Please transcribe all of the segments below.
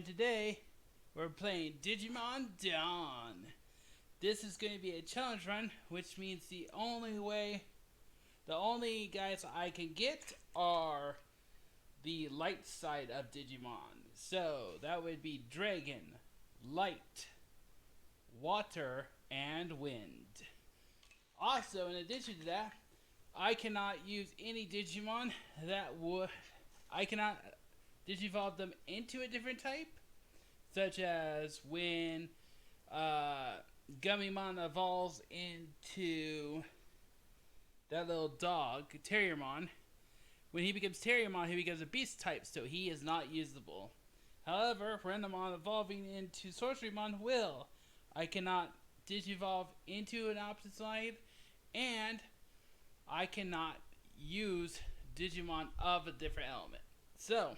and today we're playing Digimon Dawn. This is going to be a challenge run, which means the only guys I can get are the light side of Digimon. So that would be Dragon, Light, Water, and Wind. Also, in addition to that, I cannot use any Digimon I cannot digivolve them into a different type, such as when Gummymon evolves into that little dog, Terriermon. When he becomes Terriermon, he becomes a beast type, so he is not usable. However, Renamon evolving into Sorcerymon will. I cannot digivolve into an opposite side, and I cannot use Digimon of a different element. So,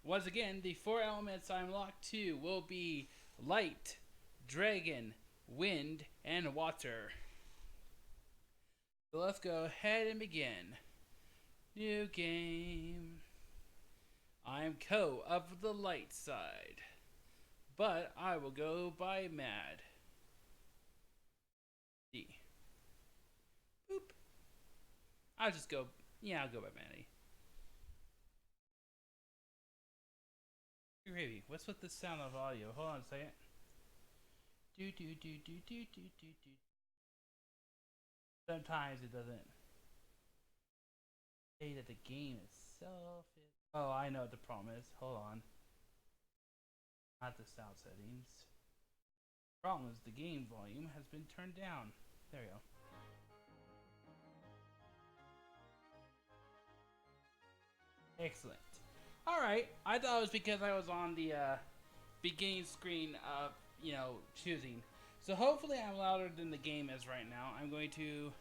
once again, the four elements I'm locked to will be Light, Dragon, Wind, and Water. So let's go ahead and begin. New game. I'm Ko of the light side, but I will go by Mad. D. Boop. I'll go by Maddie. Gravy, what's with the sound of audio? Hold on a second. Do. Sometimes it doesn't say that the game itself is. Oh, I know what the problem is. Hold on. Not the sound settings. The problem is the game volume has been turned down. There we go. Excellent. Alright, I thought it was because I was on the beginning screen of, choosing. So hopefully I'm louder than the game is right now. I'm going to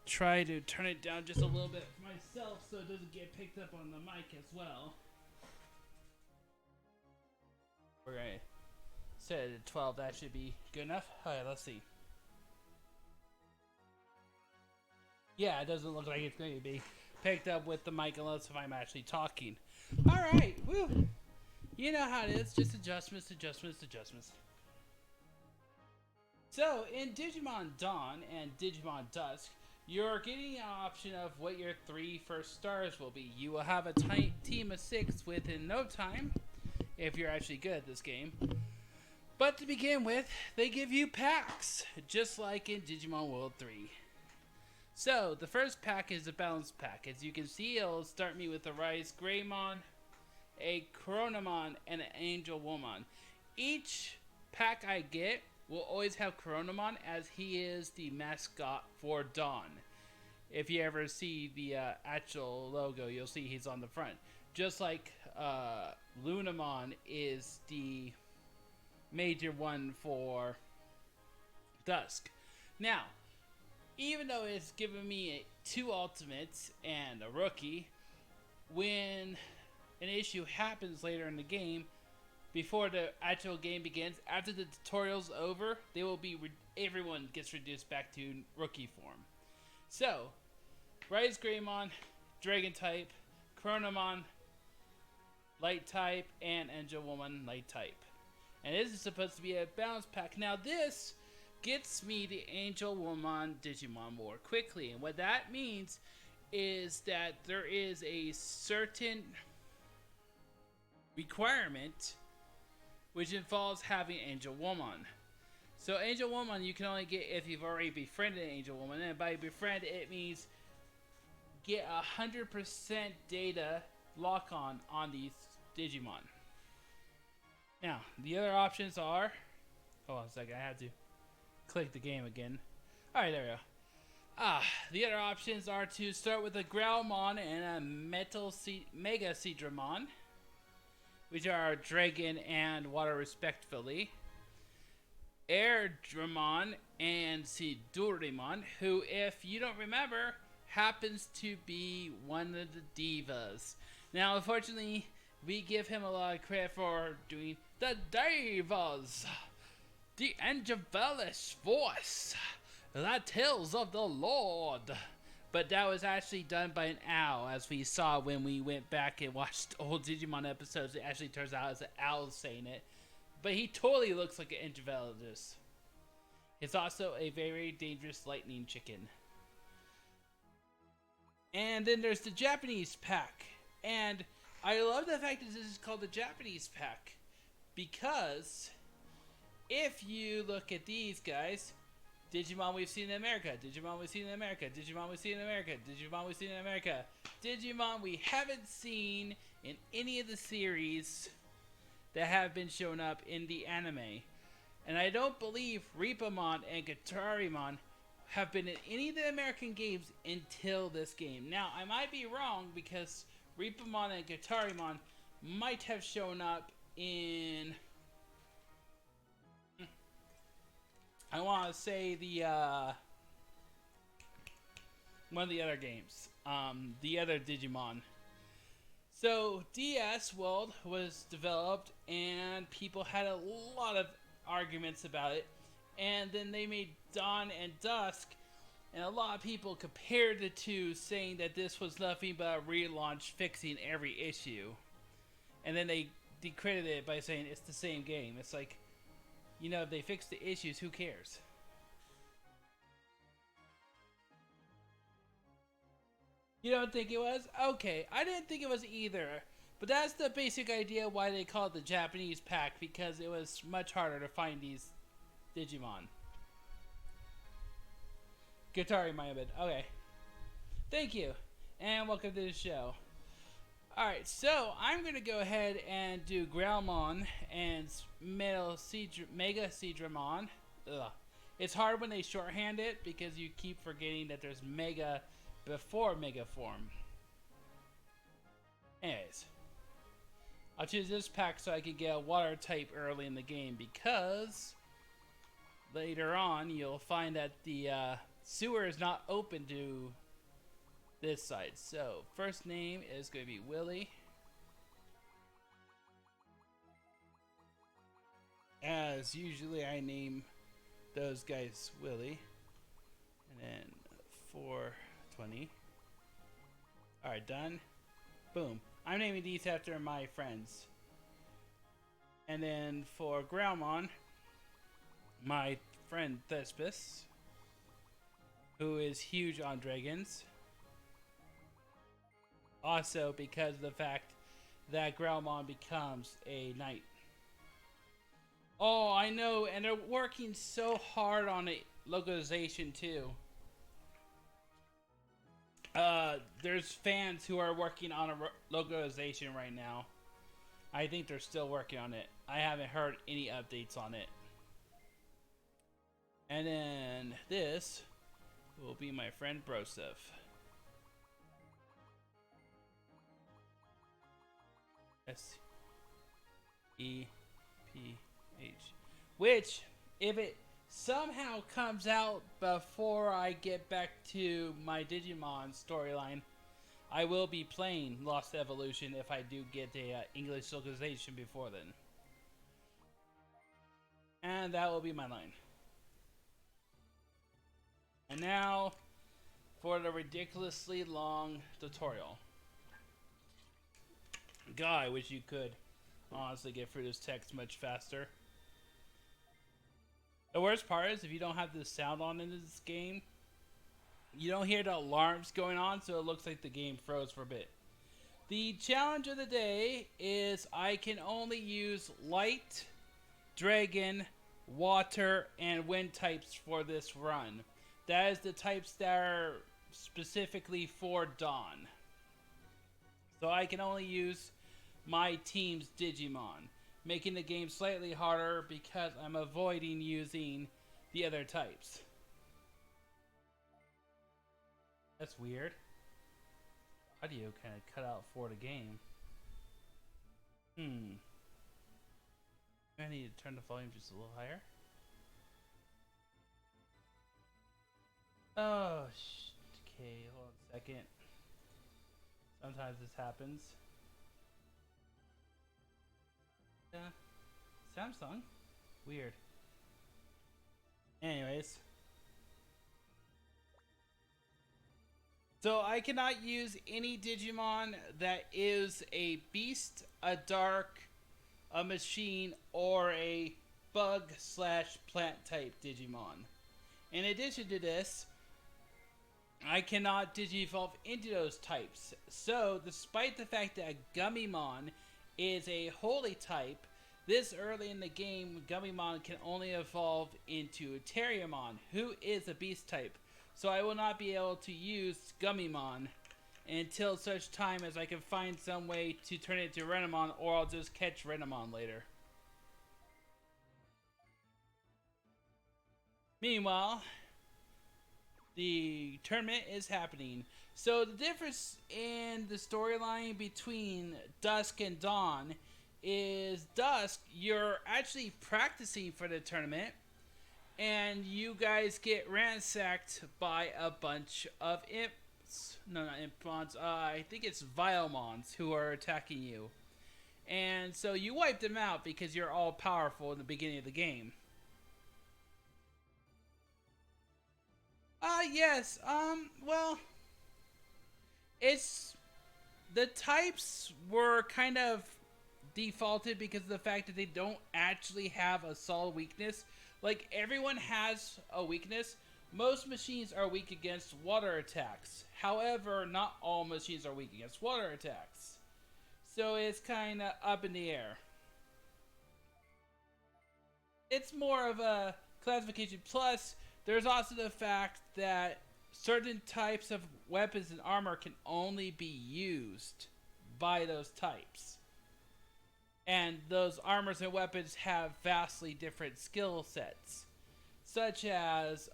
try to turn it down just a little bit for myself so it doesn't get picked up on the mic as well. We're going to set it at 12. That should be good enough. Alright, let's see. Yeah, it doesn't look like it's going to be picked up with the mic unless if I'm actually talking. Alright, woo! You know how it is, just adjustments. So, in Digimon Dawn and Digimon Dusk, you're getting an option of what your 3 first stars will be. You will have a team of 6 within no time, if you're actually good at this game. But to begin with, they give you packs, just like in Digimon World 3. So, the first pack is a balance pack. As you can see, it'll start me with a Rise Greymon, a Coronamon, and an Angel Woman. Each pack I get will always have Coronamon, as he is the mascot for Dawn. If you ever see the actual logo, you'll see he's on the front. Just like Lunamon is the major one for Dusk. Now, even though it's given me 2 ultimates and a rookie, when an issue happens later in the game, before the actual game begins, after the tutorial's over, everyone gets reduced back to rookie form. So, Rise Greymon, Dragon type, Chronomon, Light type, and Angel Woman, Light type. And this is supposed to be a balance pack. Now this gets me the Angel Woman Digimon more quickly, and what that means is that there is a certain requirement which involves having Angel Woman. So Angel Woman you can only get if you've already befriended Angel Woman, and by befriend it means get 100% data lock on these Digimon. Now the other options are, hold on a second, I have to click the game again. Alright, there we go. The other options are to start with a Growlmon and a Mega Seadramon, which are Dragon and Water respectively. Airdramon and Sidurimon, who, if you don't remember, happens to be one of the Divas. Now, unfortunately, we give him a lot of credit for doing the Divas. The Angelish voice, the tales of the Lord, but that was actually done by an owl, as we saw when we went back and watched old Digimon episodes. It actually turns out it's an owl saying it, but he totally looks like an entomologist. He's also a very dangerous lightning chicken. And then there's the Japanese pack, and I love the fact that this is called the Japanese pack, because if you look at these guys, Digimon we've seen in America, Digimon we've seen in America, Digimon we've seen in America, Digimon we've seen in America, Digimon we haven't seen in any of the series that have been shown up in the anime. And I don't believe Reapamon and Gatarimon have been in any of the American games until this game. Now, I might be wrong, because Reapamon and Gatarimon might have shown up in... I want to say the, one of the other games. The other Digimon. So, DS World was developed, and people had a lot of arguments about it. And then they made Dawn and Dusk, and a lot of people compared the two, saying that this was nothing but a relaunch fixing every issue. And then they decredited it by saying it's the same game. It's like, you know, if they fix the issues, who cares? You don't think it was? Okay, I didn't think it was either. But that's the basic idea why they call it the Japanese pack, because it was much harder to find these Digimon. Guitari, my bad. Okay. Thank you. And welcome to the show. Alright, so I'm going to go ahead and do Growlmon and Mega Seadramon. Ugh. It's hard when they shorthand it, because you keep forgetting that there's Mega before Mega Form. Anyways. I'll choose this pack so I can get a water type early in the game, because later on you'll find that the sewer is not open to this side. So first name is going to be Willie, as usually I name those guys Willie. And then 420. Alright, done. Boom. I'm naming these after my friends. And then for Growlmon, my friend Thespis, who is huge on dragons. Also because of the fact that Growlmon becomes a knight. Oh, I know, and they're working so hard on a localization too. There's fans who are working on a localization right now. I think they're still working on it. I haven't heard any updates on it. And then this will be my friend Broseph. S-E-P-H. Which, if it somehow comes out before I get back to my Digimon storyline, I will be playing Lost Evolution if I do get a English localization before then. And that will be my line. And now for the ridiculously long tutorial. God, I wish you could honestly get through this text much faster. The worst part is if you don't have the sound on in this game, you don't hear the alarms going on, so it looks like the game froze for a bit. The challenge of the day is I can only use light, dragon, water, and wind types for this run. That is the types that are specifically for Dawn. So I can only use my team's Digimon, making the game slightly harder because I'm avoiding using the other types. That's weird. Audio kind of cut out for the game. I need to turn the volume just a little higher. Oh, okay, hold on a second. Sometimes this happens. Samsung? Weird. Anyways. So I cannot use any Digimon that is a beast, a dark, a machine, or a bug slash plant type Digimon. In addition to this, I cannot Digivolve into those types. So, despite the fact that Gummymon is a holy type, this early in the game, Gummymon can only evolve into Terriermon, who is a beast type. So I will not be able to use Gummymon until such time as I can find some way to turn it into Renamon, or I'll just catch Renamon later. Meanwhile, the tournament is happening. So the difference in the storyline between Dusk and Dawn is Dusk, you're actually practicing for the tournament, and you guys get ransacked by a bunch of imps. No, not impmons. I think it's Vilemons who are attacking you. And so you wipe them out because you're all powerful in the beginning of the game. Yes. Well, it's the types were kind of defaulted because of the fact that they don't actually have a solid weakness. Like, everyone has a weakness. Most machines are weak against water attacks. However, not all machines are weak against water attacks. So it's kind of up in the air. It's more of a classification. Plus, there's also the fact that certain types of weapons and armor can only be used by those types. And those armors and weapons have vastly different skill sets. Such as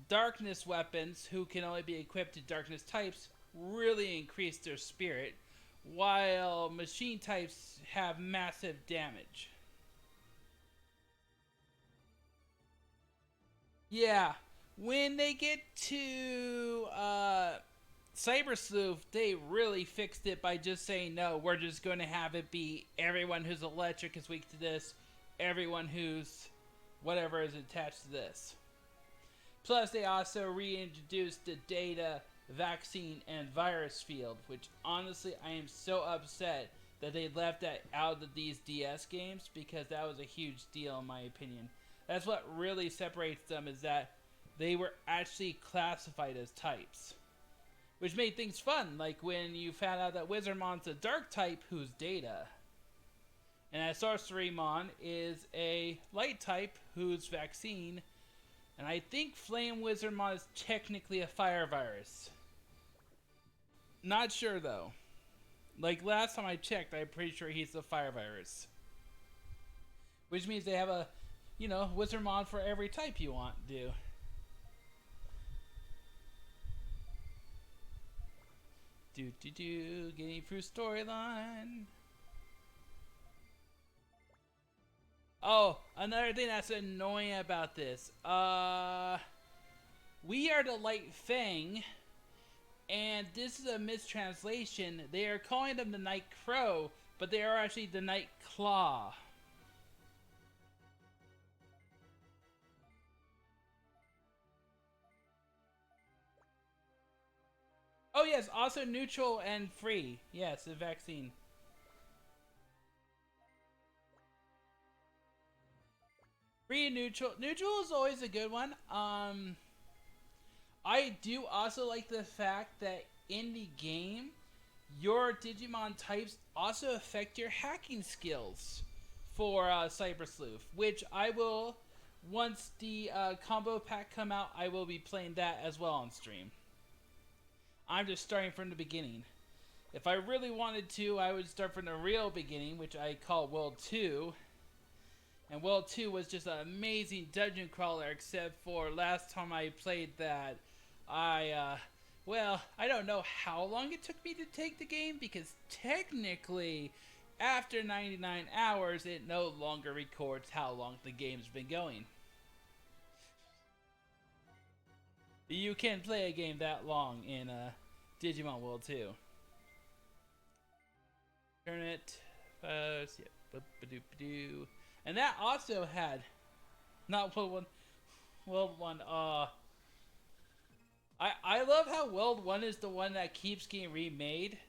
darkness weapons, who can only be equipped to darkness types, really increase their spirit, while machine types have massive damage. Yeah, when they get to Cyber Sleuth, they really fixed it by just saying, no, we're just going to have it be everyone who's electric is weak to this, everyone who's whatever is attached to this. Plus, they also reintroduced the data, vaccine, and virus field, which honestly, I am so upset that they left that out of these DS games, because that was a huge deal in my opinion. That's what really separates them, is that they were actually classified as types. Which made things fun, like when you found out that Wizardmon's a dark type who's data. And that Sorcerymon is a light type who's vaccine. And I think Flame Wizardmon is technically a fire virus. Not sure though. Like last time I checked, I'm pretty sure he's a fire virus. Which means they have a, Wizardmon for every type you want to do. Getting through storyline. Oh, another thing that's annoying about this. We are the Light Fang, and this is a mistranslation. They are calling them the Night Crow, but they are actually the Night Claw. Oh yes, also neutral and free. Yes, the vaccine. Free and neutral. Neutral is always a good one. I do also like the fact that in the game, your Digimon types also affect your hacking skills for Cyber Sleuth, which I will, once the combo pack come out, I will be playing that as well on stream. I'm just starting from the beginning. If I really wanted to, I would start from the real beginning, which I call World 2. And World 2 was just an amazing dungeon crawler, except for last time I played that, I don't know how long it took me to take the game, because technically, after 99 hours, it no longer records how long the game's been going. You can play a game that long in Digimon World 2. Turn it. And that also had, not World 1, World 1, I love how World 1 is the one that keeps getting remade.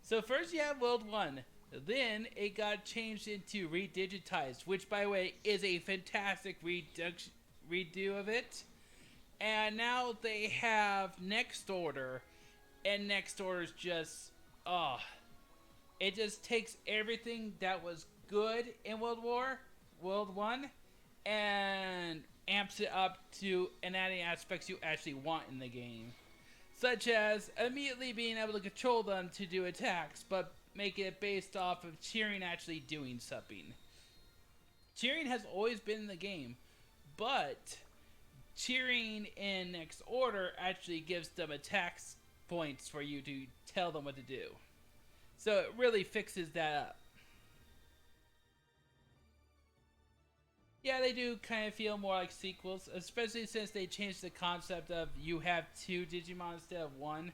So first you have World 1, then it got changed into Redigitized, which by the way is a fantastic redo of it. And now they have Next Order, and Next Order is just, oh, it just takes everything that was good in World 1, and amps it up to and adding aspects you actually want in the game. Such as immediately being able to control them to do attacks, but make it based off of cheering actually doing something. Cheering has always been in the game, but cheering in Next Order actually gives them attack points for you to tell them what to do. So it really fixes that up. Yeah, they do kind of feel more like sequels, especially since they changed the concept of you have two Digimon instead of one.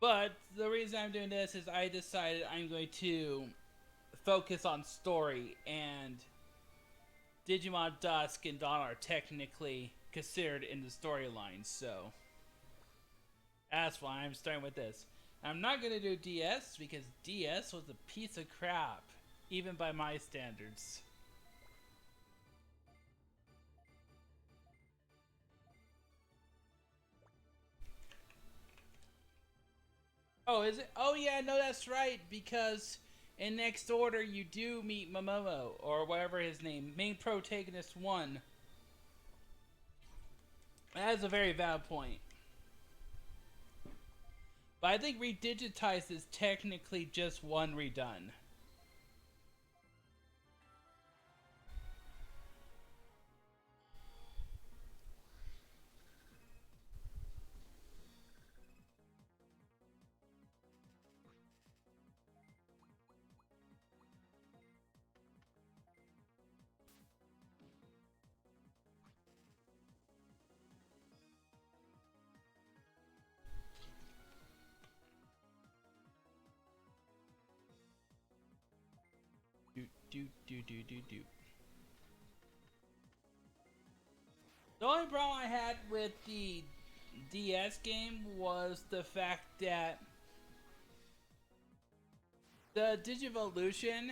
But the reason I'm doing this is I decided I'm going to focus on story, and Digimon Dusk and Dawn are technically considered in the storyline, so that's why I'm starting with this. I'm not going to do DS because DS was a piece of crap, even by my standards. Oh, is it? Oh, yeah, no, that's right, because in Next Order you do meet Momomo, or whatever his name, main protagonist 1. That is a very valid point. But I think Redigitized is technically just one redone. Do, do, do, do, do, do. The only problem I had with the DS game was the fact that the Digivolution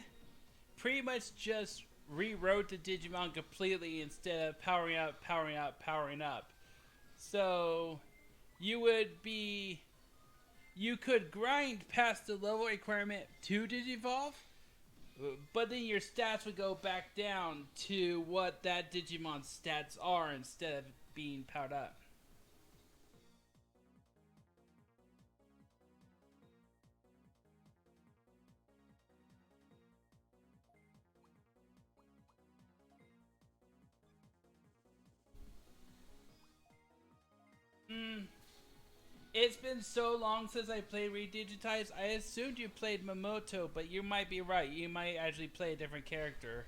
pretty much just rewrote the Digimon completely instead of powering up, powering up, powering up. So you would be you could grind past the level requirement to Digivolve, but then your stats would go back down to what that Digimon's stats are instead of being powered up. Hmm. It's been so long since I played Redigitized. I assumed you played Momoto, but you might be right. You might actually play a different character.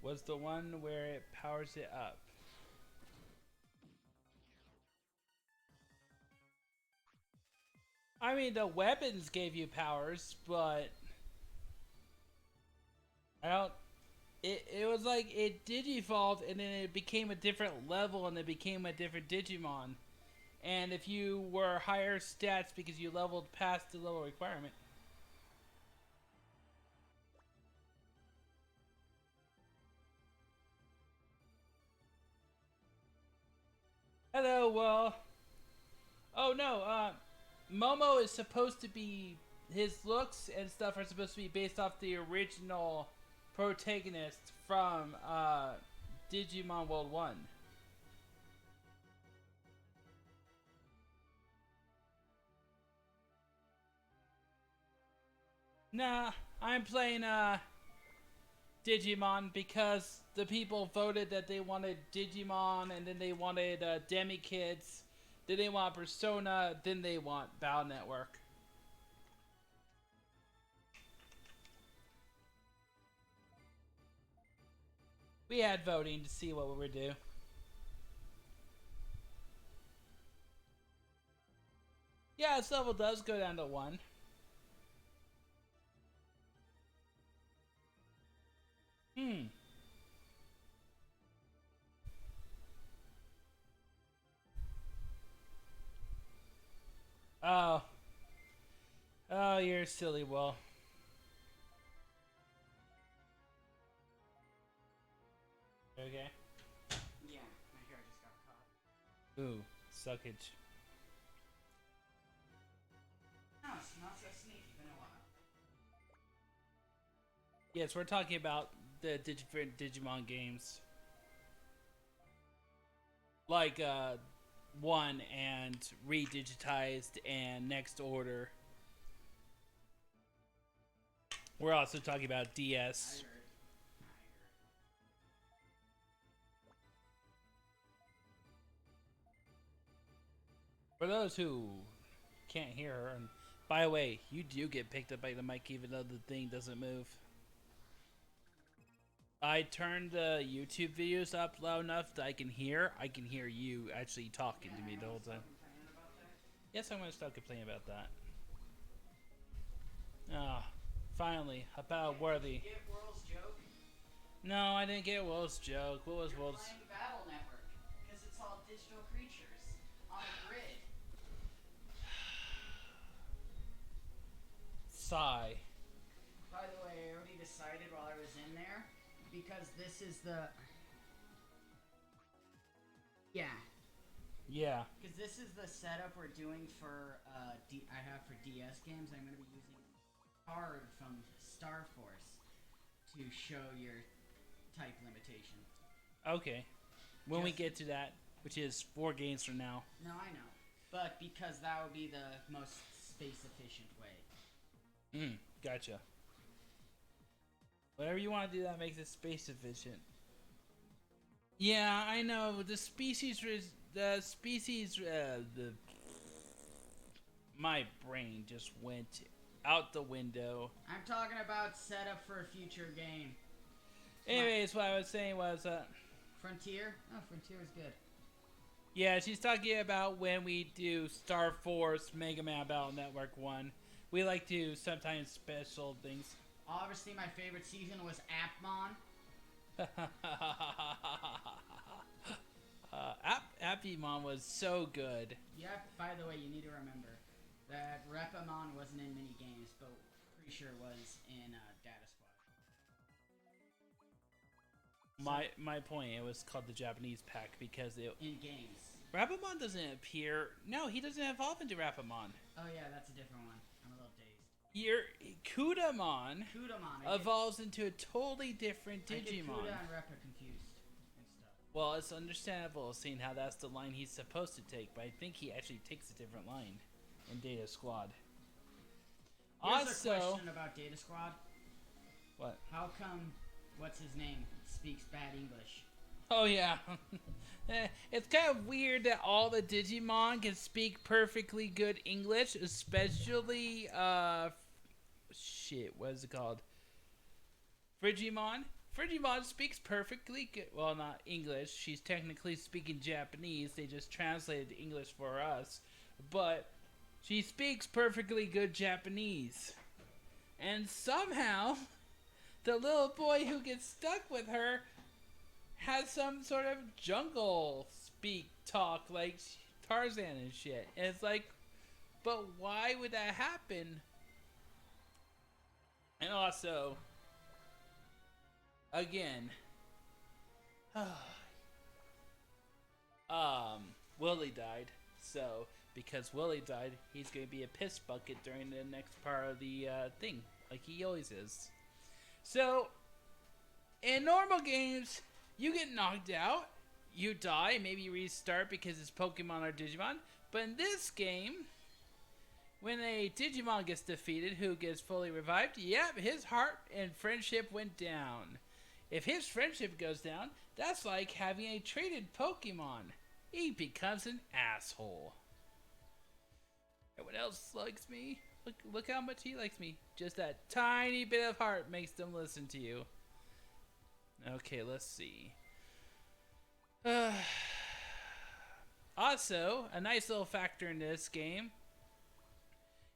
Was the one where it powers it up. I mean, the weapons gave you powers, but I don't. It was like it digivolved and then it became a different level and it became a different Digimon. And if you were higher stats because you leveled past the level requirement. Hello, well. Oh no, Momo is supposed to be. His looks and stuff are supposed to be based off the original protagonist from Digimon World 1. Nah, I'm playing Digimon because the people voted that they wanted Digimon, and then they wanted Demi Kids, then they want Persona, then they want Battle Network. We had voting to see what we would do. Yeah, this level does go down to 1. Hmm. Oh. Oh, you're silly, Will. Okay. Yeah, my hair just got caught. Ooh, suckage. No, it's not so sneaky. Been a while. Yes, we're talking about the different Digimon games. Like, 1 and Redigitized and Next Order. We're also talking about DS. I heard. For those who can't hear her, and by the way, you do get picked up by the mic even though the thing doesn't move. I turned the YouTube videos up loud enough that I can hear you actually talking to me the whole time. Yes, I'm gonna stop complaining about that. Ah, finally, about worthy. Did you get World's joke? No, I didn't get Will's joke. What was You're Will's? playing Battle Network because it's all digital creatures on a grid. Sigh. By the way, I already decided while I was in there because this is the. Yeah, Yeah. because this is the setup we're doing for I have for DS games. I'm going to be using card from Star Force to show your type limitation. Okay. When we Just- get to that, which is 4 games from now. No, I know, but because that would be the most space efficient way. Gotcha. Whatever you want to do that makes it space efficient. Yeah, I know. My brain just went out the window. I'm talking about setup for a future game. Anyways, what I was saying was, Frontier? Oh, Frontier is good. yeah, she's talking about when we do Star Force Mega Man Battle Network 1. We like to sometimes special things. Obviously, my favorite season was Appmon. Appymon was so good. Yep, by the way, you need to remember that Repamon wasn't in many games, but pretty sure it was in Data Squad. My point, it was called the Japanese pack because it. In games. Rapamon doesn't appear. No, he doesn't evolve into Rapamon. Oh yeah, that's a different one. I'm a little dazed. Your Kudamon Kudamon. evolves into a totally different I get Digimon. Kuda and Repa confused and stuff. Well, it's understandable seeing how that's the line he's supposed to take, but I think he actually takes a different line in Data Squad. Here's Also, a question about Data Squad. what? How come, what's his name, speaks bad English? Oh yeah, it's kind of weird that all the Digimon can speak perfectly good English, especially shit. What is it called? Frigimon. Frigimon speaks perfectly good. Well, not English. She's technically speaking Japanese. They just translated English for us, but she speaks perfectly good Japanese. And somehow, the little boy who gets stuck with her has some sort of jungle speak talk like Tarzan and shit. And it's like, but why would that happen? And also, again, Willie died. So, because Willie died, he's going to be a piss bucket during the next part of the thing, like he always is. So, in normal games, you get knocked out, you die, maybe you restart because it's Pokemon or Digimon. But in this game, when a Digimon gets defeated who gets fully revived, yep, his heart and friendship went down. If his friendship goes down, that's like having a traded Pokemon. He becomes an asshole. Everyone else likes me. Look how much he likes me. Just that tiny bit of heart makes them listen to you. Okay, let's see. Also, a nice little factor in this game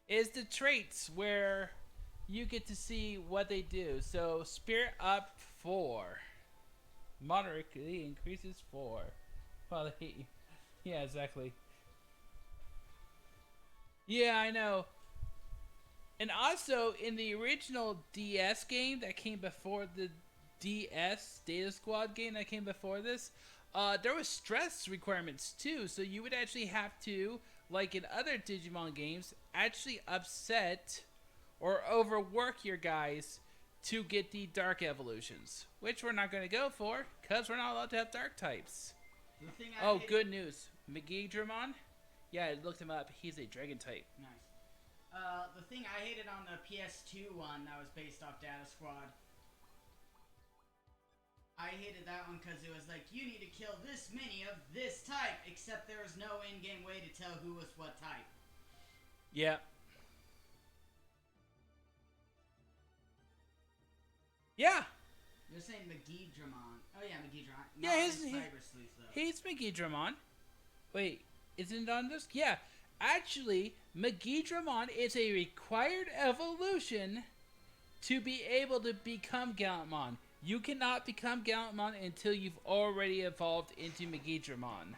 is the traits where you get to see what they do. So, Spirit Up 4. Moderately increases 4. Well, they hate you. Yeah, exactly. Yeah, I know. And also, in the original DS game that came before the DS Data Squad game that came before this, there was stress requirements too. So you would actually have to, like in other Digimon games, actually upset or overwork your guys to get the dark evolutions, which we're not going to go for because we're not allowed to have dark types. Oh, good news. Magidramon? Yeah, I looked him up. He's a dragon type. Nice. The thing I hated on the PS2 one that was based off Data Squad, I hated that one because it was like, you need to kill this many of this type, except there was no in-game way to tell who was what type. Yeah. Yeah. You're saying Magidramon. Oh yeah, Magidramon. Yeah, He's Magidramon. Wait, isn't it on this? Yeah. Actually, Magidramon is a required evolution to be able to become Gallantmon. You cannot become Gallantmon until you've already evolved into Magidramon.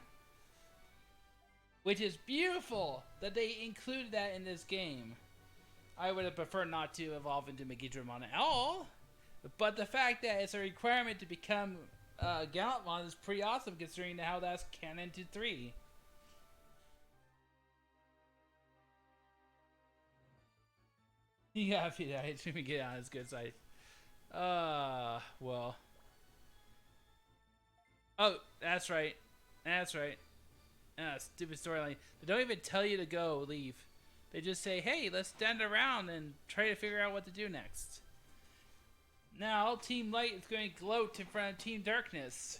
Which is beautiful that they included that in this game. I would have preferred not to evolve into Magidramon at all. But the fact that it's a requirement to become Gallantmon is pretty awesome considering how that's canon to 3. Yeah, if you get on his good side. Well. Oh, that's right. That's right. Stupid storyline. They don't even tell you to go leave. They just say, hey, let's stand around and try to figure out what to do next. Now, Team Light is going to gloat in front of Team Darkness.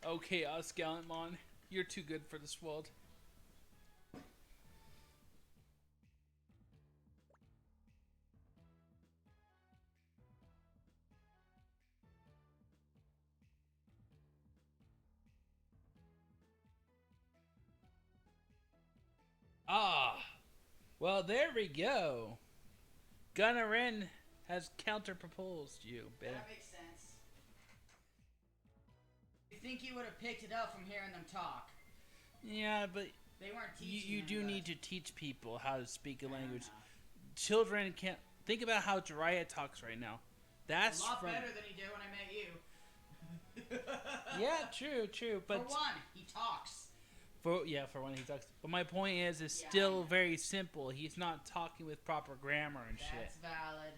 Okay, us Gallantmon, you're too good for this world. Ah, well, there we go. Gunnarin has counter-proposed you, Ben. That makes sense. You think you would have picked it up from hearing them talk? Yeah, but they weren't teaching. You do need to teach people how to speak a language. Children can't. Think about how Jiraiya talks right now. That's a lot better than he did when I met you. Yeah, true. But for one, he talks. For one he talks. But my point is, it's still very simple. He's not talking with proper grammar and shit. That's valid.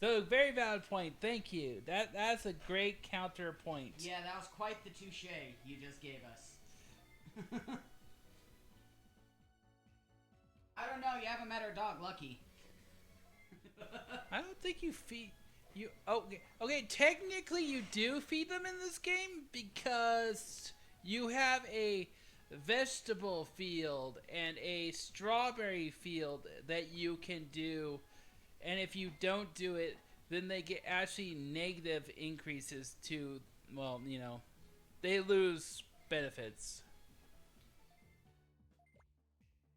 So, very valid point. Thank you. That's a great counterpoint. Yeah, that was quite the touche you just gave us. I don't know. You haven't met our dog, Lucky. I don't think you feed... Okay, technically you do feed them in this game because... You have a vegetable field and a strawberry field that you can do, and if you don't do it, then they get actually negative increases to, well, you know, they lose benefits.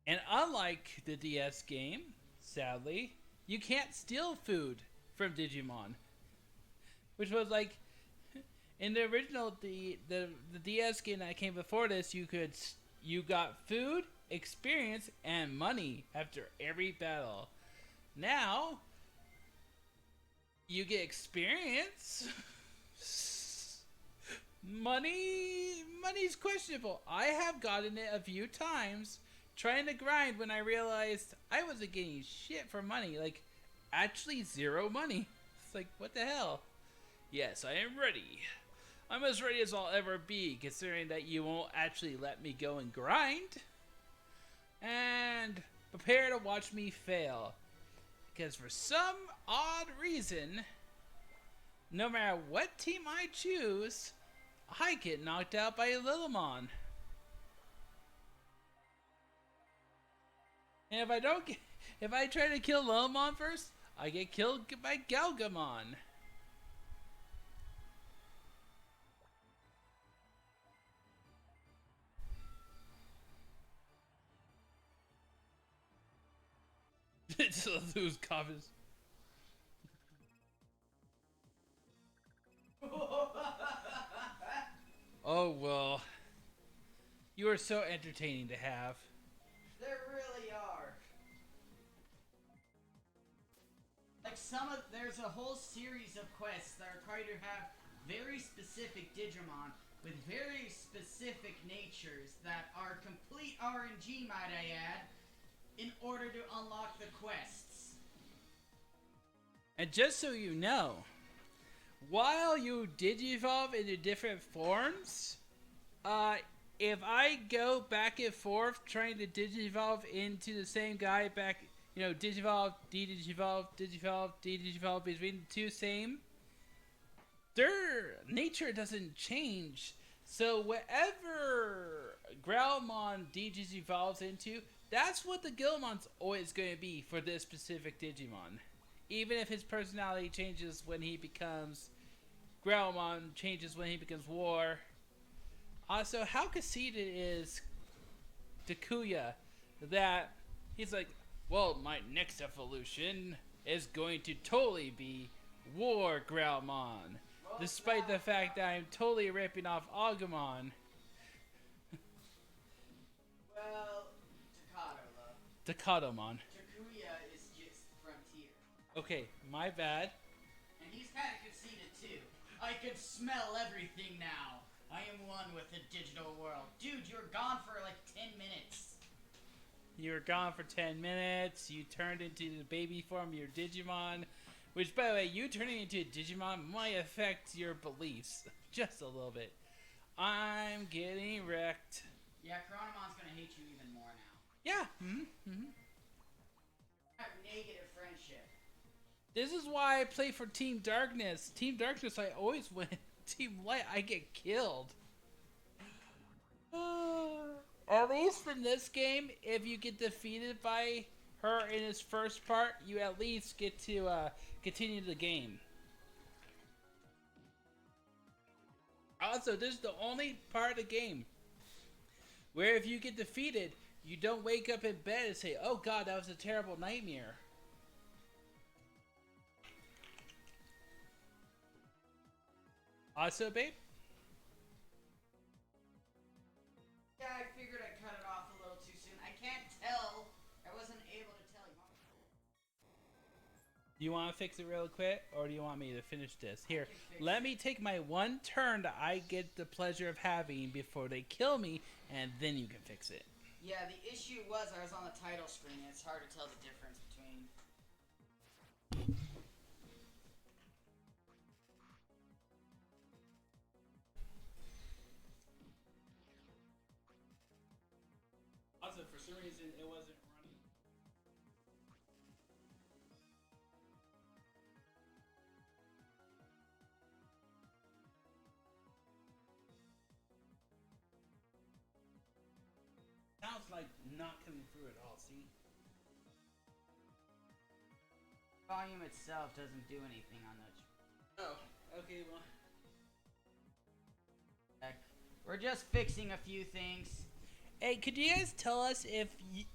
And unlike the DS game, sadly, you can't steal food from Digimon, which was like... In the original, the DS game that came before this, you got food, experience, and money after every battle. Now, you get experience. Money's questionable. I have gotten it a few times trying to grind when I realized I wasn't getting shit for money. Like, actually 0 money. It's like, what the hell? Yes, I am ready. I'm as ready as I'll ever be, considering that you won't actually let me go and grind. And prepare to watch me fail. Because for some odd reason, no matter what team I choose, I get knocked out by Lillimon. And if I try to kill Lillimon first, I get killed by Galgamon. Just lose confidence. Oh well. You are so entertaining to have. There really are. Like there's a whole series of quests that require to have very specific Digimon with very specific natures that are complete RNG, might I add, in order to unlock the quests. And just so you know, while you digivolve into different forms, if I go back and forth trying to digivolve into the same guy back, digivolve, de-digivolve, digivolve, de-digivolve between the two same, their nature doesn't change. So whatever Growlmon digivolves into, that's what the Gilmon's always going to be for this specific Digimon. Even if his personality changes when he becomes Growlmon, changes when he becomes War. Also, how conceited is Takuya that he's like, well, my next evolution is going to totally be War Growlmon. Despite the fact that I'm totally ripping off Agumon. Well, Takatomon. Takuya is just Frontier. Okay, my bad. And he's kind of conceited too. I can smell everything now. I am one with the digital world. Dude, you were gone for like 10 minutes. You were gone for 10 minutes. You turned into the baby form of your Digimon. Which, by the way, you turning into a Digimon might affect your beliefs. Just a little bit. I'm getting wrecked. Yeah, Chronomon's gonna hate you even more now. Yeah. Have negative friendship. This is why I play for Team Darkness. Team Darkness, I always win. Team Light, I get killed. At least in this game, if you get defeated by her in his first part, you at least get to continue the game. Also, this is the only part of the game where if you get defeated, you don't wake up in bed and say, oh god, that was a terrible nightmare. Also, babe? Yeah, I figured I cut it off a little too soon. I can't tell. I wasn't able to tell you. Do you want to fix it real quick, or do you want me to finish this? Here, let me take my one turn that I get the pleasure of having before they kill me, and then you can fix it. Yeah, the issue was I was on the title screen, and it's hard to tell the difference between... Also, for some reason, it wasn't running. Sounds like not coming through at all, see? Volume itself doesn't do anything on that. Oh, okay, well. We're just fixing a few things. Hey, could you guys tell us if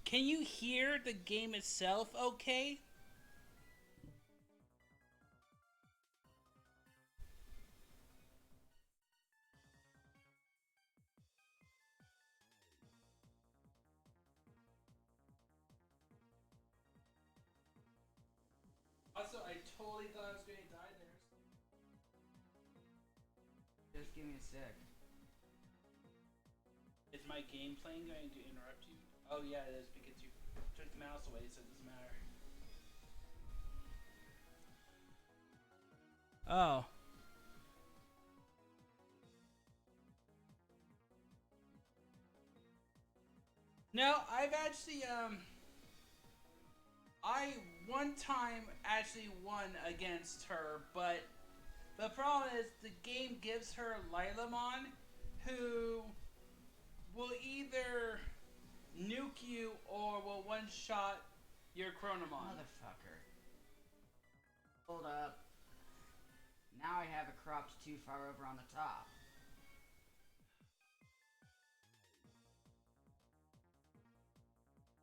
can you hear the game itself okay? Also, I totally thought I was going to die there. Just give me a sec. Is my game playing going to interrupt you? Oh yeah, it is because you took the mouse away, so it doesn't matter. Oh. No, I've actually I one time actually won against her, but the problem is the game gives her Lilamon, who will either nuke you or will one-shot your Chronomon. Motherfucker. Hold up. Now I have it cropped too far over on the top.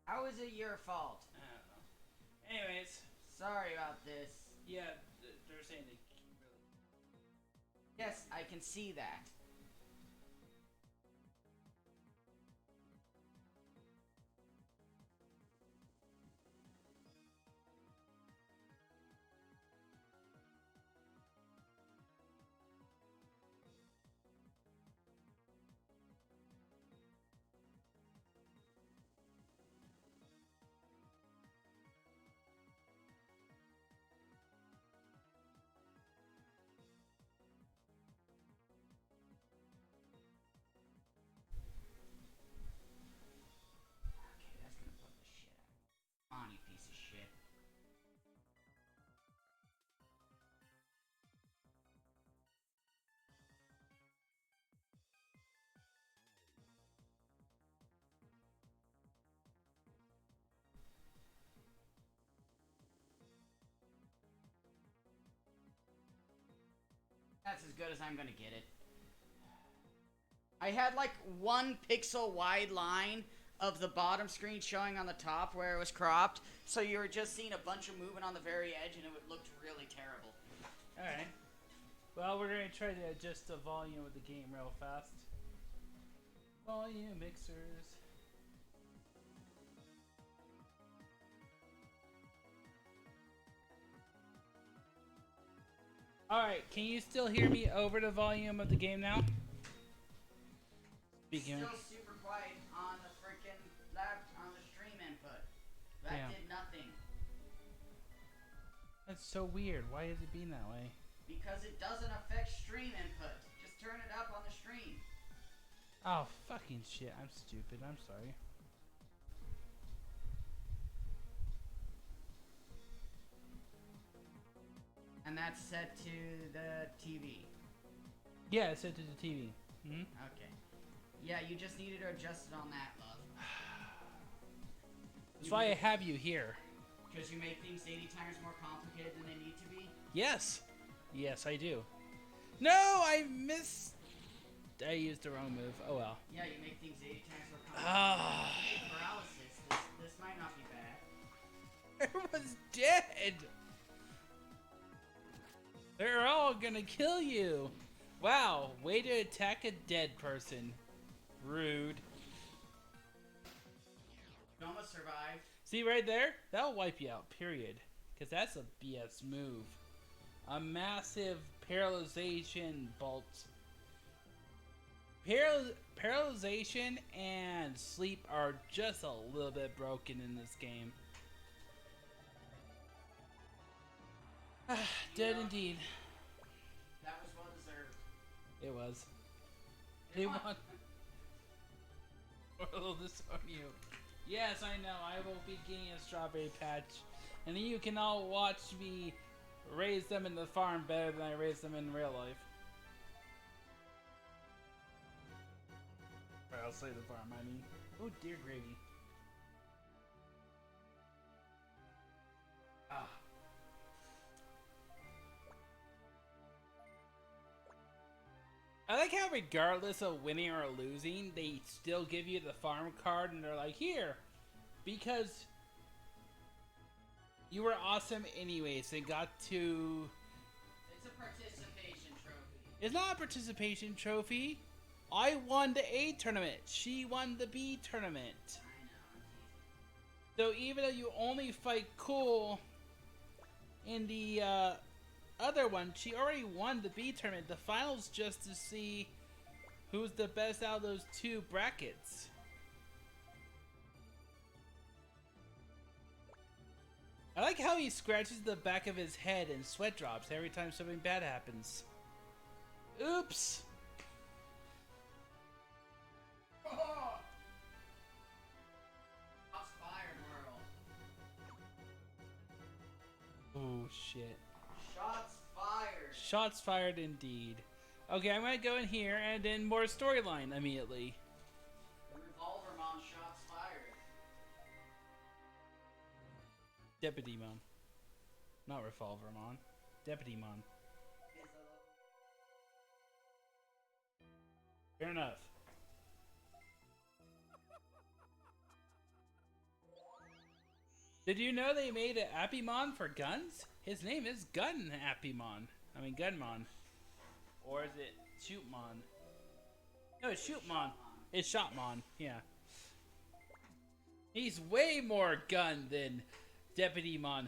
How is it your fault? I don't know. Anyways. Sorry about this. Yeah, they're saying they really... Yes, I can see that. Piece of shit. That's as good as I'm gonna get it. I had like 1 pixel wide line of the bottom screen showing on the top where it was cropped, so you were just seeing a bunch of movement on the very edge, and it looked really terrible. Alright. Well, we're going to try to adjust the volume of the game real fast. Volume mixers. Alright, can you still hear me over the volume of the game now? Speaking Still super quiet on the freaking left on the stream input. That did nothing. That's so weird. Why is it being that way? Because it doesn't affect stream input. Just turn it up on the stream. Oh, fucking shit. I'm stupid. I'm sorry. And that's set to the TV. Yeah, it's set to the TV. Mm-hmm. Okay. Yeah, you just needed to adjust it on that, love. That's why I have you here. Because you make things 80 times more complicated than they need to be? Yes. Yes, I do. No, I missed. I used the wrong move. Oh well. Yeah, you make things 80 times more complicated. Paralysis. This might not be bad. Everyone's dead. They're all gonna kill you. Wow, way to attack a dead person. Rude. You almost survived. See right there? That'll wipe you out, period. Because that's a BS move. A massive paralyzation bolt. Paralyzation and sleep are just a little bit broken in this game. Dead indeed. That was well deserved. It was. They won. won. Or will disown you. Yes, I know. I will be getting a strawberry patch. And you can all watch me raise them in the farm better than I raise them in real life. Or I'll say the farm, I mean. Oh, dear gravy. Ah. I like how regardless of winning or losing, they still give you the farm card and they're like, here, because you were awesome anyways and got to... It's a participation trophy. It's not a participation trophy. I won the A tournament. She won the B tournament. I know, So even though you only fight Cool in the other one, she already won the B tournament. The finals just to see who's the best out of those two brackets. I like how he scratches the back of his head and sweat drops every time something bad happens. Oops! Oh! Shots fired, Merle. shit. Shots fired. Shots fired indeed. Okay, I'm gonna go in here and then more storyline immediately. Revolvermon shots fired. Deputymon. Not Revolvermon. Deputymon. Fair enough. Did you know they made an Appymon for guns? His name is Gun Appymon. I mean Gunmon. Or is it Shootmon? No, it's Shootmon. It's Shotmon, yeah. He's way more gun than Deputymon.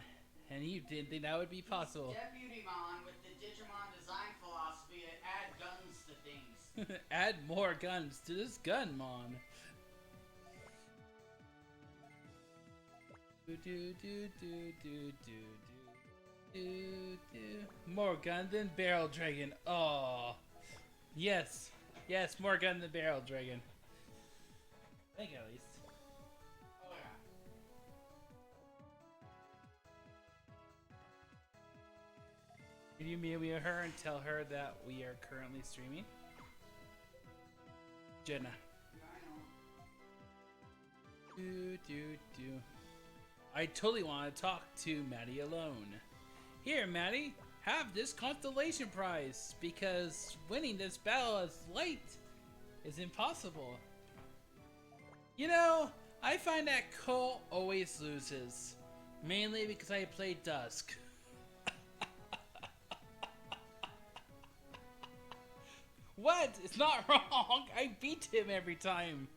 And you didn't think that would be possible. Deputymon with the Digimon design philosophy to add guns to things. Add more guns to this Gunmon. More gun than Barrel Dragon. Oh, yes, yes, more gun than Barrel Dragon. I think at least. Oh yeah. Can you meet her and tell her that we are currently streaming? Jenna. Yeah, I know. I totally want to talk to Maddie alone. Here, Maddie, have this constellation prize because winning this battle as light is impossible. You know, I find that Cole always loses, mainly because I play Dusk. What? It's not wrong. I beat him every time.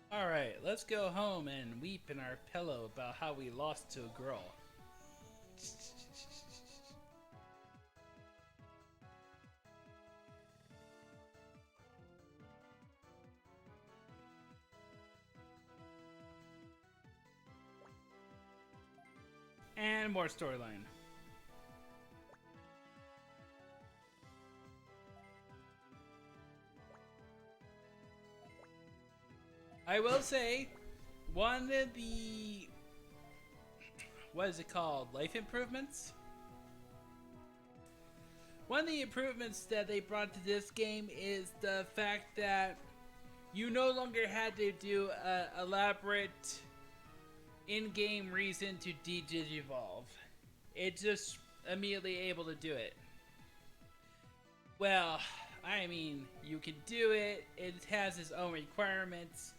Alright, let's go home and weep in our pillow about how we lost to a girl. And more storyline. I will say, one of the, what is it called? Life improvements? One of the improvements that they brought to this game is the fact that you no longer had to do an elaborate in-game reason to de-digivolve. It's just immediately able to do it. Well, I mean, you can do it, it has its own requirements,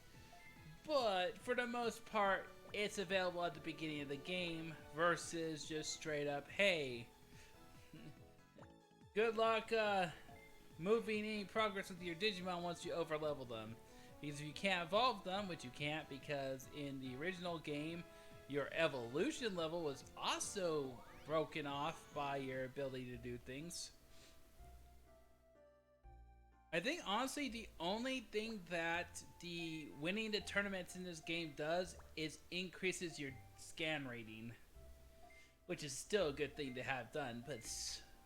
but for the most part, it's available at the beginning of the game versus just straight up, hey, good luck moving any progress with your Digimon once you overlevel them. Because if you can't evolve them, which you can't because in the original game, your evolution level was also broken off by your ability to do things. I think honestly the only thing that the winning the tournaments in this game does is increases your scan rating, which is still a good thing to have done, but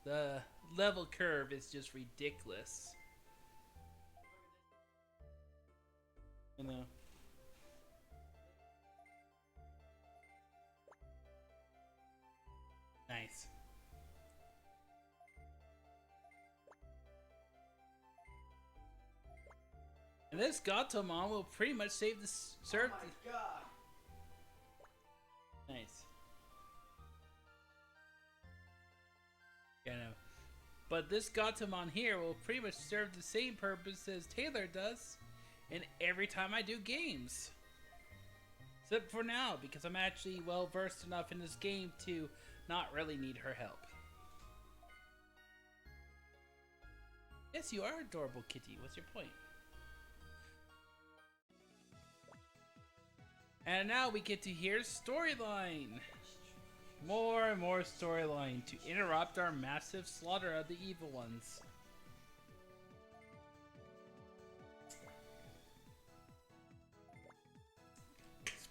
the level curve is just ridiculous. I know. Nice. And this Gatomon will pretty much save the serve. Oh my god. Nice. Yeah, I know. But this Gatomon here will pretty much serve the same purpose as Taylor does in every time I do games. Except for now, because I'm actually well versed enough in this game to not really need her help. Yes, you are adorable, kitty. What's your point? And now we get to hear storyline. More and more storyline to interrupt our massive slaughter of the evil ones.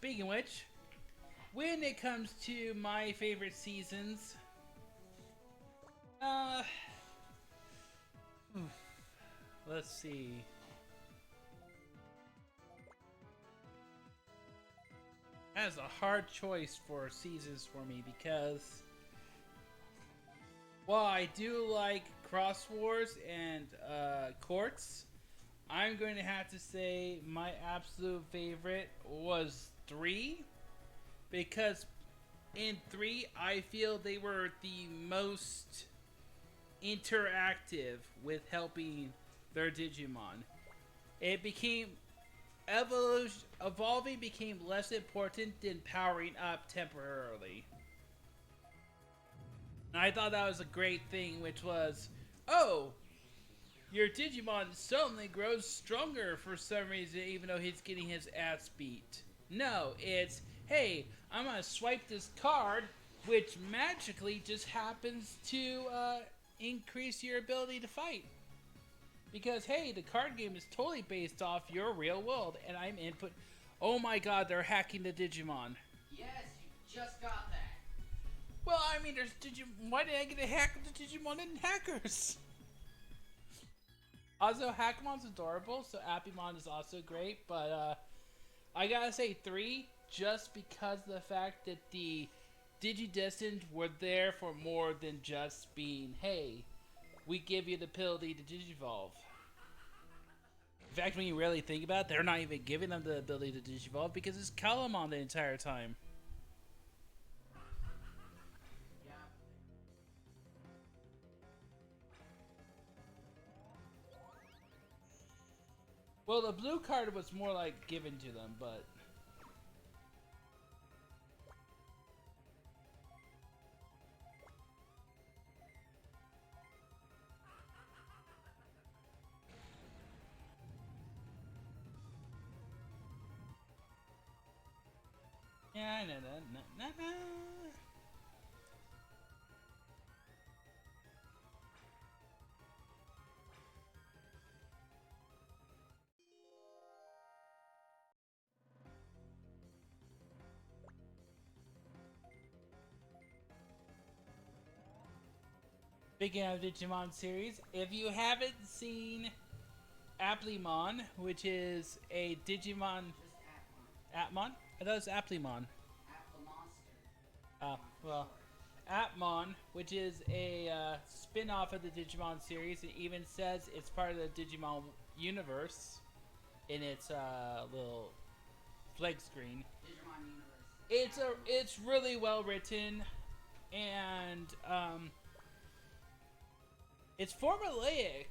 speaking of which, when it comes to my favorite seasons, uh, let's see. That's a hard choice for seasons for me because, while I do like Cross Wars and Courts, I'm going to have to say my absolute favorite was 3, because in 3 I feel they were the most interactive with helping their Digimon. It became evolving became less important than powering up temporarily. And I thought that was a great thing, which was, oh, your Digimon suddenly grows stronger for some reason, even though he's getting his ass beat. No, it's, hey, I'm gonna swipe this card, which magically just happens to increase your ability to fight. Because, hey, the card game is totally based off your real world, and I'm input. Oh my god, they're hacking the Digimon. Yes, you just got that. Well, I mean, there's Digimon. Why did I get a hack of the Digimon and hackers? Also, Hackamon's adorable, so Appymon is also great, but I gotta say 3, just because of the fact that the Digidestined were there for more than just being, hey, we give you the ability to Digivolve. In fact, when you really think about it, they're not even giving them the ability to Digivolve because it's Calamon the entire time. Yeah. Well, the blue card was more like given to them, but... Yeah, no. Speaking of Digimon series, if you haven't seen Applymon, which is a Digimon... Just Appmon. Appmon? I thought it was Applymon. Applemonster. Oh, well. Appmon, which is a spin-off of the Digimon series, it even says it's part of the Digimon universe in its little flag screen. Digimon Universe. It's really well written, and it's formulaic,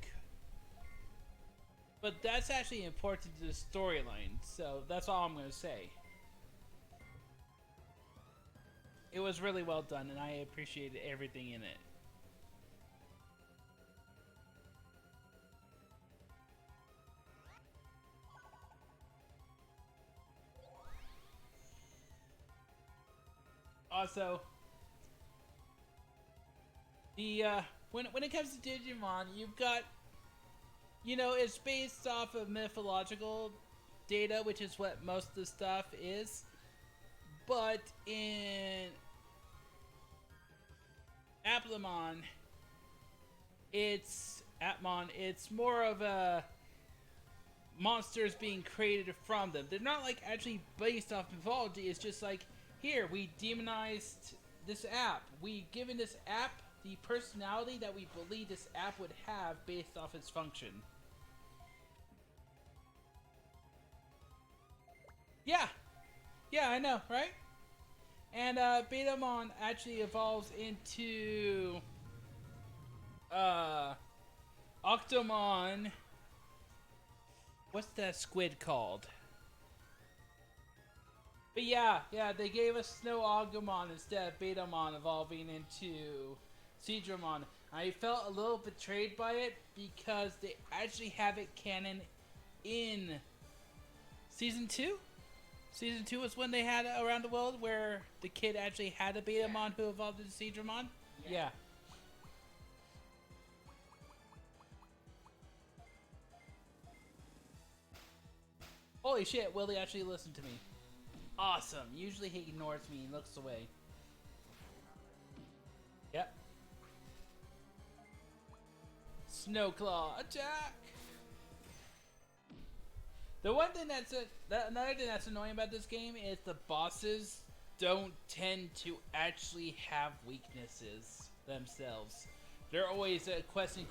but that's actually important to the storyline. So that's all I'm gonna say. It was really well done, and I appreciated everything in it. Also, the when it comes to Digimon, you've got, it's based off of mythological data, which is what most of the stuff is. But in Applemon, it's more of a monsters being created from them. They're not like actually based off mythology. It's just like, here, we demonized this app. We given this app the personality that we believe this app would have based off its function. Yeah, I know, right? And Betamon actually evolves into Octomon. What's that squid called? But yeah, they gave us Snow Agumon instead of Betamon evolving into Seadramon. I felt a little betrayed by it because they actually have it canon in Season 2? Season 2 was when they had Around the World where the kid actually had a Betamon who evolved into Seadramon? Yeah. Holy shit, Willie actually listened to me. awesome. Usually he ignores me and looks away. Yep. Snowclaw attack. The one thing another thing that's annoying about this game is the bosses don't tend to actually have weaknesses themselves. They're always a question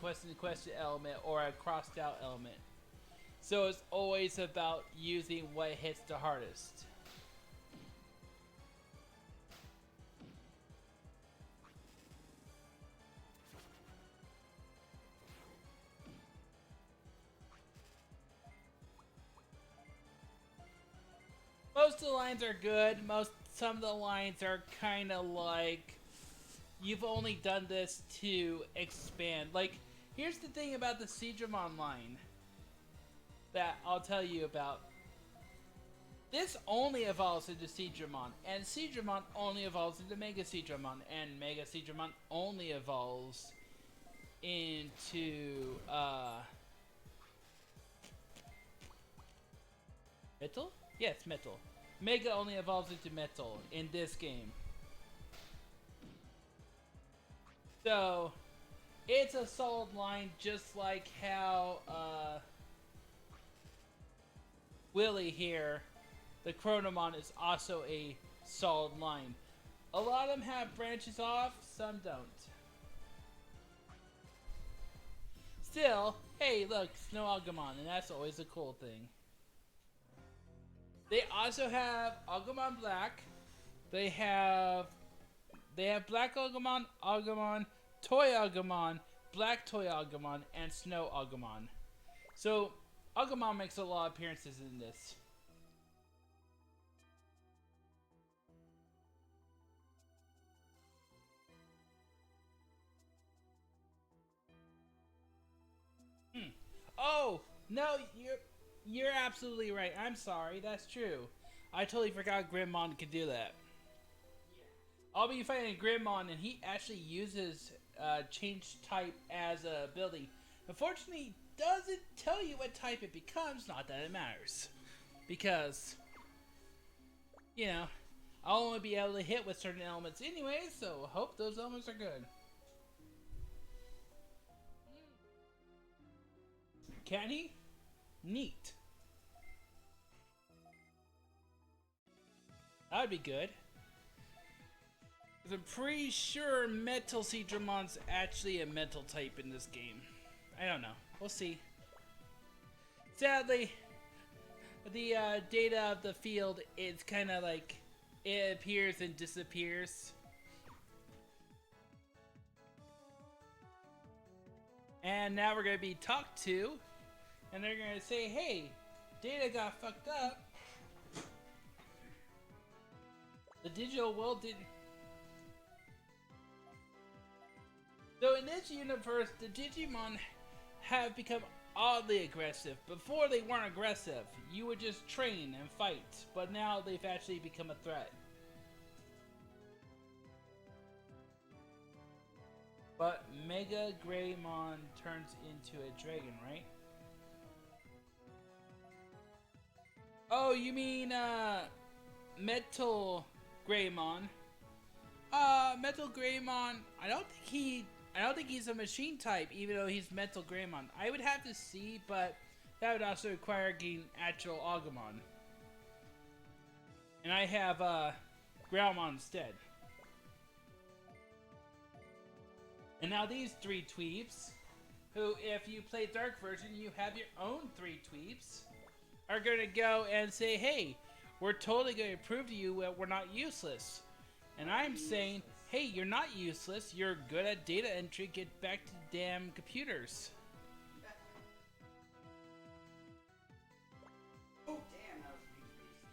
element or a crossed out element. So it's always about using what hits the hardest. Most of the lines are good. Some of the lines are kind of like, you've only done this to expand. Like, here's the thing about the Seedramon line that I'll tell you about. This only evolves into Seedramon, and Seedramon only evolves into Mega Seedramon, and Mega Seedramon only evolves into Metal? Yes, Metal. Mega only evolves into Metal in this game. So, it's a solid line, just like how Willy here, the Chronomon, is also a solid line. A lot of them have branches off, some don't. Still, hey, look, Snow Agumon, and that's always a cool thing. They also have Agumon Black. They have Black Agumon, Agumon, Toy Agumon, Black Toy Agumon, and Snow Agumon. So, Agumon makes a lot of appearances in this. Oh, no, you're absolutely right. I'm sorry, that's true. I totally forgot Grimmon could do that. I'll be fighting Grimmon, and he actually uses change type as a ability. Unfortunately, doesn't tell you what type it becomes. Not that it matters, because you know I'll only be able to hit with certain elements anyway. So hope those elements are good. Can he? Neat. That would be good. I'm pretty sure Metal Seedramon's actually a mental type in this game. I don't know. We'll see. Sadly, the data of the field is kind of like it appears and disappears. And now we're going to be talked to, and they're going to say, hey, data got fucked up. The digital world didn't... So in this universe, the Digimon have become oddly aggressive. Before they weren't aggressive. You would just train and fight. But now they've actually become a threat. But Mega Greymon turns into a dragon, right? Oh, you mean, Metal Greymon? Metal Greymon, I don't think he's a machine type, even though he's Metal Greymon. I would have to see, but that would also require getting actual Agumon. And I have, Groundmon instead. And now these three tweeps, who, if you play Dark version, you have your own three tweeps, are going to go and say, hey, we're totally going to prove to you that we're not useless. And I'm saying, hey, you're not useless, you're good at data entry, get back to the damn computers. Oh, damn, that was a big beast.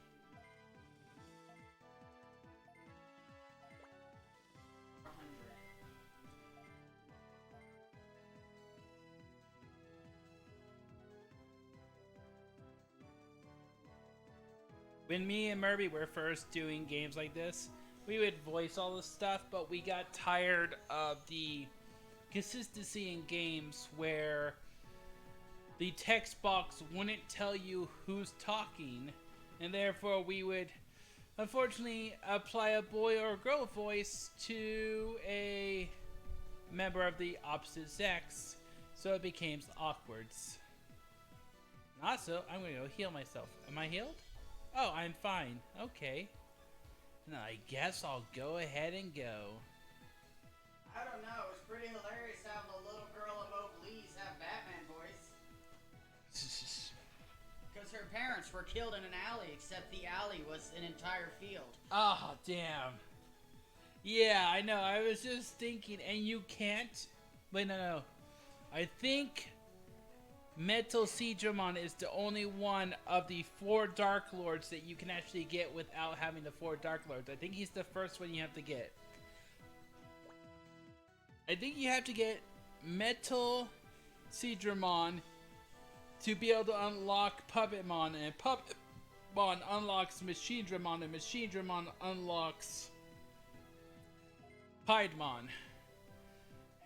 When me and Murby were first doing games like this, we would voice all this stuff, but we got tired of the consistency in games where the text box wouldn't tell you who's talking, and therefore we would unfortunately apply a boy or girl voice to a member of the opposite sex, so it became awkward. Also, I'm gonna go heal myself. Am I healed? Oh, I'm fine. Okay. Then I guess I'll go ahead and go. I don't know. It's pretty hilarious having the little girl of Oakley's have Batman voice. Because her parents were killed in an alley, except the alley was an entire field. Oh, damn. Yeah, I know. I was just thinking, and you can't. Wait, no. I think Metal Seedramon is the only one of the 4 Dark Lords that you can actually get without having the 4 Dark Lords. I think he's the first one you have to get. I think you have to get Metal Seedramon to be able to unlock Puppetmon, and Puppetmon unlocks Machinedramon, and Machinedramon unlocks Piedmon.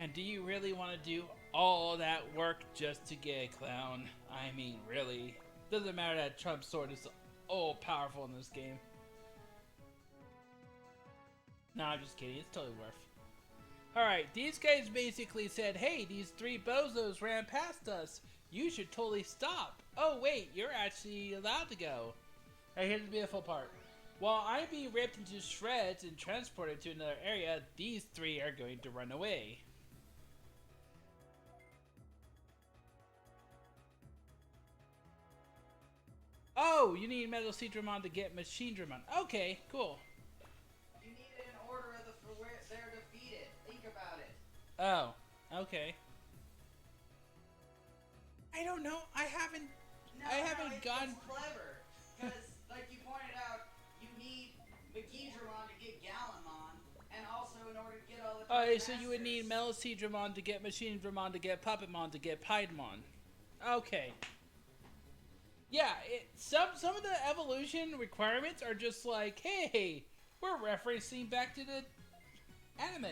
And do you really want to do all that work just to get a clown? I mean, really? Doesn't matter that Trump's sword is all powerful in this game. No, I'm just kidding. It's totally worth. Alright, these guys basically said, hey, these 3 bozos ran past us. You should totally stop. Oh, wait, you're actually allowed to go. Alright, here's the beautiful part. While I'm being ripped into shreds and transported to another area, these 3 are going to run away. Oh, you need Metal Seedramon to get Machinedramon. Okay, cool. You need it in order of for where they're defeated. Think about it. Oh, okay. I don't know. I haven't gotten. It's clever because, like you pointed out, you need Machinedramon to get Gallimon, and also in order to get all the. Oh, so you would need Metal Seedramon to get Machinedramon to get Puppetmon to get Piedmon. Okay. Yeah, some of the evolution requirements are just like, hey, we're referencing back to the anime.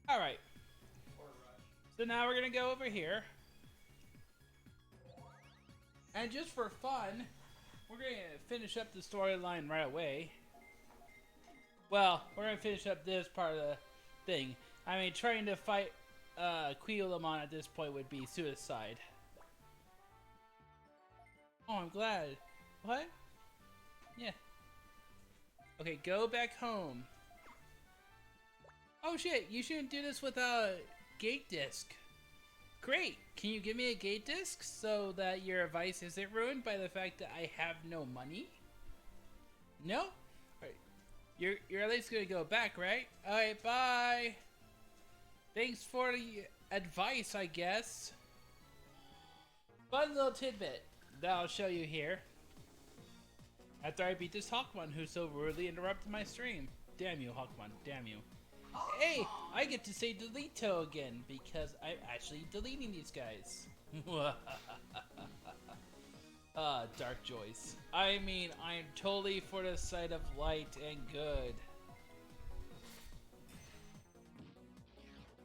Alright. So now we're going to go over here. And just for fun, we're going to finish up the storyline right away. Well, we're going to finish up this part of the thing. I mean, trying to fight Quilamon at this point would be suicide. Oh, I'm glad. What? Yeah. Okay, go back home. Oh shit, you shouldn't do this without a gate disc. Great! Can you give me a gate disc so that your advice isn't ruined by the fact that I have no money? No? Alright. You're at least gonna go back, right? Alright, bye! Thanks for the advice, I guess. Fun little tidbit that I'll show you here. After I beat this Hawkmon who so rudely interrupted my stream. Damn you, Hawkmon. Damn you. Hey, I get to say Delito again because I'm actually deleting these guys. Dark joys. I mean, I'm totally for the side of light and good.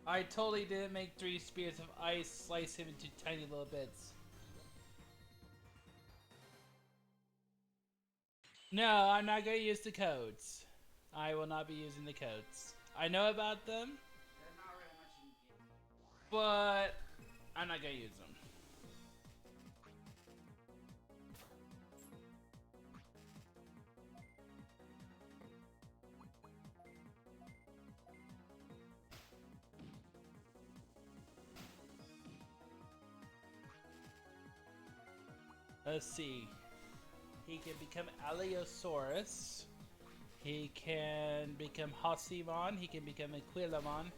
I totally didn't make 3 spears of ice slice him into tiny little bits. No, I'm not going to use the codes. I will not be using the codes. I know about them, but I'm not going to use them. Let's see. He can become Allosaurus. He can become Hasimon. He can become Aquilamon.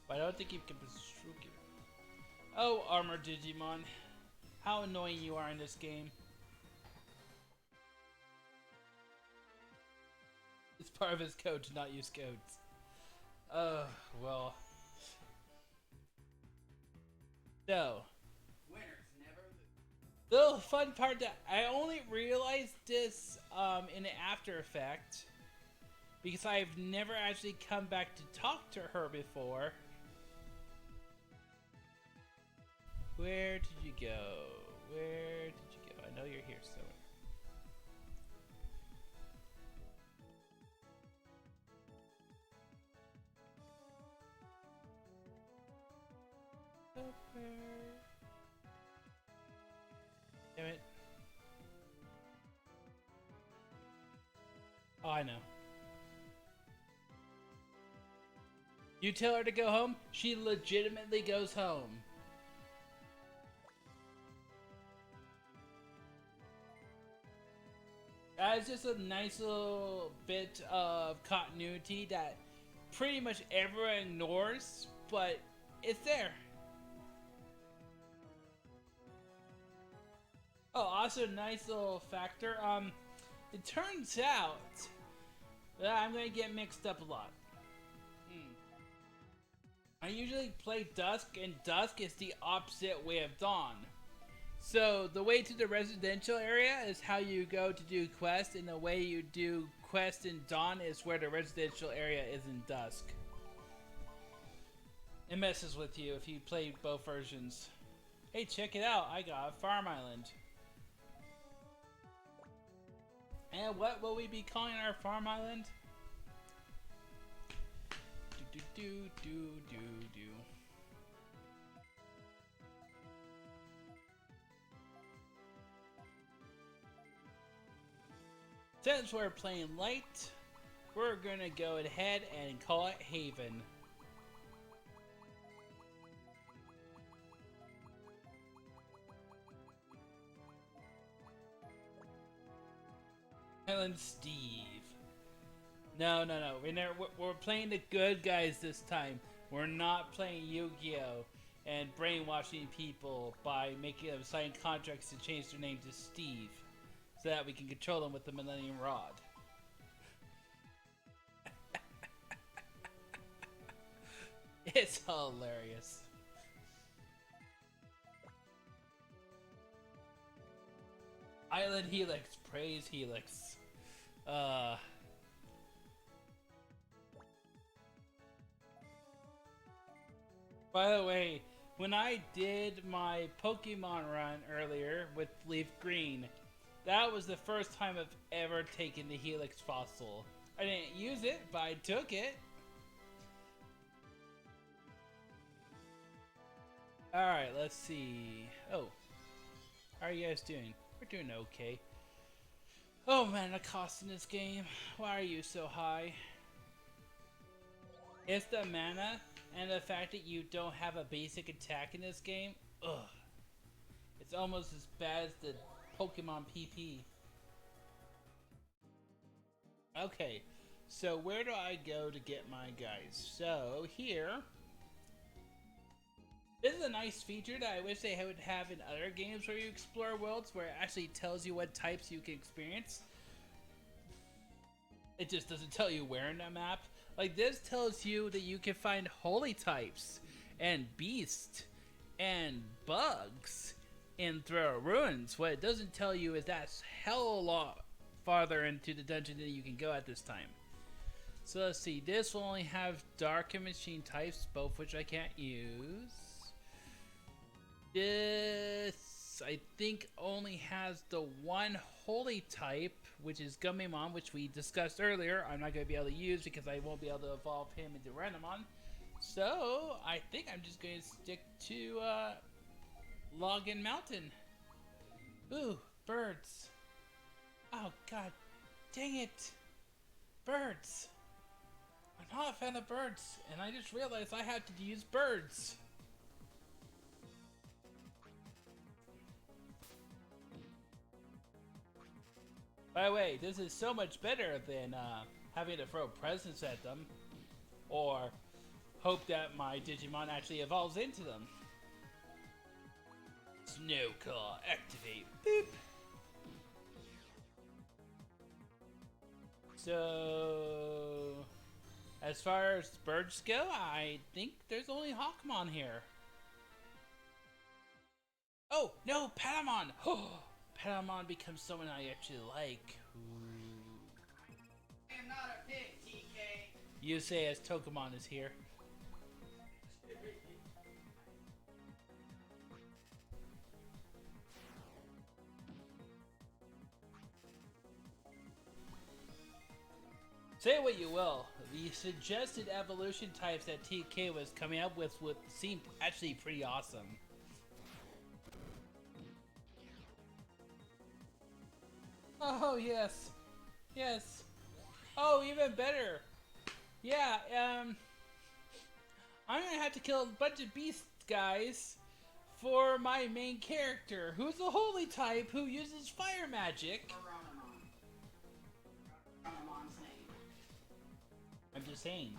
But I don't think he can be Struki. Oh, Armor Digimon. How annoying you are in this game. It's part of his code to not use codes. Well. So. The fun part that I only realized this in After Effect because I've never actually come back to talk to her before. Where did you go? Where did you go? I know you're here somewhere. Damn it. Oh, I know. You tell her to go home, she legitimately goes home. It's just a nice little bit of continuity that pretty much everyone ignores, but it's there. Oh, also nice little factor. It turns out that I'm gonna get mixed up a lot. I usually play Dusk, and Dusk is the opposite way of Dawn. So the way to the residential area is how you go to do quests, and the way you do quests in Dawn is where the residential area is in Dusk. It messes with you if you play both versions. Hey, check it out! I got a farm island. And what will we be calling our farm island? Do do do do do do. Since we're playing light, we're gonna go ahead and call it Haven. Island Steve. No. We're playing the good guys this time. We're not playing Yu-Gi-Oh! And brainwashing people by making them sign contracts to change their name to Steve, so that we can control them with the Millennium Rod. It's hilarious. Island Helix, praise Helix. By the way, when I did my Pokemon run earlier with Leaf Green, that was the first time I've ever taken the Helix fossil. I didn't use it, but I took it. Alright, let's see. Oh. How are you guys doing? We're doing okay. Oh man, the cost in this game. Why are you so high? It's the mana and the fact that you don't have a basic attack in this game. Ugh. It's almost as bad as the Pokemon PP. Okay, so where do I go to get my guys? So here, this is a nice feature that I wish they would have in other games where you explore worlds, where it actually tells you what types you can experience. It just doesn't tell you where in the map. Like this tells you that you can find holy types and beasts and bugs in Throw Ruins. What it doesn't tell you is that's hell a lot farther into the dungeon than you can go at this time. So let's see, this will only have dark and machine types, both which I can't use. This, I think, only has the one holy type, which is Gummymon, which we discussed earlier. I'm not going to be able to use because I won't be able to evolve him into Renamon. So, I think I'm just going to stick to Login Mountain. Ooh, birds. Oh, god dang it. Birds. I'm not a fan of birds, and I just realized I have to use birds. By the way, this is so much better than having to throw presents at them, or hope that my Digimon actually evolves into them. Snowclaw, activate. Boop. So, as far as birds go, I think there's only Hawkmon here. Oh, no, Patamon! Patamon becomes someone I actually like. Ooh. I am not a pig, TK. You say as Tokamon is here. Say what you will, the suggested evolution types that TK was coming up with would seemed actually pretty awesome. Oh yes, yes. Oh, even better. Yeah. I'm gonna have to kill a bunch of beast guys for my main character, who's a holy type who uses fire magic. I'm just saying.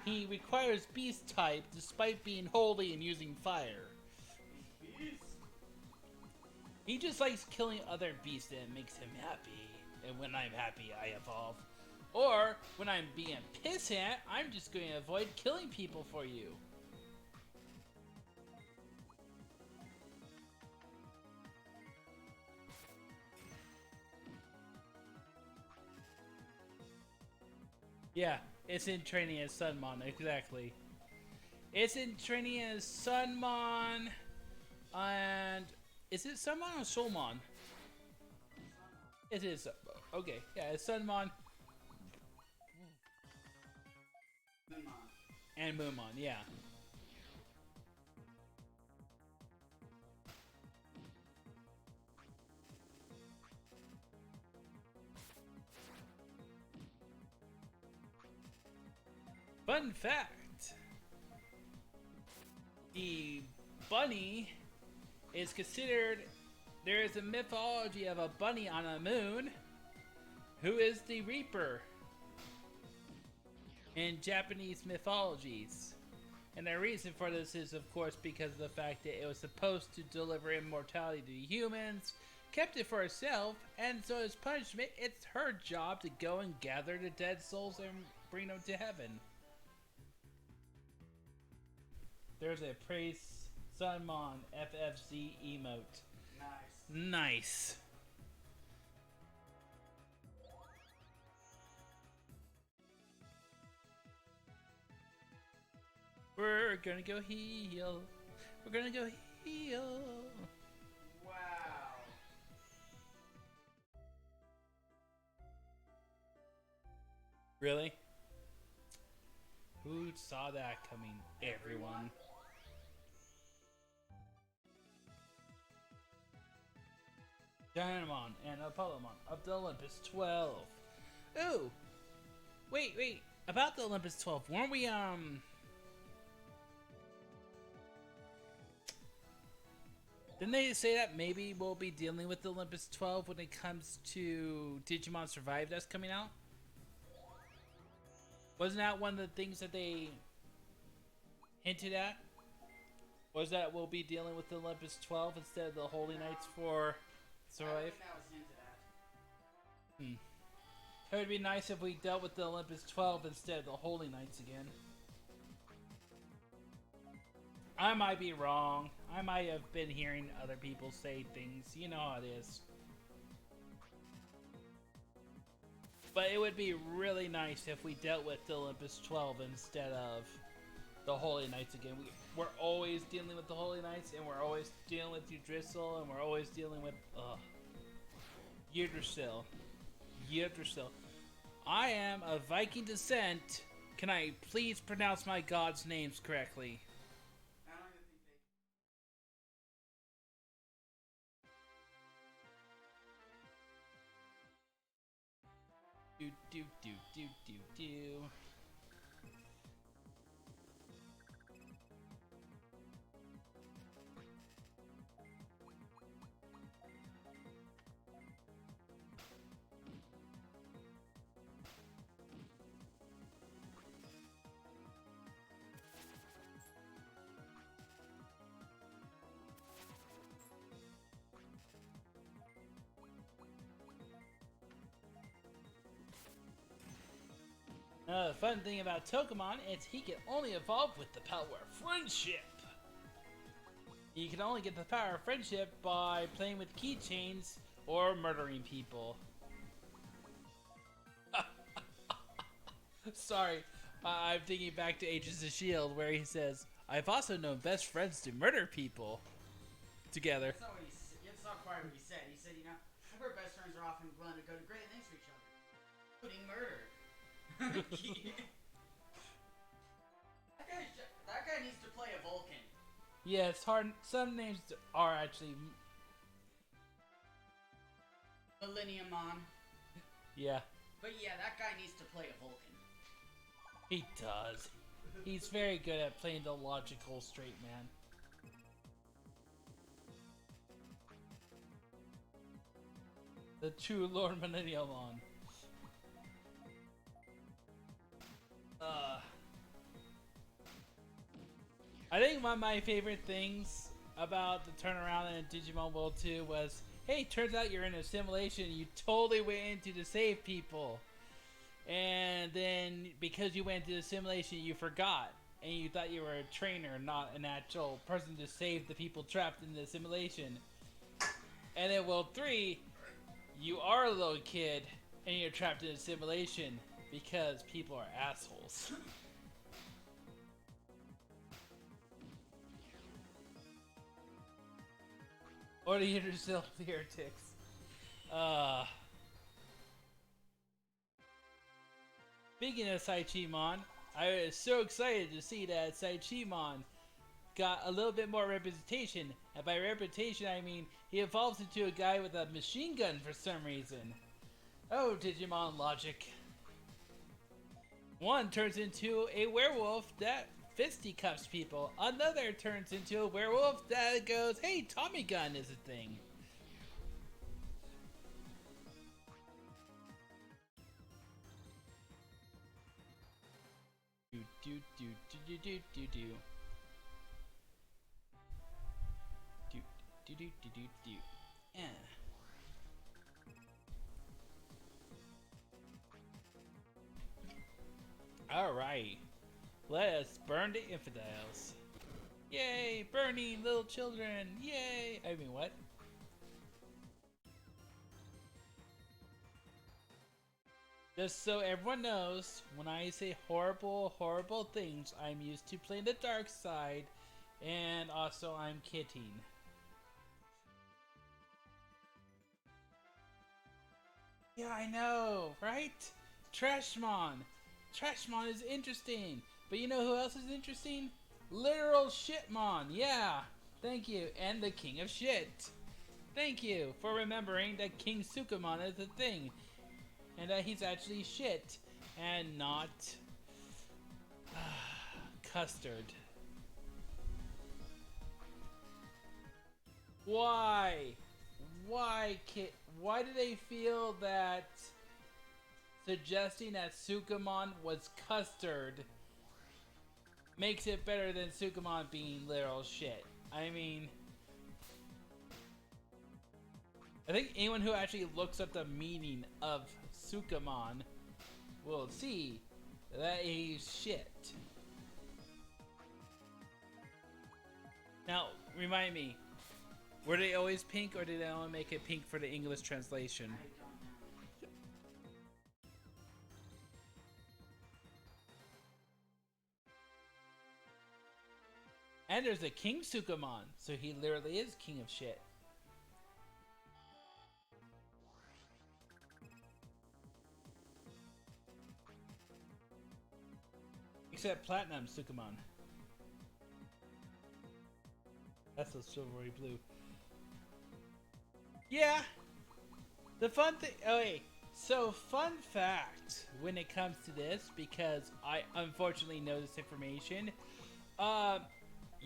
He requires beast type despite being holy and using fire. He just likes killing other beasts and it makes him happy. And when I'm happy, I evolve. Or, when I'm being pissant, I'm just going to avoid killing people for you. Yeah, it's in training as Sunmon, exactly. It's in training as Sunmon, and is it Sunmon or Soulmon? It is. Okay, yeah, it's Sunmon. And Moonmon, yeah. Fun fact. The bunny is considered... There is a mythology of a bunny on a moon who is the Reaper in Japanese mythologies. And the reason for this is, of course, because of the fact that it was supposed to deliver immortality to humans, kept it for herself, and so as punishment, it's her job to go and gather the dead souls and bring them to heaven. There's a Praise Sunmon FFZ emote. Nice. We're gonna go heal. We're gonna go heal. Wow. Really? Who saw that coming? Everyone. Dynamon and Apollomon of the Olympus 12. Ooh! Wait. About the Olympus 12, weren't we, Didn't they say that maybe we'll be dealing with the Olympus 12 when it comes to Digimon Survive that's coming out? Wasn't that one of the things that they hinted at? Was that we'll be dealing with the Olympus 12 instead of the Holy Knights for Survive? I think that was hinted at. It would be nice if we dealt with the Olympus 12 instead of the Holy Knights again. I might be wrong. I might have been hearing other people say things. You know how it is. But it would be really nice if we dealt with the Olympus 12 instead of the Holy Knights again. We're always dealing with the Holy Knights, and we're always dealing with Yggdrasil, and we're always dealing with Yggdrasil. I am of Viking descent. Can I please pronounce my gods' names correctly? I don't even think Do. The fun thing about Togemon is he can only evolve with the power of friendship. You can only get the power of friendship by playing with keychains or murdering people. Sorry, I'm thinking back to Agents of S.H.I.E.L.D. where he says, I've also known best friends to murder people together. That's not quite what he said. He said, I've heard best friends are often willing to go to great lengths for each other, including murder. That guy needs to play a Vulcan. Yeah, it's hard. Some names are actually. Millenniumon. Yeah. But yeah, that guy needs to play a Vulcan. He does. He's very good at playing the logical straight man. The true Lord Millenniumon. I think one of my favorite things about the turnaround in Digimon World 2 was, hey, turns out you're in a simulation. You totally went into to save people. And then because you went to the simulation, you forgot. And you thought you were a trainer, not an actual person to save the people trapped in the simulation. And in World 3, you are a little kid and you're trapped in a simulation because people are assholes. Or the yourself heretics. Speaking of Saichimon, I was so excited to see that Saichimon got a little bit more representation. And by representation, I mean he evolves into a guy with a machine gun for some reason. Oh, Digimon logic. One turns into a werewolf that fisticuffs people. Another turns into a werewolf that goes, hey, Tommy gun is a thing. Do do do do do do do. Do do do do do do. Yeah. Alright. Let us burn the infidels. Yay! Burning little children! Yay! I mean, what? Just so everyone knows, when I say horrible, horrible things, I'm used to playing the dark side, and also I'm kidding. Yeah, I know, right? Trashmon! Trashmon is interesting! But you know who else is interesting? Literal Shitmon! Yeah! Thank you, and the King of Shit! Thank you for remembering that King Sukamon is a thing, and that he's actually shit, and not custard. Why? Why do they feel that suggesting that Sukamon was custard makes it better than Sukamon being literal shit? I mean, I think anyone who actually looks up the meaning of Sukamon will see that he's shit. Now, remind me, were they always pink, or did they only make it pink for the English translation? And there's a King Sukamon, so he literally is king of shit. Except Platinum Sukamon. That's a silvery blue. Yeah! The fun thing... Oh, wait. So, fun fact when it comes to this, because I unfortunately know this information.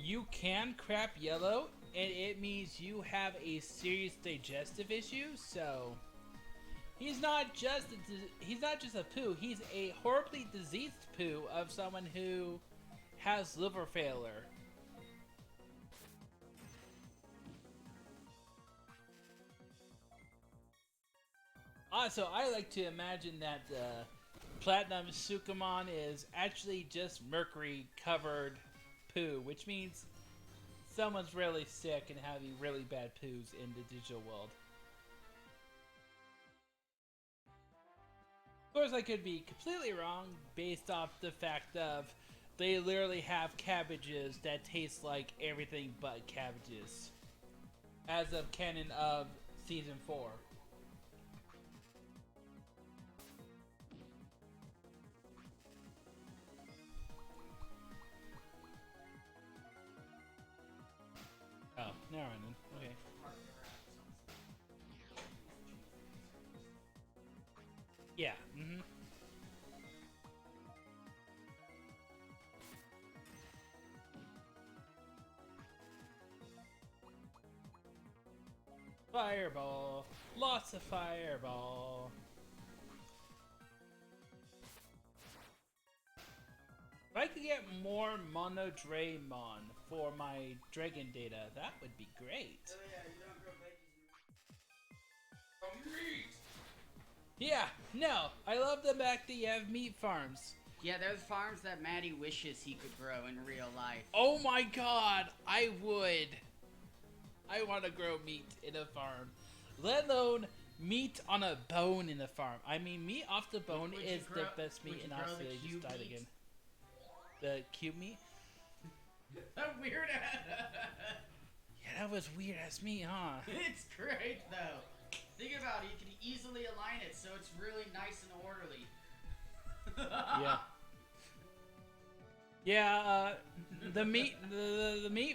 You can crap yellow, and it means you have a serious digestive issue, so... He's not just a poo, he's a horribly diseased poo of someone who has liver failure. Also, I like to imagine that Platinum Sukamon is actually just mercury covered poo, which means someone's really sick and having really bad poos in the digital world. Of course, I could be completely wrong based off the fact of they literally have cabbages that taste like everything but cabbages. As of canon of season 4. mind then. Okay. Yeah. Mm-hmm. Fireball. Lots of fireball. If I could get more Mono Draymon for my dragon data, that would be great. Oh yeah, you don't grow veggies. Meat! Yeah, no, I love the fact that you have meat farms. Yeah, there's farms that Maddie wishes he could grow in real life. Oh my god, I would. I want to grow meat in a farm. Let alone meat on a bone in a farm. I mean, meat off the bone Would you is grow- the best meat would in you grow the Australia. Just cube died meat? again. The cube meat? Weird. Yeah, that was weird as meat, huh? It's great though. Think about it. You can easily align it so it's really nice and orderly. Yeah. Yeah, the meat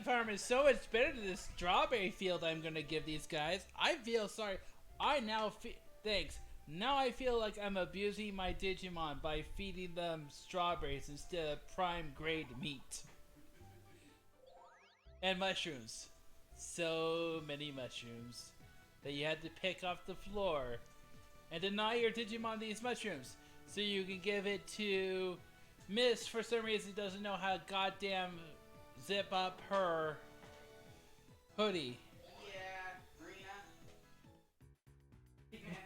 farm is so much better than the strawberry field I'm gonna give these guys. I feel sorry. I now feel thanks. Now I feel like I'm abusing my Digimon by feeding them strawberries instead of prime grade meat. And mushrooms. So many mushrooms that you had to pick off the floor and deny your Digimon these mushrooms so you can give it to Miss, for some reason, doesn't know how to goddamn zip up her hoodie. Yeah, Rena.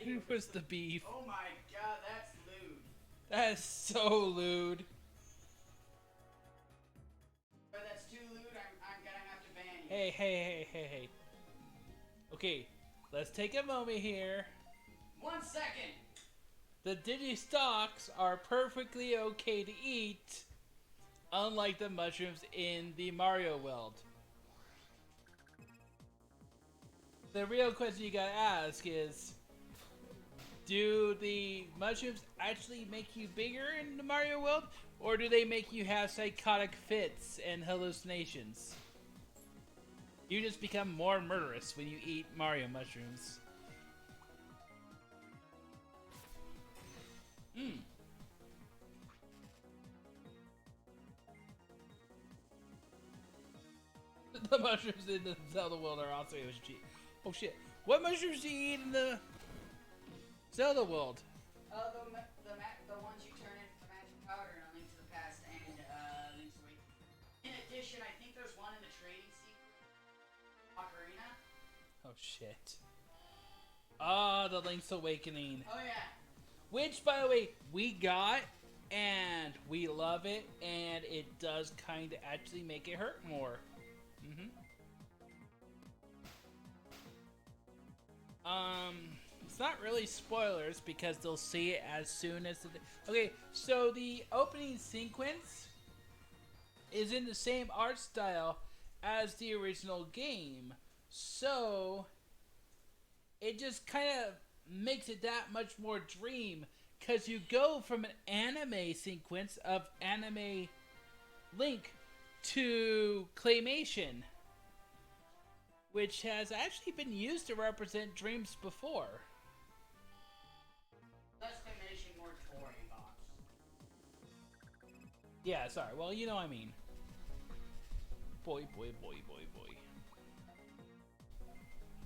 Who was the beef? Oh my god, that's lewd. That is so lewd. If that's too lewd, I'm gonna have to ban you. Hey. Okay, let's take a moment here. 1 second. The Digistocks are perfectly okay to eat, unlike the mushrooms in the Mario world. The real question you gotta ask is, do the mushrooms actually make you bigger in the Mario world, or do they make you have psychotic fits and hallucinations? You just become more murderous when you eat Mario mushrooms. The mushrooms in the Zelda world are also cheap. Oh shit. What mushrooms do you eat in the Zelda world? The ones you turn into the magic powder in A Link to the Past and Link's Awakening. In addition, I think there's one in the trading secret. Ocarina. Oh shit. Ah, the Link's Awakening. Oh yeah. Which, by the way, we got, and we love it, and it does kind of actually make it hurt more. It's not really spoilers because they'll see it as soon as okay, so the opening sequence is in the same art style as the original game, so it just kind of makes it that much more dream because you go from an anime sequence of anime Link to claymation, which has actually been used to represent dreams before. Less claymation, more toy box. Yeah, sorry. Well, you know what I mean. Boy.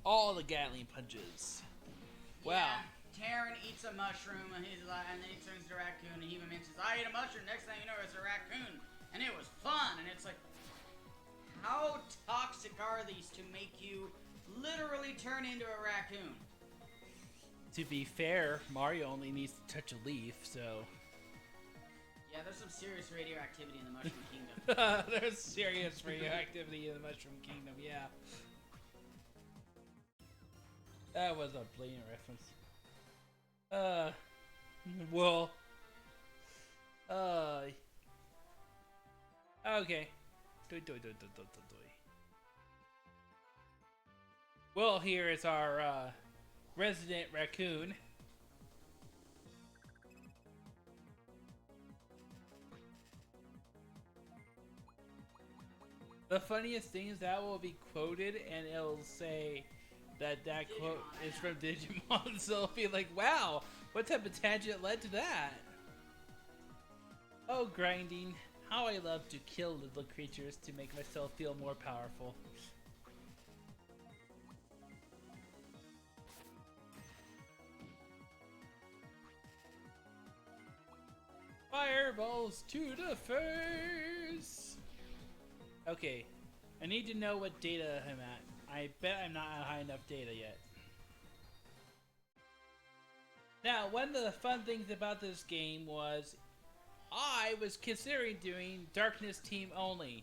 All the Gatling punches. Wow. Yeah, Terran eats a mushroom and then he turns to a raccoon and he mentions, I ate a mushroom, next thing you know it's a raccoon. And it was fun, and it's like, how toxic are these to make you literally turn into a raccoon? To be fair, Mario only needs to touch a leaf, so... Yeah, there's some serious radioactivity in the Mushroom Kingdom. There's serious radioactivity in the Mushroom Kingdom, yeah. That was a blatant reference. Well... Okay. Well, here is our, resident raccoon. The funniest thing is that will be quoted and it'll say that Digimon, quote I is know. from Digimon, so it'll be like, wow, what type of tangent led to that? Oh, grinding. How I love to kill little creatures to make myself feel more powerful. Fireballs to the face! Okay, I need to know what data I'm at. I bet I'm not at high enough data yet. Now, one of the fun things about this game was I was considering doing Darkness Team only,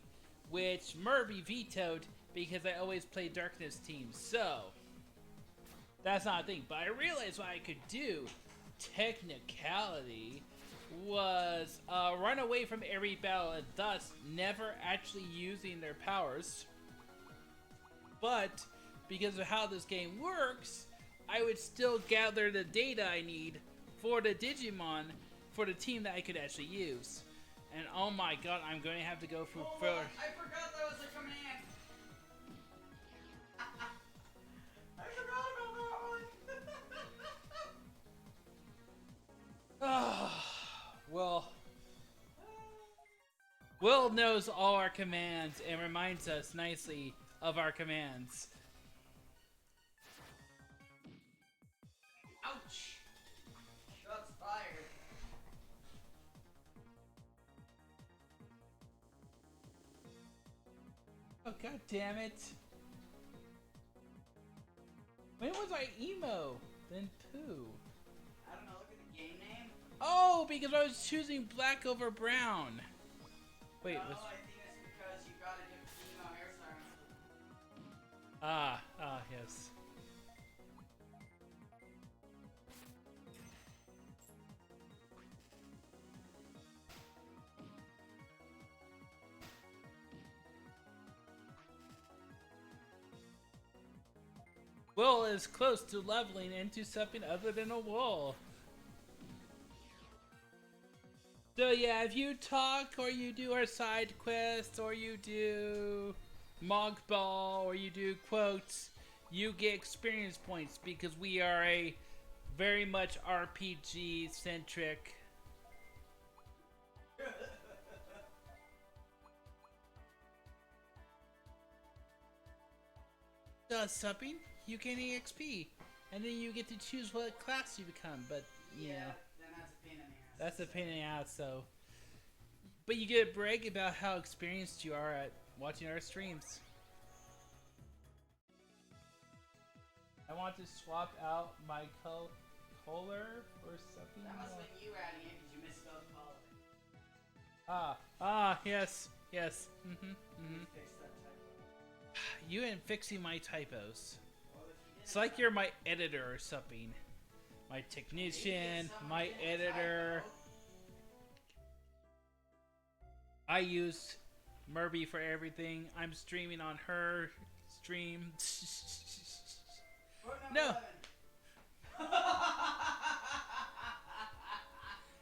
which Murby vetoed because I always play Darkness teams. So, that's not a thing. But I realized what I could do, technicality, was run away from every battle and thus never actually using their powers. But because of how this game works, I would still gather the data I need for the Digimon for the team that I could actually use. And oh my god, I'm going to have to go through Hold further. on, I forgot that was a command. I forgot about that one. Well, Will knows all our commands and reminds us nicely of our commands. Ouch! Shots fired. Oh god damn it. When was I emo? Then poo. I don't know, look at the game name. Oh, because I was choosing black over brown. Wait, No, was... I think it's because you got a different email hairstyle. Yes. Will is close to leveling into something other than a wool. So yeah, if you talk or you do our side quests or you do Mog Ball or you do quotes, you get experience points because we are a very much RPG centric. Subbing, you gain EXP, and then you get to choose what class you become. But you know, then that's a pain in the ass. that's a pain in the ass. So, but you get to brag about how experienced you are at watching our streams. I want to swap out my color for something. That must have been you adding it because you misspelled color. Yes. Yes. Fix that typo. You and fixing my typos. Well, if you It's like you're my editor or something. My technician, my editor. I use Murby for everything. I'm streaming on her stream. No.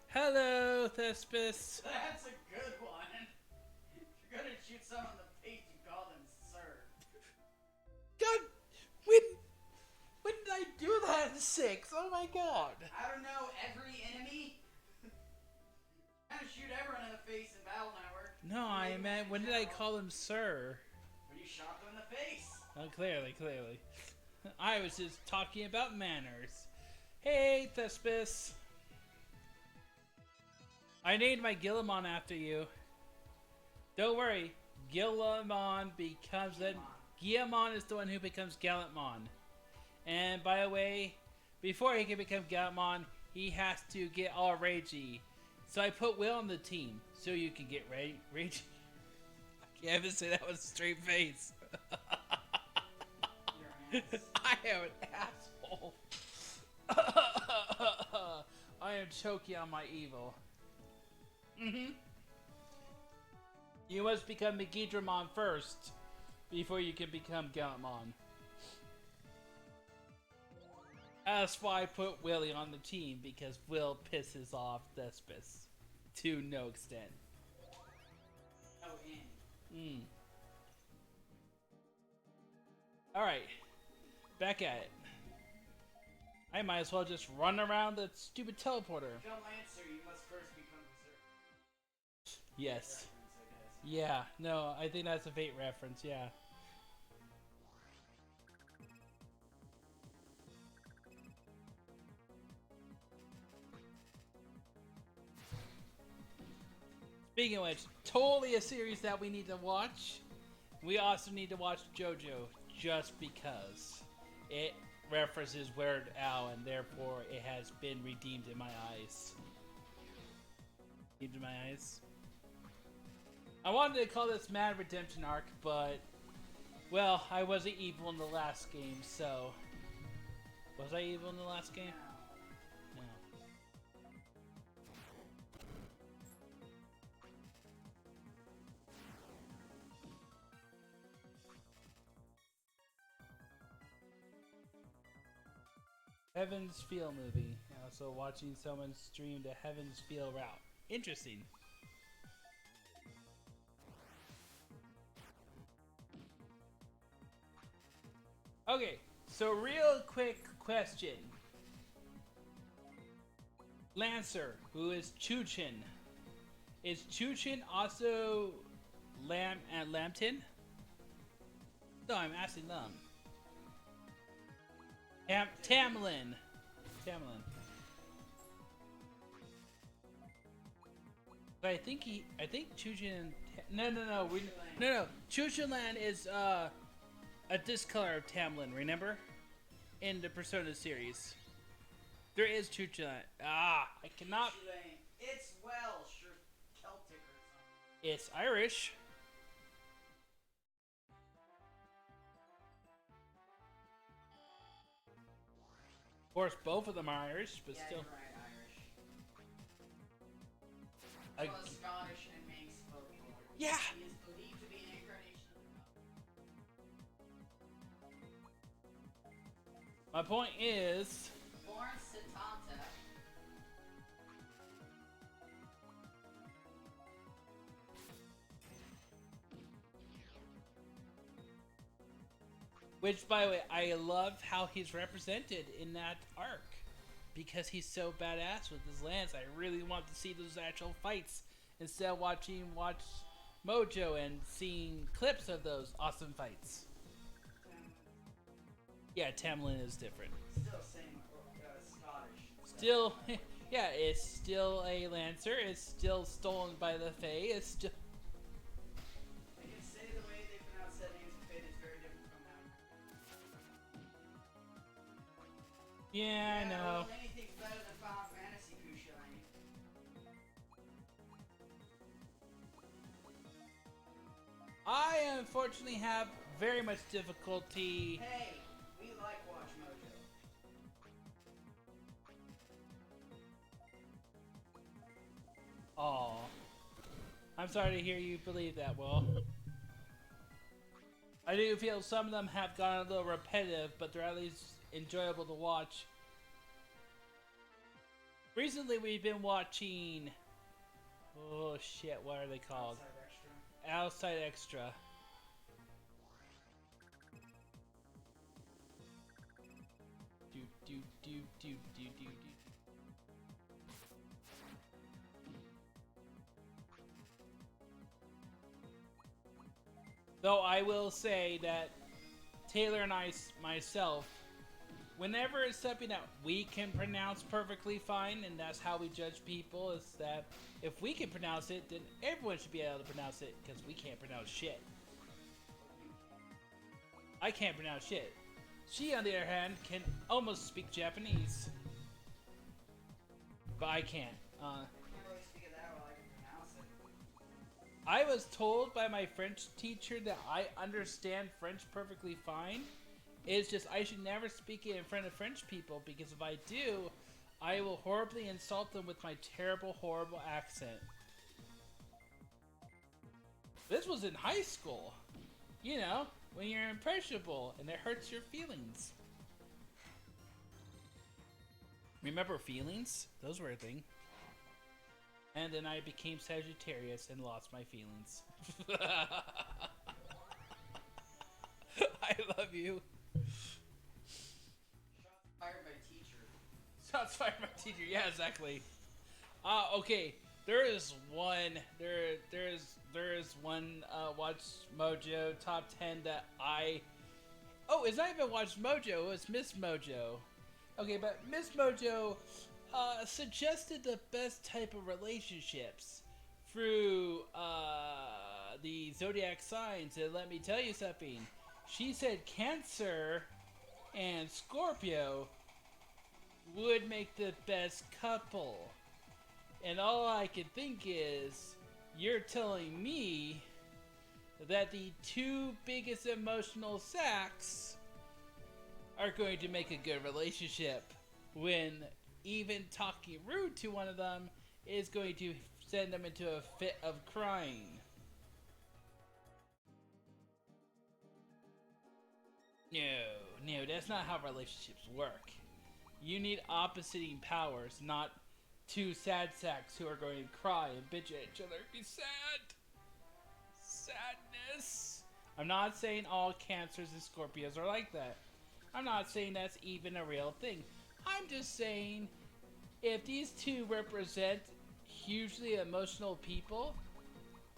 Hello, Thespis. That's a good one. If you're gonna shoot someone in the face, you call them sir. God, when did I do that in 6? Oh my god. I don't know, every enemy? Kind of shoot everyone in the face in Battle Network. No, I meant when did I call him sir? When you shot them in the face. Oh, clearly. I was just talking about manners. Hey, Thespis. I named my Gillamon after you. Don't worry, Gillamon becomes that. Guillamon is the one who becomes Gallantmon. And by the way, before he can become Gallantmon, he has to get all ragey. So I put Will on the team so you can get ragey. I can't even say that with a straight face. You're an ass. I am an asshole. I am choking on my evil. You must become Megidramon first before you can become Gallantmon. That's why I put Willie on the team, because Will pisses off Thespis to no extent. Oh, in. Alright, back at it. I might as well just run around the stupid teleporter. Become Lancer, you must first become Berserk. Yes. Reference, I guess. Yeah, no, I think that's a Fate reference, yeah. Speaking of which, totally a series that we need to watch. We also need to watch JoJo, just because it references Weird Al, and therefore it has been redeemed in my eyes. Redeemed in my eyes. I wanted to call this Mad Redemption arc, but well, I wasn't evil in the last game, so was I evil in the last game? No. Heaven's Feel movie. Also watching someone stream the Heaven's Feel route. Interesting. Okay, so real quick question. Lancer, who is Chuchin. Is Chuchin also Lambton? No, I'm asking them. Tamlin. But I think Chuchin. No. Chuchinland is a discolor of Tamlin. Remember, in the Persona series, there is Chuchinland. I cannot. It's Welsh or Celtic or something. It's Irish. Of course, both of them are Irish, but yeah, still. You're right, Irish. Well, Scottish and Manx folklore. Yeah. He is believed to be an incarnation of the god. My point is. Born Satanta. Which, by the way, I love how he's represented in that arc. Because he's so badass with his lance. I really want to see those actual fights. Instead of Watch Mojo and seeing clips of those awesome fights. Yeah, Tamlin is different. Still same Scottish. Still, yeah, it's still a Lancer. It's still stolen by the Fae. It's still... I can say the way they pronounce that name's Fate is very different from how. Yeah, I know. Well, anything's better than Final Fantasy Kushine. I unfortunately have very much difficulty. Hey, we like Watch Mojo. Aw. I'm sorry to hear you believe that, Will. I do feel some of them have gone a little repetitive, but they're at least enjoyable to watch. Recently we've been watching... Oh shit, what are they called? Outside Extra. Do. Though I will say that Taylor and myself, whenever it's something that we can pronounce perfectly fine, and that's how we judge people, is that if we can pronounce it, then everyone should be able to pronounce it, because we can't pronounce shit. I can't pronounce shit. She, on the other hand, can almost speak Japanese. But I can't. I can't really speak of that while I can pronounce it. I was told by my French teacher that I understand French perfectly fine. It's just I should never speak it in front of French people, because if I do, I will horribly insult them with my terrible, horrible accent. This was in high school. You know, when you're impressionable and it hurts your feelings. Remember feelings? Those were a thing. And then I became Sagittarius and lost my feelings. I love love you. Shots fired by teacher. Shots fired by teacher. Yeah, exactly. Okay. There is one. There is one. Watch Mojo top 10 that I. Oh, it's not even Watch Mojo. It was Miss Mojo. Okay, but Miss Mojo suggested the best type of relationships through the zodiac signs, and let me tell you something. She said Cancer and Scorpio would make the best couple. And all I can think is, you're telling me that the two biggest emotional sacks are going to make a good relationship, when even talking rude to one of them is going to send them into a fit of crying. No, that's not how relationships work. You need oppositing powers, not two sad sacks who are going to cry and bitch at each other and be sad. Sadness. I'm not saying all Cancers and Scorpios are like that. I'm not saying that's even a real thing. I'm just saying, if these two represent hugely emotional people,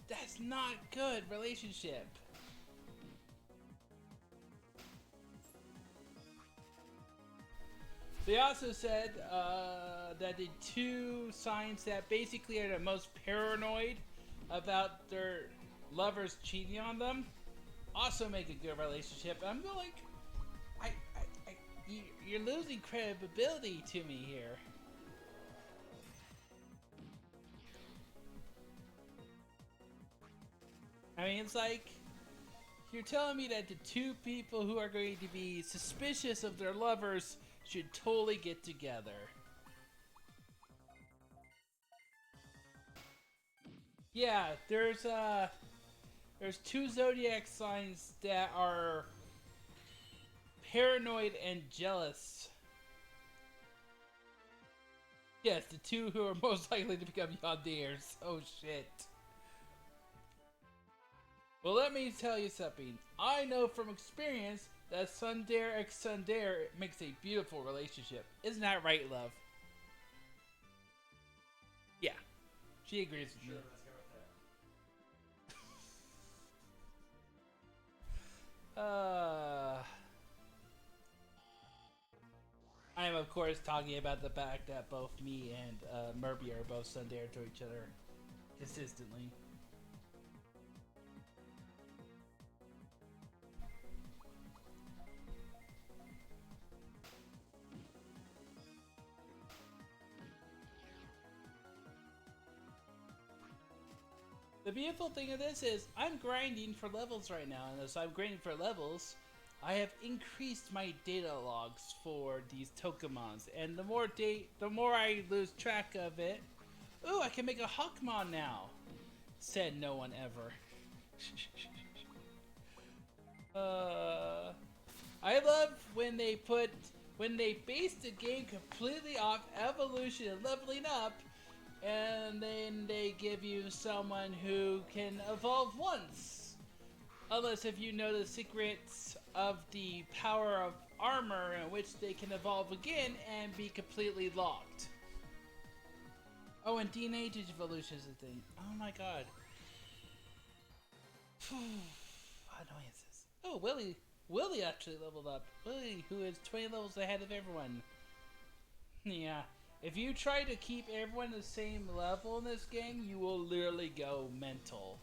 that's not good relationship. They also said that the two signs that basically are the most paranoid about their lovers cheating on them also make a good relationship. I'm like, you're losing credibility to me here. I mean, it's like, you're telling me that the two people who are going to be suspicious of their lovers should totally get together. Yeah, there's two zodiac signs that are paranoid and jealous. Yes, the two who are most likely to become yondiers. Oh shit. Well, let me tell you something. I know from experience that Sundare x Sundare makes a beautiful relationship. Isn't that right, love? Yeah, she agrees with me. Sure, let's go with that. I am, of course, talking about the fact that both me and Murphy are both Sundare to each other consistently. The beautiful thing of this is I'm grinding for levels right now, and as I'm grinding for levels, I have increased my data logs for these Tokemons, and the more I lose track of it. Ooh, I can make a Hawkmon now. Said no one ever. I love when they base the game completely off evolution and leveling up, and then they give you someone who can evolve once. Unless if you know the secrets of the power of armor in which they can evolve again and be completely locked. Oh, and DNA digivolution is a thing. Oh my god. Annoyances. Oh, Willie actually leveled up. Willie, who is 20 levels ahead of everyone. Yeah. If you try to keep everyone the same level in this game, you will literally go mental.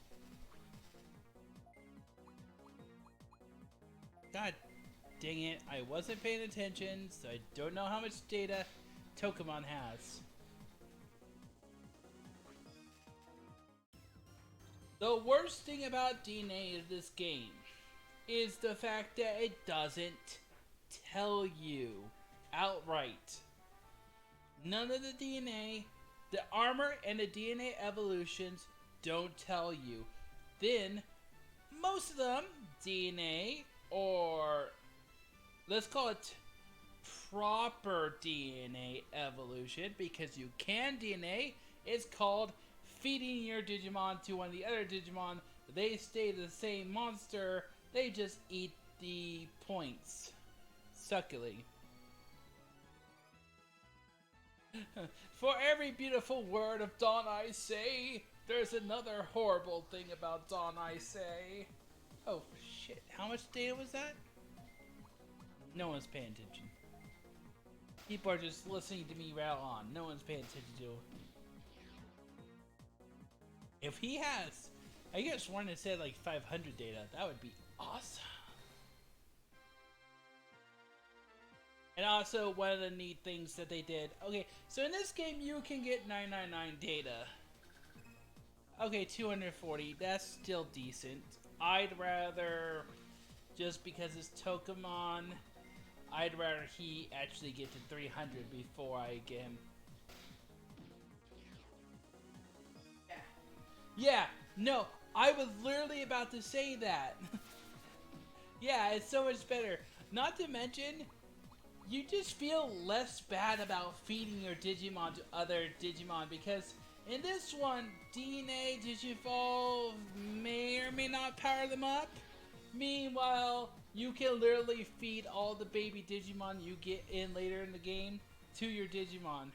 God dang it, I wasn't paying attention, so I don't know how much data Tokemon has. The worst thing about DNA in this game is the fact that it doesn't tell you outright. None of the DNA, the armor and the DNA evolutions don't tell you. Then, most of them, DNA, or let's call it proper DNA evolution, because you can DNA, it's called feeding your Digimon to one of the other Digimon. They stay the same monster, they just eat the points. Suckily. For every beautiful word of Dawn I say, there's another horrible thing about Dawn I say. Oh shit, how much data was that? No one's paying attention. People are just listening to me rattle on. No one's paying attention to it. If he has, I guess one that said like 500 data, that would be awesome. And also, one of the neat things that they did. Okay, so in this game, you can get 999 data. Okay, 240. That's still decent. I'd rather, just because it's Tokamon, I'd rather he actually get to 300 before I get him. Yeah, no, I was literally about to say that. Yeah, it's so much better. Not to mention, you just feel less bad about feeding your Digimon to other Digimon because in this one, DNA Digivolve may or may not power them up. Meanwhile, you can literally feed all the baby Digimon you get in later in the game to your Digimon.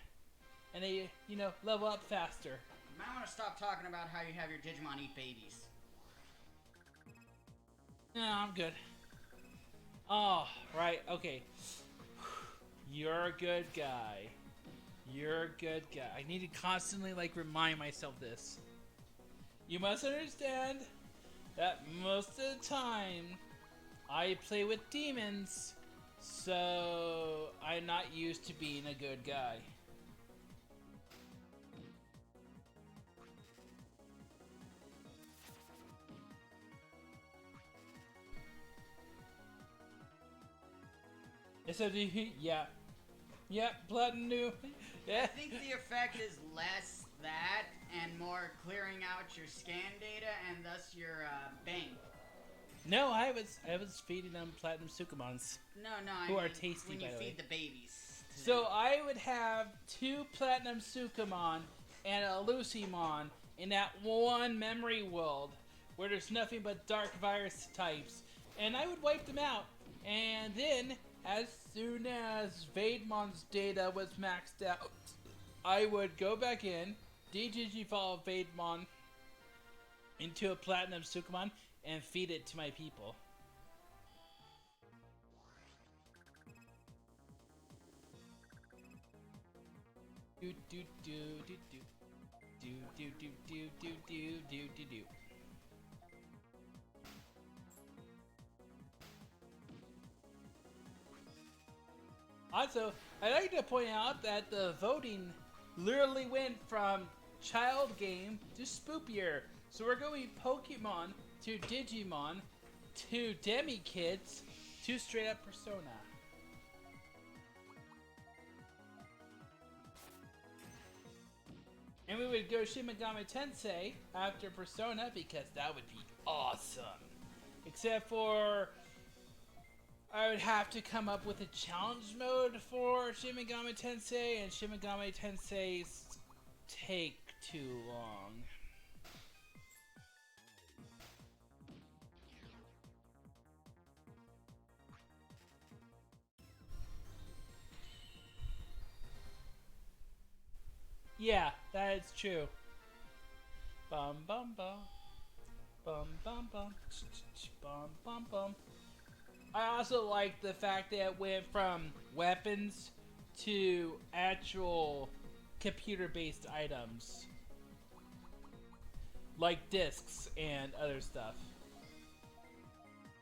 And they, you know, level up faster. You might want to stop talking about how you have your Digimon eat babies. No, I'm good. Oh, right, okay. You're a good guy. You're a good guy. I need to constantly, like, remind myself this. You must understand that most of the time, I play with demons, so I'm not used to being a good guy. So do you, yeah. Yeah, Platinum. Yeah. I think the effect is less that and more clearing out your scan data and thus your bang. No, I was feeding them Platinum Sukumons. No, I who mean, are tasty, when you by the way. feed the babies. So I would have 2 Platinum Sukumon and a Lucymon in that one memory world where there's nothing but dark virus types, and I would wipe them out. And then, as soon as Vademon's data was maxed out, I would go back in, de-Digivolve Vademon into a Platinum Sukumon, and feed it to my people. Do do do do do do do do do do do do do do. Also, I'd like to point out that the voting literally went from child game to spoopier. So we're going Pokemon to Digimon to Demi Kids to straight up Persona. And we would go Shin Megami Tensei after Persona because that would be awesome. Except for I would have to come up with a challenge mode for Shin Megami Tensei, and Shin Megami Tensei's take too long. Yeah, that is true. Bum bum bum. Bum bum bum. Bum bum bum. I also like the fact that it went from weapons to actual computer-based items. Like discs and other stuff.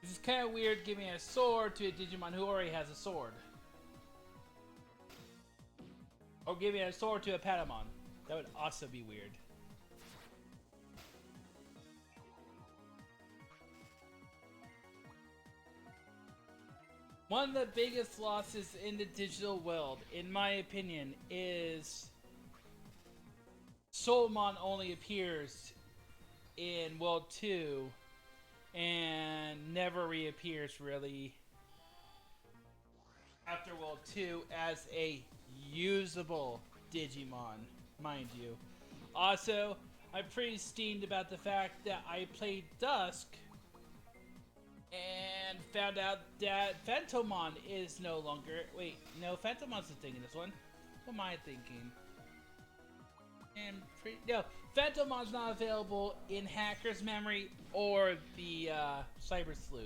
This is kind of weird giving a sword to a Digimon who already has a sword. Or giving a sword to a Patamon. That would also be weird. One of the biggest losses in the digital world, in my opinion, is Soulmon only appears in World 2 and never reappears really after World 2 as a usable Digimon, mind you. Also, I'm pretty steamed about the fact that I played Dusk And found out that Phantomon is no longer. Wait, no, Phantomon's the thing in this one. What am I thinking? And no, Phantomon's not available in Hacker's Memory or the Cyber Sleuth.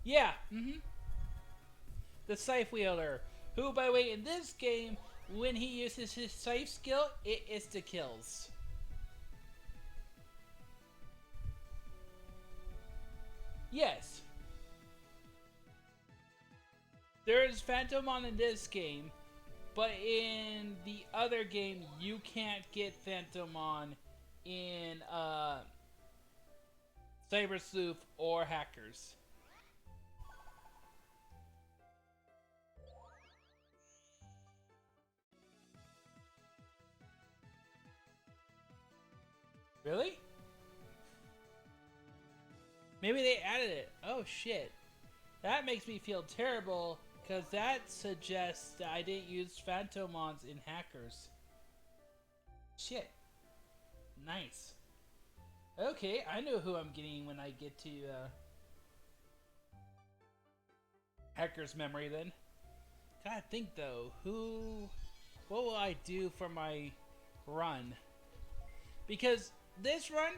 Yeah, the Scythe Wielder, who, by the way, in this game, when he uses his Scythe skill, it insta-kills. Yes. There is Phantomon in this game, but in the other game, you can't get Phantomon in Cyber Sleuth or Hackers. Really? Maybe they added it. Oh shit. That makes me feel terrible, because that suggests that I didn't use Phantomons in Hackers. Shit. Nice. Okay, I know who I'm getting when I get to Hacker's Memory then. Gotta think though, what will I do for my run? Because this run,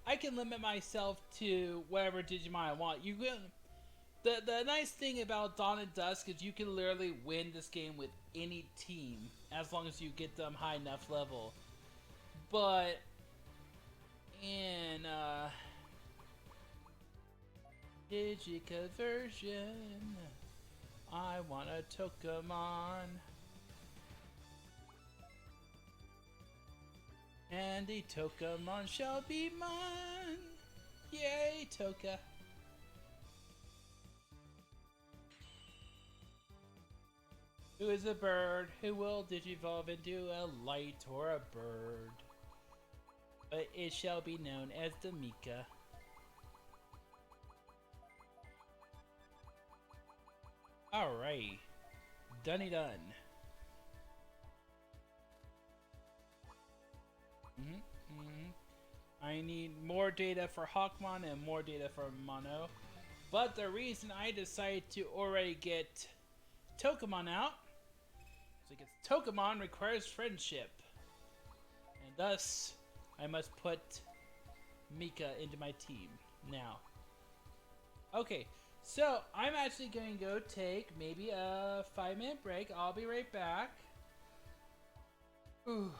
I can limit myself to whatever Digimon I want. You can, the nice thing about Dawn and Dusk is you can literally win this game with any team as long as you get them high enough level. But in Digiconversion, I want a Tokamon. And the Tokamon shall be mine. Yay, Toka. Who is a bird? Who will digivolve into a light or a bird? But it shall be known as the Mika. Alright. Dunny done. I need more data for Hawkmon and more data for Mono. But the reason I decided to already get Tokamon out is because Tokamon requires friendship. And thus, I must put Mika into my team now. Okay, so I'm actually going to go take maybe a 5-minute break. I'll be right back. Ooh.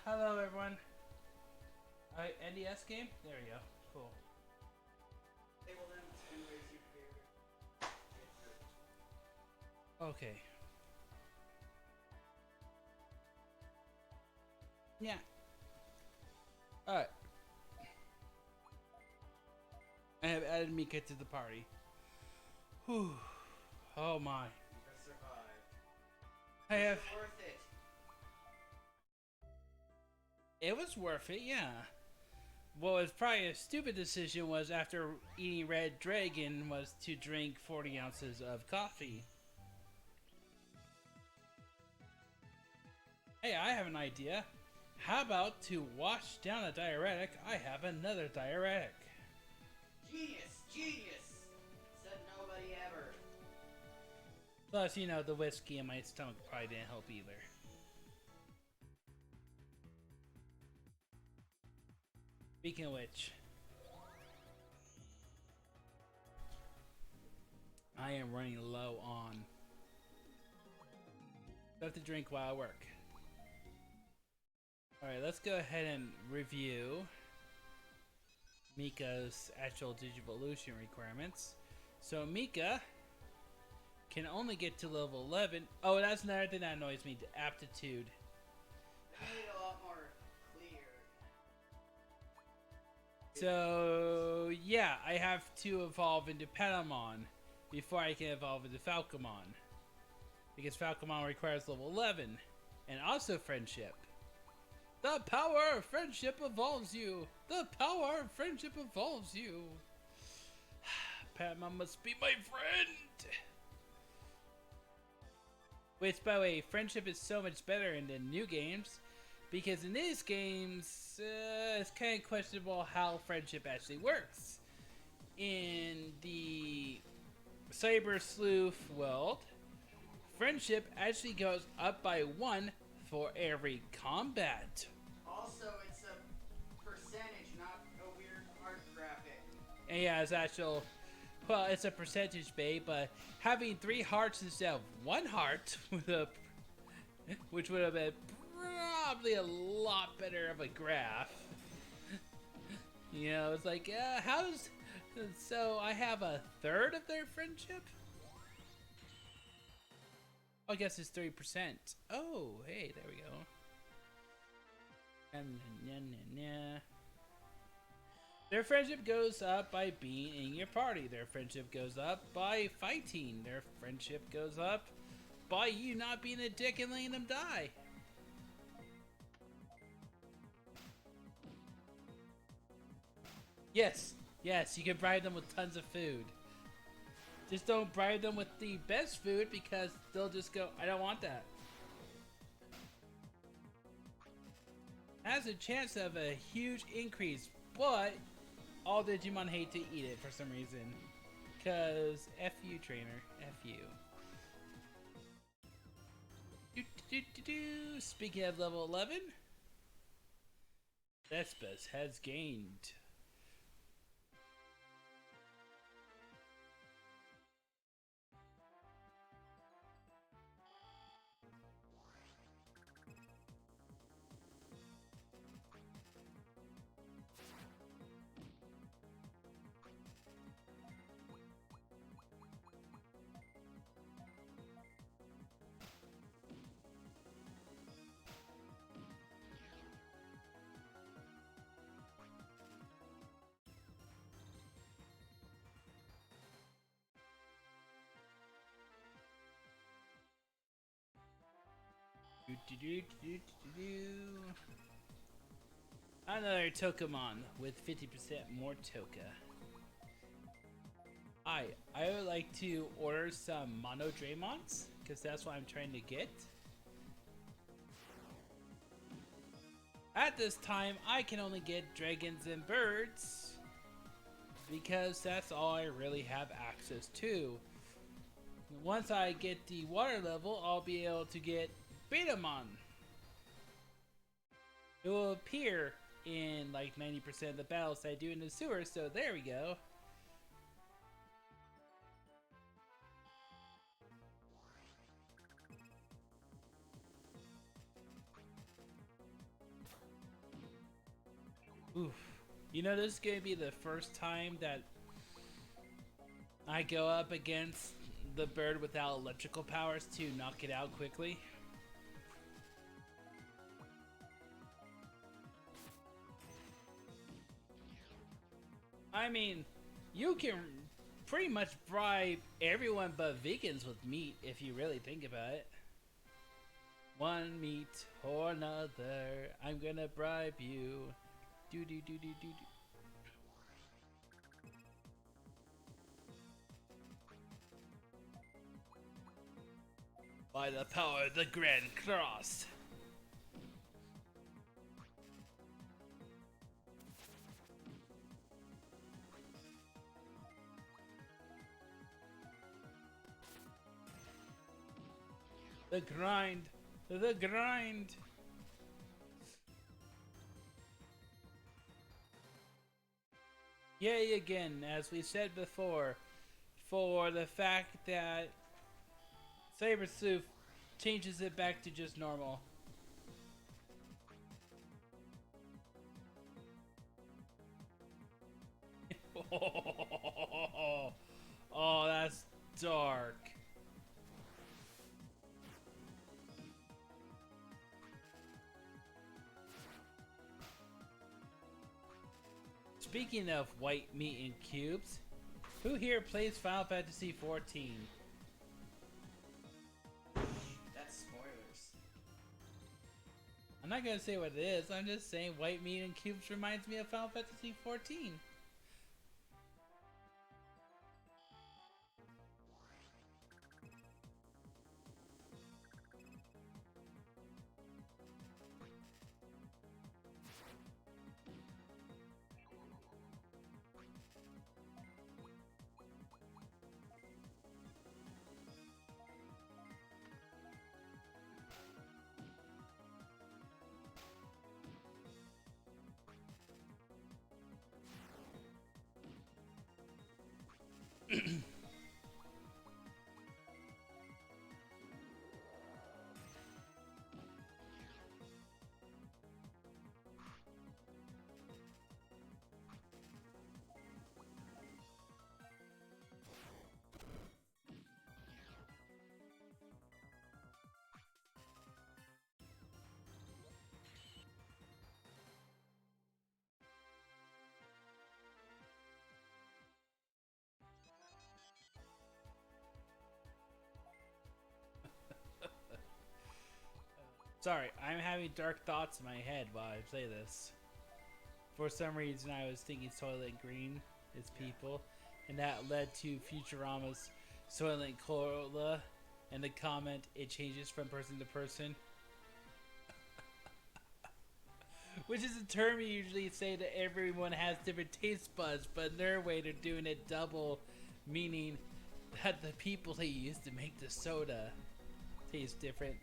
Hello, everyone. NDS game? There we go. Cool. Table them and raise your favorite. Okay. Yeah. Alright. I have added Mika to the party. Whew. Oh my. Mika survived. I have. Worth it. It was worth it, yeah. What was probably a stupid decision was after eating Red Dragon was to drink 40 ounces of coffee. Hey, I have an idea. How about to wash down a diuretic, I have another diuretic. Genius! Genius! Said nobody ever. Plus, you know, the whiskey in my stomach probably didn't help either. Speaking of which, I am running low on stuff to drink while I work. Alright, let's go ahead and review Mika's actual Digivolution requirements. So Mika can only get to level 11. Oh, that's another thing that annoys me, the aptitude. They made it a lot more clear. So, yeah, I have to evolve into Patamon before I can evolve into Falcomon. Because Falcomon requires level 11. And also friendship. The power of friendship evolves you! The power of friendship evolves you! Patamon must be my friend! Which, by the way, friendship is so much better in the new games. Because in these games, it's kind of questionable how friendship actually works. In the Cyber Sleuth world, friendship actually goes up by 1 for every combat. Also, it's a percentage, not a weird art graphic. And yeah, it's actual. Well, it's a percentage base, but having 3 hearts instead of 1 heart with a, which would have been probably a lot better of a graph. You know, it's like, how's... So I have a third of their friendship? Oh, I guess it's 3%. Oh, hey, there we go. Their friendship goes up by being in your party. Their friendship goes up by fighting. Their friendship goes up by you not being a dick and letting them die. Yes, yes, you can bribe them with tons of food. Just don't bribe them with the best food because they'll just go, I don't want that. Has a chance of a huge increase, but all Digimon hate to eat it for some reason. Cause F you, trainer. F you. Speaking of level 11, Thespis has gained. Another Tokamon with 50% more Toka. I would like to order some Mono Draymons, because that's what I'm trying to get. At this time, I can only get dragons and birds, because that's all I really have access to. Once I get the water level, I'll be able to get Betamon. It will appear in like 90% of the battles I do in the sewer, so there we go. Oof. You know, this is gonna be the first time that I go up against the bird without electrical powers to knock it out quickly. I mean, you can pretty much bribe everyone but vegans with meat if you really think about it. One meat or another, I'm gonna bribe you. Do do do do do do. By the power of the Grand Cross. The grind. The grind. Yay again, as we said before, for the fact that Saber Sooth changes it back to just normal. Oh, that's dark. Speaking of white meat in cubes, who here plays Final Fantasy XIV? That's spoilers. I'm not gonna say what it is, I'm just saying white meat in cubes reminds me of Final Fantasy XIV. Sorry, I'm having dark thoughts in my head while I say this. For some reason, I was thinking Soylent Green is people, and that led to Futurama's Soylent Cola, and the comment, it changes from person to person. Which is a term you usually say that everyone has different taste buds, but in their way they're doing it double, meaning that the people they use to make the soda taste different.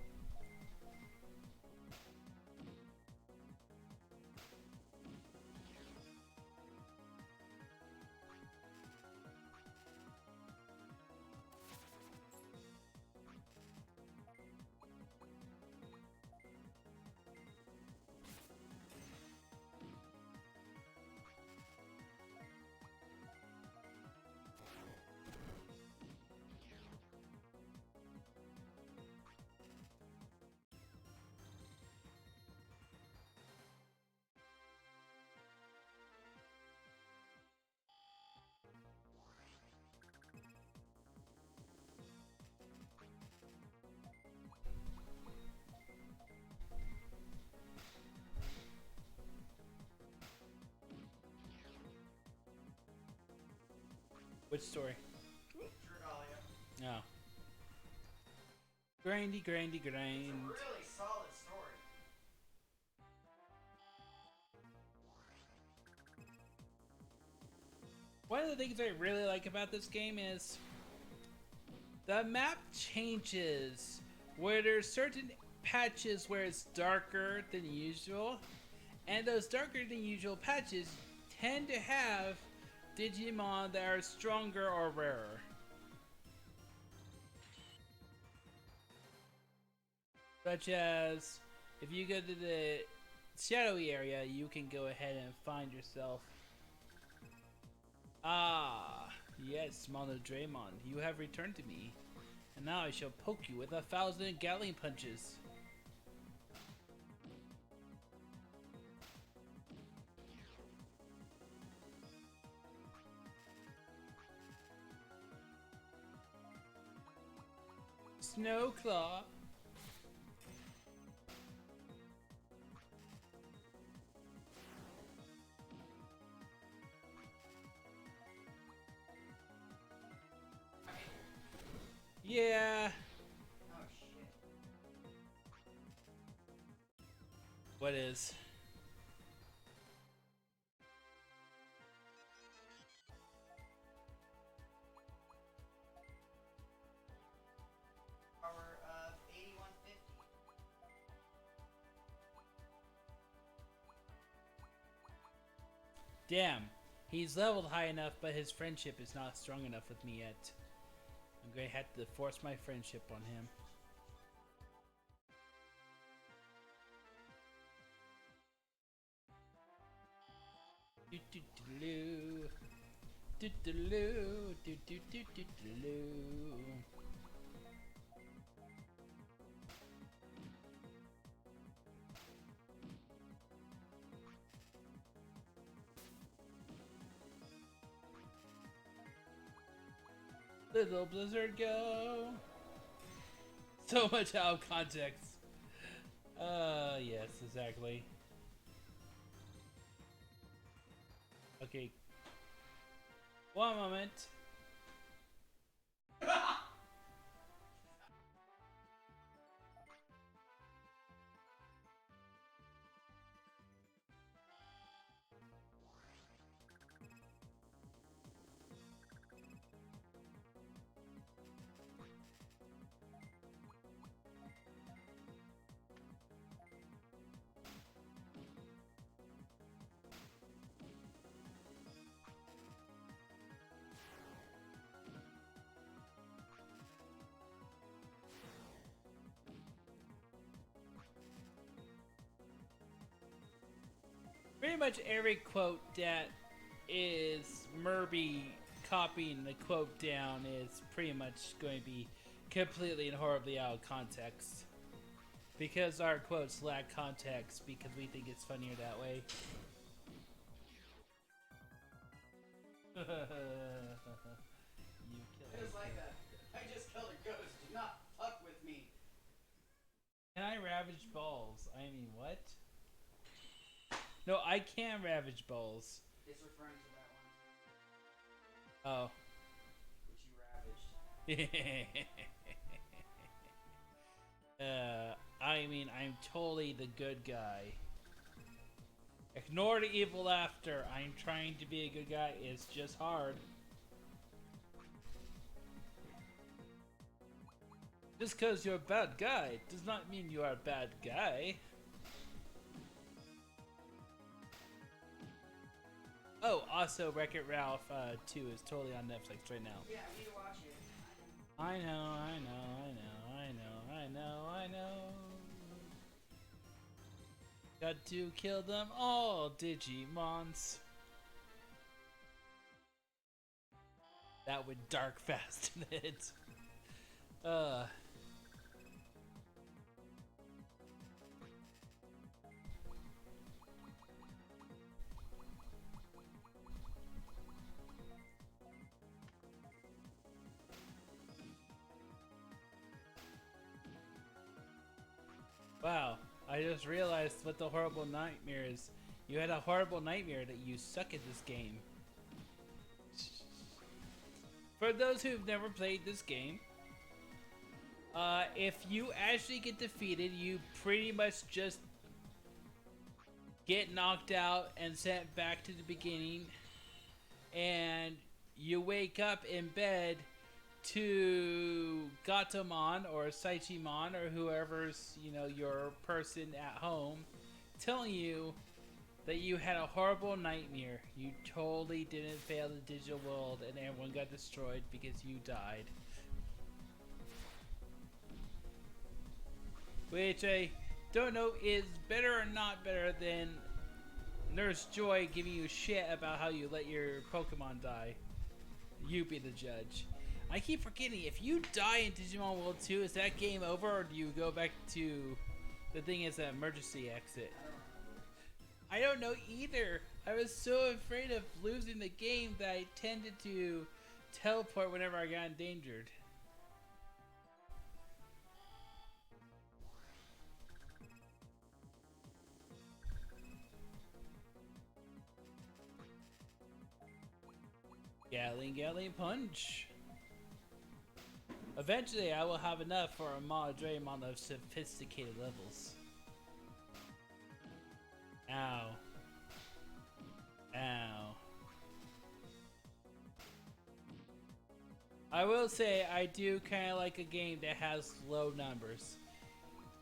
Which story? Dragalia. No. Grindy, grindy, grind. It's a really solid story. One of the things I really like about this game is the map changes where there's certain patches where it's darker than usual, and those darker than usual patches tend to have Digimon that are stronger or rarer. Such as if you go to the shadowy area, you can go ahead and find yourself. Ah, yes, Mono Draymond, you have returned to me, and now I shall poke you with 1,000 Gatling punches. Snowclaw. Yeah. Oh shit. What is? Power of 8150. Damn. He's leveled high enough, but his friendship is not strong enough with me yet. I'm going to have to force my friendship on him. Do do do loo. Do do loo. Do do do do do loo. Little Blizzard go. So much out of context. Yes, exactly. Okay. One moment. Pretty much every quote that is Murby copying the quote down is pretty much going to be completely and horribly out of context. Because our quotes lack context because we think it's funnier that way. You It was like a, I just killed a ghost. Do not fuck with me. Can I ravage balls? I mean, what? No, I can ravage balls. It's referring to that one. Oh. Which you ravaged. I mean, I'm totally the good guy. Ignore the evil laughter. I'm trying to be a good guy. It's just hard. Just because you're a bad guy does not mean you are a bad guy. Oh, also Wreck-It Ralph 2 is totally on Netflix right now. Yeah, I need to watch it. I know. Got to kill them all, Digimons. That would dark fast in it. Wow, I just realized what the horrible nightmare is. You had a horrible nightmare that you suck at this game. For those who've never played this game, if you actually get defeated, you pretty much just get knocked out and sent back to the beginning, and you wake up in bed to Gatomon or Saichimon or whoever's, your person at home telling you that you had a horrible nightmare. You totally didn't fail the digital world and everyone got destroyed because you died. Which don't know is better or not better than Nurse Joy giving you shit about how you let your Pokemon die. You be the judge. I keep forgetting, if you die in Digimon World 2, is that game over, or do you go back to the thing as an emergency exit? I don't know either. I was so afraid of losing the game that I tended to teleport whenever I got endangered. Gatling Punch. Eventually, I will have enough for a Maddness of sophisticated levels. Ow. Ow. I will say, I do kind of like a game that has low numbers.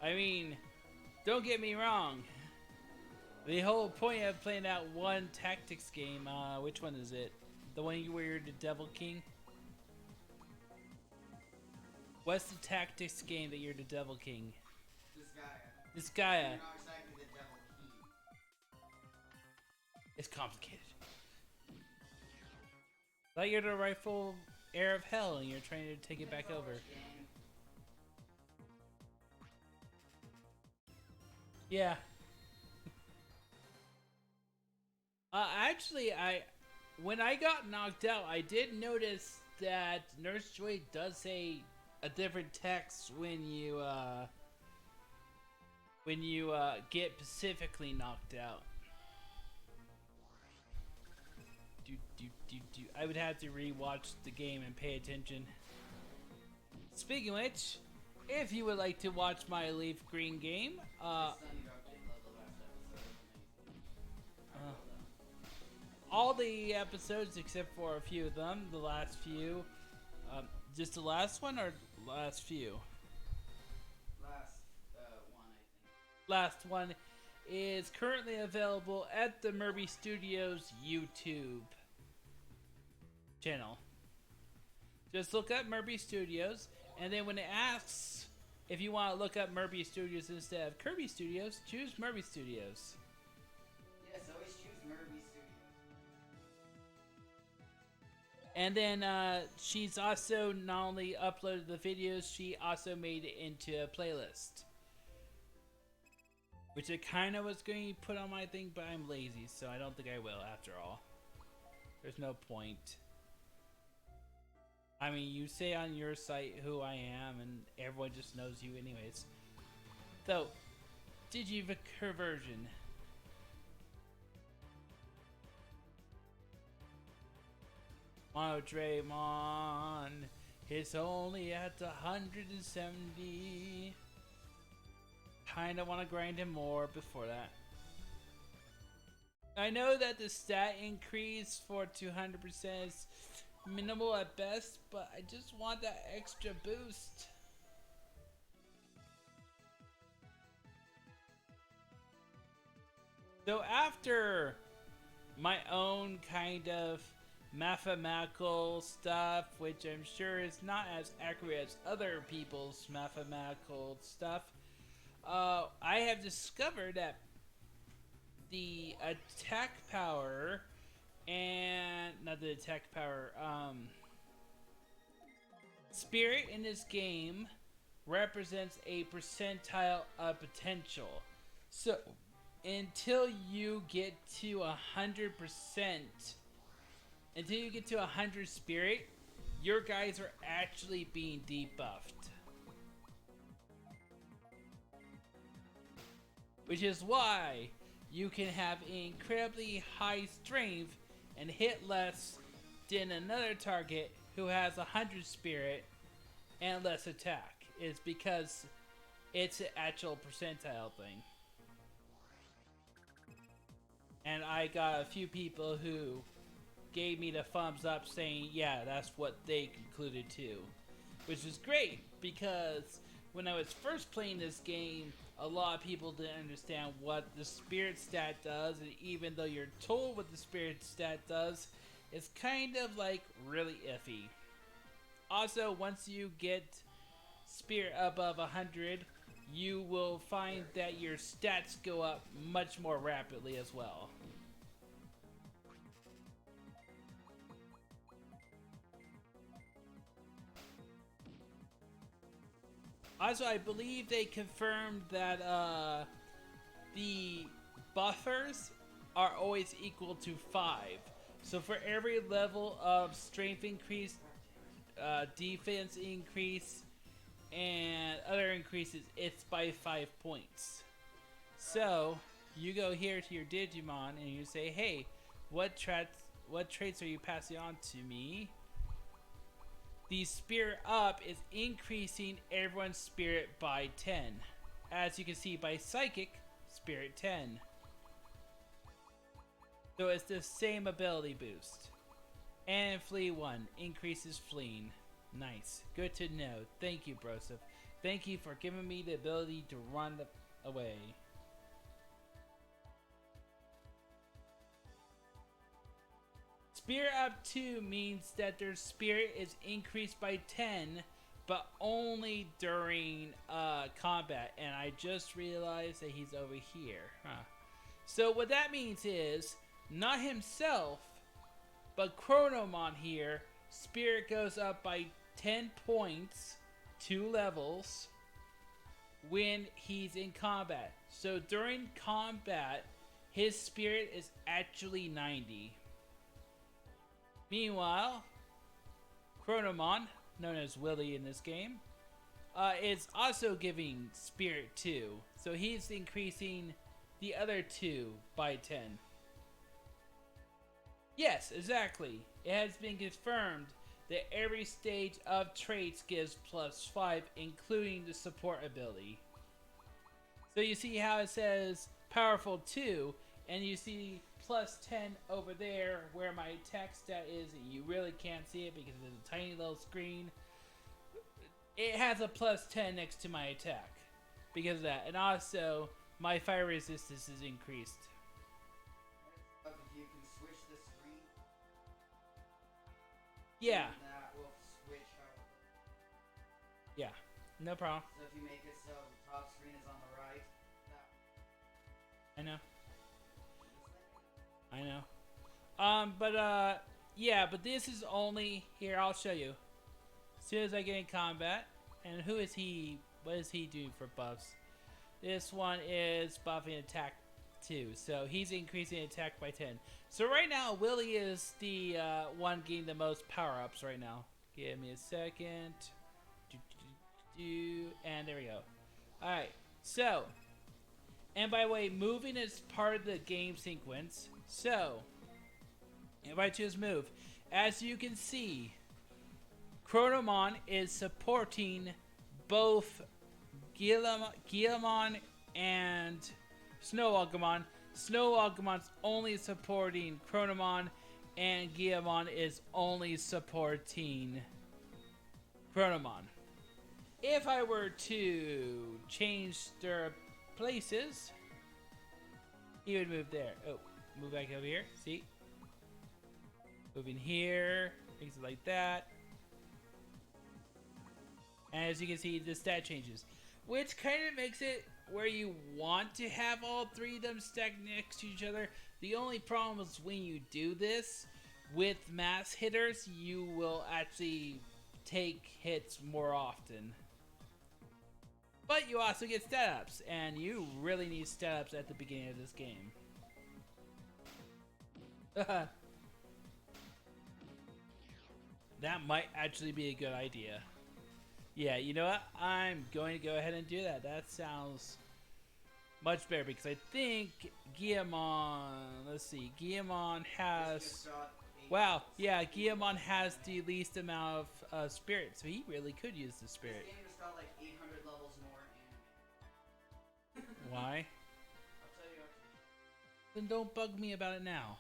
I mean, don't get me wrong. The whole point of playing that one tactics game, which one is it? The one where you're the Devil King? What's the tactics game that you're the Devil King? This Gaia. You're not exactly the Devil King. It's complicated. Like you're the rightful heir of hell and you're trying to take it back over. Yeah. Actually, when I got knocked out, I did notice that Nurse Joy does say a different text when you get specifically knocked out. I would have to rewatch the game and pay attention. Speaking of which, if you would like to watch my Leaf Green game, all the episodes except for a few of them, the last few, just the last one or last few? Last one is currently available at the Murby Studios YouTube channel. Just look up Murby Studios, and then when it asks if you want to look up Murby Studios instead of Kirby Studios, choose Murby Studios. Yes, always choose Murby Studios. And then she's also not only uploaded the videos, she also made it into a playlist. Which I kind of was going to put on my thing, but I'm lazy, so I don't think I will after all. There's no point. I mean, you say on your site who I am, and everyone just knows you anyways. So, Digiconversion. Draymond, it's only at 170. Kinda want to grind him more before that. I know that the stat increase for 200% is minimal at best, but I just want that extra boost. So after my own kind of mathematical stuff, which I'm sure is not as accurate as other people's mathematical stuff, I have discovered that the attack power and not the attack power, spirit in this game represents a percentile of potential. So until you get to 100%, until you get to 100 spirit, your guys are actually being debuffed. Which is why you can have incredibly high strength and hit less than another target who has 100 spirit and less attack. It's because it's an actual percentile thing. And I got a few people who gave me the thumbs up saying, yeah, that's what they concluded too. Which is great, because when I was first playing this game, a lot of people didn't understand what the spirit stat does, and even though you're told what the spirit stat does, it's kind of like really iffy. Also, once you get spirit above 100, you will find that your stats go up much more rapidly as well. Also, I believe they confirmed that the buffers are always equal to 5. So for every level of strength increase, defense increase, and other increases, it's by 5 points. So you go here to your Digimon and you say, hey, what traits are you passing on to me? The spirit up is increasing everyone's spirit by 10. As you can see by psychic, spirit 10. So it's the same ability boost. And flee 1 increases fleeing. Nice. Good to know. Thank you, Broseph. Thank you for giving me the ability to run away. Spirit up 2 means that their spirit is increased by 10, but only during combat. And I just realized that he's over here. Huh. So what that means is, not himself, but Chronomon here, spirit goes up by 10 points, 2 levels, when he's in combat. So during combat, his spirit is actually 90. Meanwhile, Chronomon, known as Willy in this game, is also giving spirit 2. So he's increasing the other 2 by 10. Yes, exactly. It has been confirmed that every stage of traits gives +5, including the support ability. So you see how it says powerful 2, and you see +10 over there where my attack stat is, and you really can't see it because there's a tiny little screen. It has a +10 next to my attack because of that. And also, my fire resistance is increased. If you can switch the screen, yeah. That will switch how it looks. Yeah, no problem. So if you make it so the top screen is on the right, I know. Yeah, but this is only here. I'll show you. As soon as I get in combat, and who is he? What is he doing for buffs? This one is buffing attack 2, so he's increasing attack by 10. So right now, Willy is the one getting the most power-ups right now. Give me a second. And there we go. Alright, so, and by the way, moving is part of the game sequence. So, if I choose move, as you can see, Chronomon is supporting both Guillamon and Snow Agumon. Snow Agumon's only supporting Chronomon, and Guillamon is only supporting Chronomon. If I were to change their places, he would move there. Oh, move back over here. See? Moving here, things like that. And as you can see, the stat changes, which kind of makes it where you want to have all 3 of them stacked next to each other. The only problem is when you do this with mass hitters, you will actually take hits more often. But you also get stat ups, and you really need stat ups at the beginning of this game. That might actually be a good idea. Yeah, you know what? I'm going to go ahead and do that. That sounds much better because I think Guillamon, let's see, Guillamon has, wow, yeah, Guillamon has the least amount of spirit, so he really could use the spirit. this game just got like 800 levels more anime. Why? I'll tell you after. Then don't bug me about it now.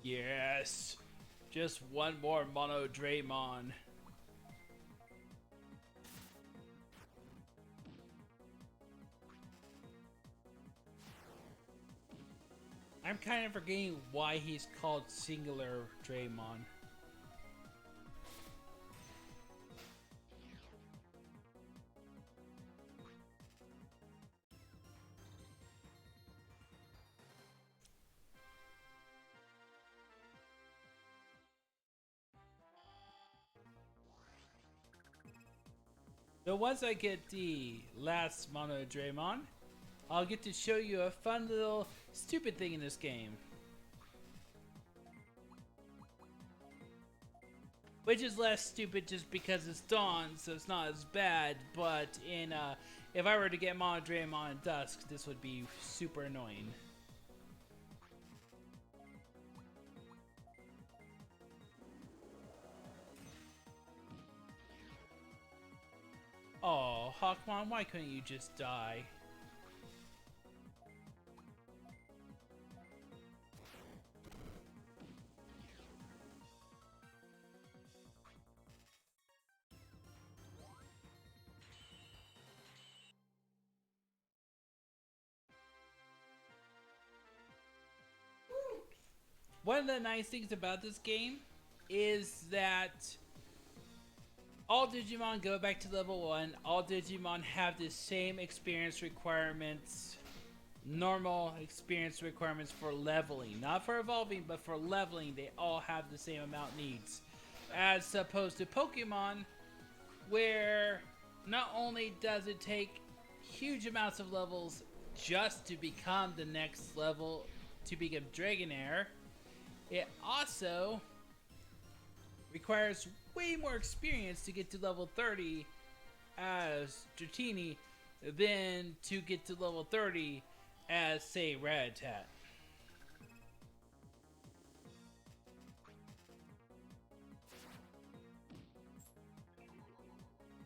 Yes! Just one more Mono Draymon. I'm kind of forgetting why he's called Singular Draymon. So once I get the last Mono Draymon, I'll get to show you a fun little stupid thing in this game. Which is less stupid just because it's Dawn, so it's not as bad, but in if I were to get Mono Draymon in Dusk, this would be super annoying. Oh, Hawkmon, why couldn't you just die? One of the nice things about this game is that all Digimon go back to level 1. All Digimon have the same experience requirements, normal experience requirements for leveling. Not for evolving, but for leveling, they all have the same amount needs. As opposed to Pokemon, where not only does it take huge amounts of levels just to become the next level to become Dragonair, it also requires way more experience to get to level 30 as Dratini than to get to level 30 as, say, Rattata.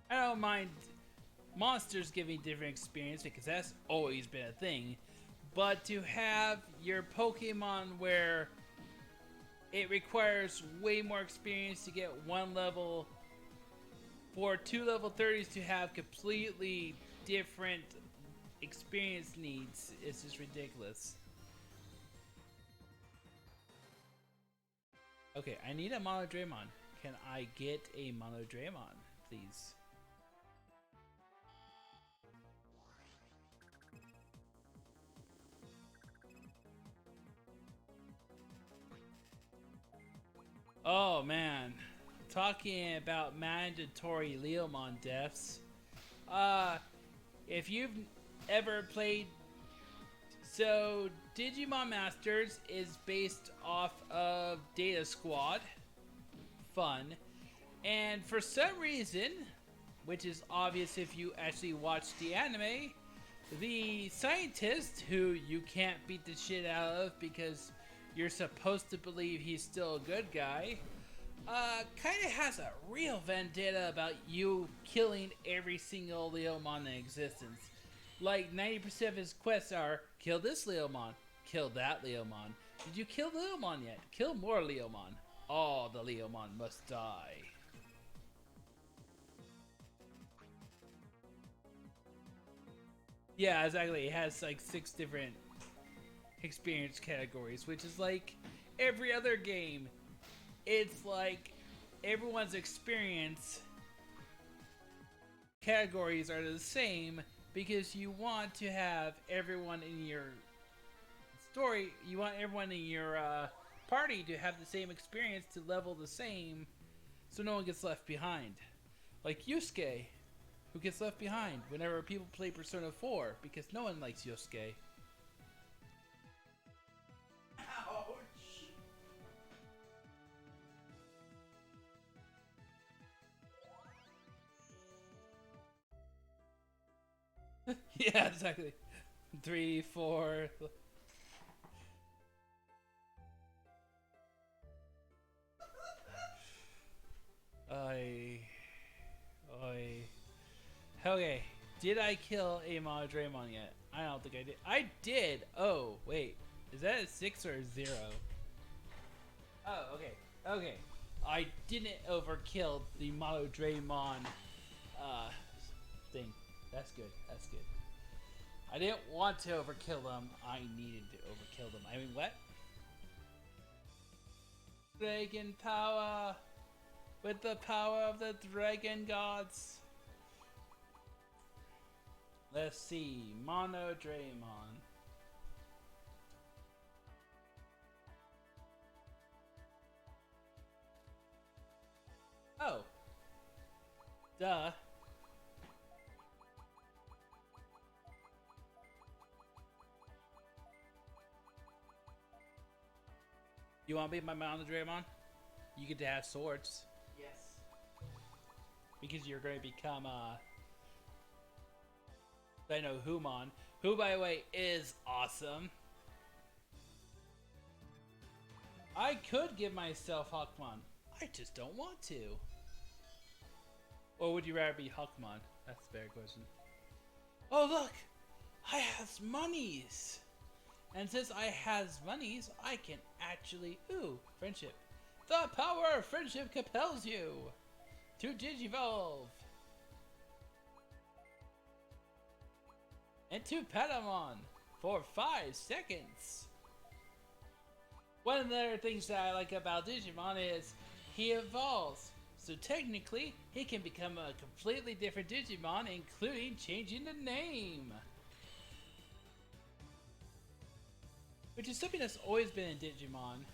I don't mind monsters giving different experience because that's always been a thing, but to have your Pokemon where it requires way more experience to get one level, for 2 level 30s to have completely different experience needs is just ridiculous. Okay, I need a Mono Draymon. Can I get a Mono Draymon, please? Oh man, talking about mandatory Leomon deaths. If you've ever played, so Digimon Masters is based off of Data Squad, fun, and for some reason, which is obvious if you actually watch the anime, the scientist who you can't beat the shit out of because you're supposed to believe he's still a good guy, kind of has a real vendetta about you killing every single Leomon in existence. Like 90% of his quests are, kill this Leomon, kill that Leomon. Did you kill Leomon yet? Kill more Leomon. All the Leomon must die. Yeah, exactly. It has like 6 different experience categories, which is like every other game. It's like everyone's experience categories are the same because you want to have everyone in your story, you want everyone in your party to have the same experience to level the same so no one gets left behind. Like Yusuke, who gets left behind whenever people play Persona 4 because no one likes Yusuke. Yeah, exactly. 3, 4. I. Okay. Did I kill a Mono Draymon yet? I don't think I did. I did! Oh, wait. Is that a 6 or a 0? Oh, okay. Okay. I didn't overkill the Mono Draymon thing. That's good. That's good. I didn't want to overkill them. I needed to overkill them. I mean, what? Dragon power! With the power of the dragon gods! Let's see. Mono Draymon. Oh. Duh. You want to be my Monodramon? You get to have swords. Yes. Because you're going to become, Dino Humon, who, by the way, is awesome. I could give myself Huckmon. I just don't want to. Or would you rather be Huckmon? That's a better question. Oh, look! I has monies! And since I has monies, I can actually... Ooh, friendship. The power of friendship compels you to Digivolve into Patamon for 5 seconds. One of the other things that I like about Digimon is he evolves. So technically, he can become a completely different Digimon, including changing the name. Which is something that's always been in Digimon,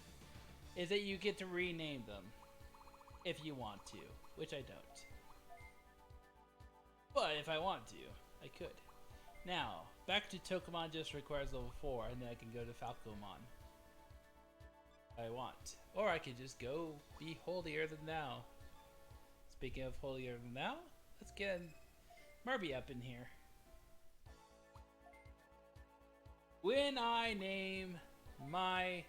is that you get to rename them. If you want to, which I don't. But if I want to, I could. Now, back to Tokomon just requires level 4, and then I can go to Falcomon. I want. Or I could just go be holier than thou. Speaking of holier than thou, let's get Murby up in here. When I name my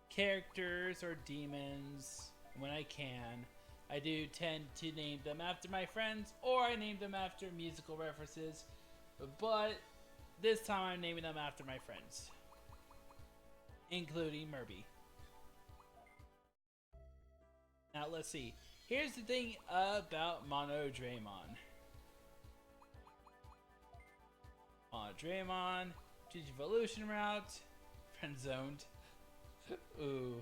characters or demons, when I can, I do tend to name them after my friends, or I name them after musical references, but this time I'm naming them after my friends, including Murby. Now let's see. Here's the thing about Monodramon. Monodramon, Digivolution route, friend zoned. Ooh.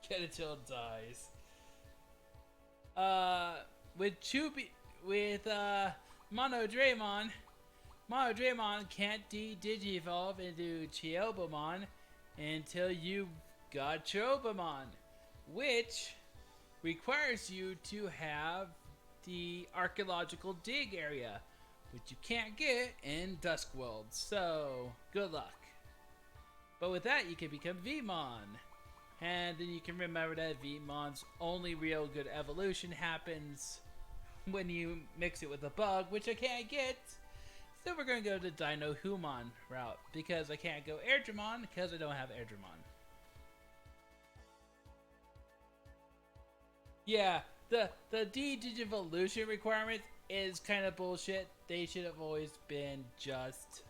Get it till it dies. With Monodramon can't Digivolve into Chiobamon until you got Chiobamon, which requires you to have the archaeological dig area, which you can't get in Duskworld, so good luck. But with that, you can become Vmon, and then you can remember that Vmon's only real good evolution happens when you mix it with a bug, which I can't get. So we're going to go the Dino Humon route, because I can't go Airdramon because I don't have Airdramon. Yeah, the Digivolution requirement is kind of bullshit. They should have always been just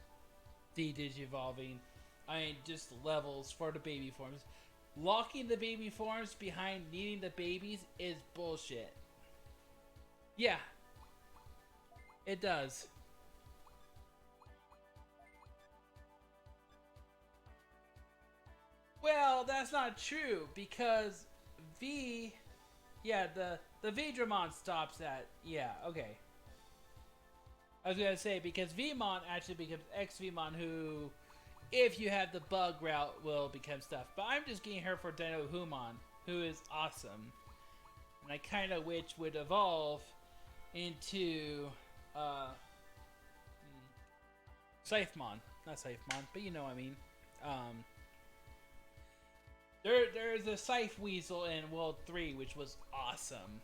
Digivolving. I mean, just levels for the baby forms. Locking the baby forms behind needing the babies is bullshit. Yeah, it does. Well, that's not true, because the Vidramon stops at, yeah, okay. I was gonna say, because Vmon actually becomes X-Vmon, who, if you have the bug route, will become stuff. But I'm just getting her for Dino Humon, who is awesome. And I kind of wish would evolve into, Scythemon. Not Scythemon, but you know what I mean. There's a Scythe Weasel in World 3, which was awesome.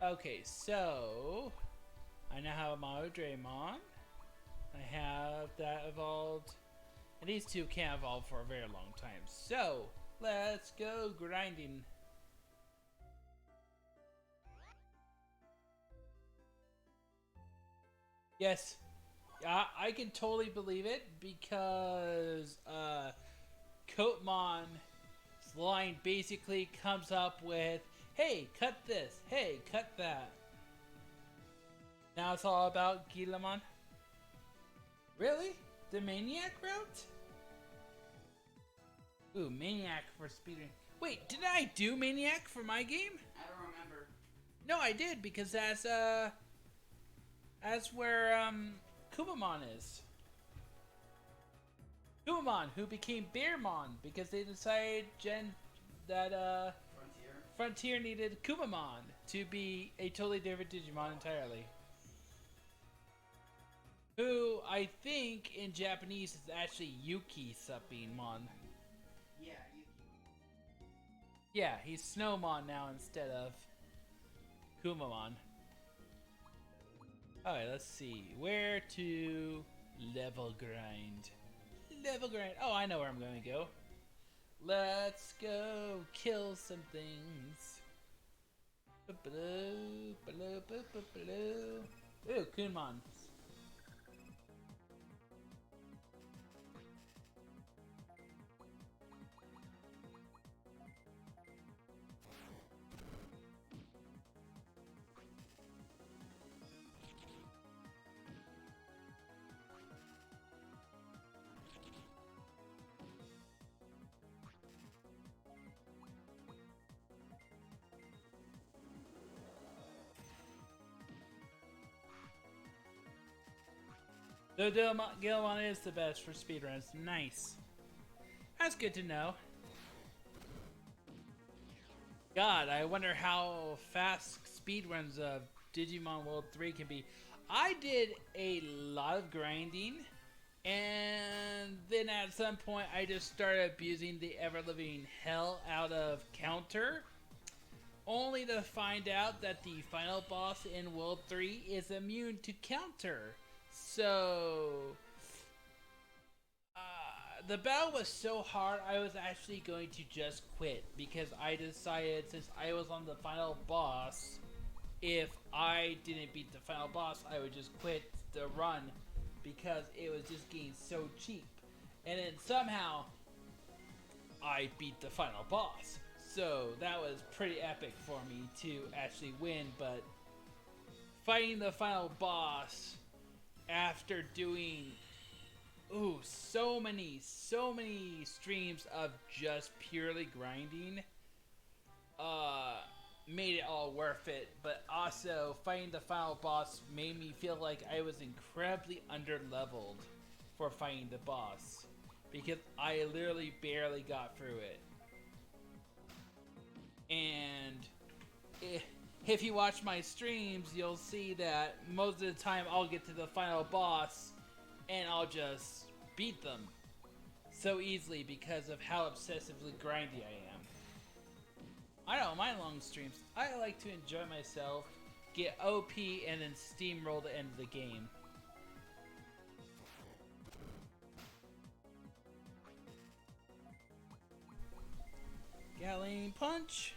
Okay, so I now have a Monodramon. I have that evolved. And these two can't evolve for a very long time. So, let's go grinding. Yes. I can totally believe it, because Coatmon's line basically comes up with, hey, cut this, hey, cut that. Now it's all about Guillemon. Really? The Maniac route? Ooh, Maniac for speedrun. Wait, did I do Maniac for my game? I don't remember. No, I did, because that's where Kumamon is. Kumamon, who became Bearmon, because they decided that Frontier needed Kumamon to be a totally different Digimon entirely. Who I think in Japanese is actually Yuki Suppinmon. Yeah, you. Yeah, he's Snowmon now instead of Kumamon. Alright, let's see. Where to level grind? Level grind. Oh, I know where I'm going to go. Let's go kill some things. Ooh, Kunmon. The Gilmon is the best for speedruns. Nice. That's good to know. God, I wonder how fast speedruns of Digimon World 3 can be. I did a lot of grinding, and then at some point I just started abusing the ever-living hell out of counter, only to find out that the final boss in World 3 is immune to counter. So the battle was so hard, I was actually going to just quit because I decided since I was on the final boss, if I didn't beat the final boss, I would just quit the run because it was just getting so cheap. And then somehow, I beat the final boss. So that was pretty epic for me to actually win, but fighting the final boss after doing so many streams of just purely grinding made it all worth it. But also fighting the final boss made me feel like I was incredibly underleveled for fighting the boss because I literally barely got through it. And if you watch my streams, you'll see that most of the time I'll get to the final boss and I'll just beat them so easily because of how obsessively grindy I am. I don't mind long streams. I like to enjoy myself, get OP, and then steamroll the end of the game. Gatling Punch!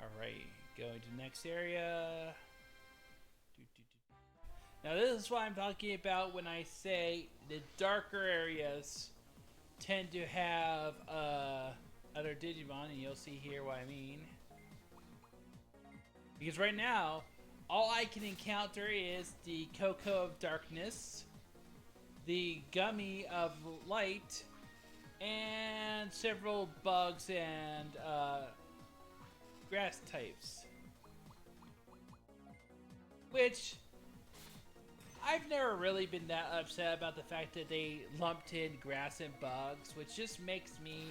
Alright, going to the next area. Now this is what I'm talking about when I say the darker areas tend to have other Digimon, and you'll see here what I mean. Because right now, all I can encounter is the Cocoa of Darkness, the Gummy of Light, and several bugs and grass types. Which, I've never really been that upset about the fact that they lumped in grass and bugs, which just makes me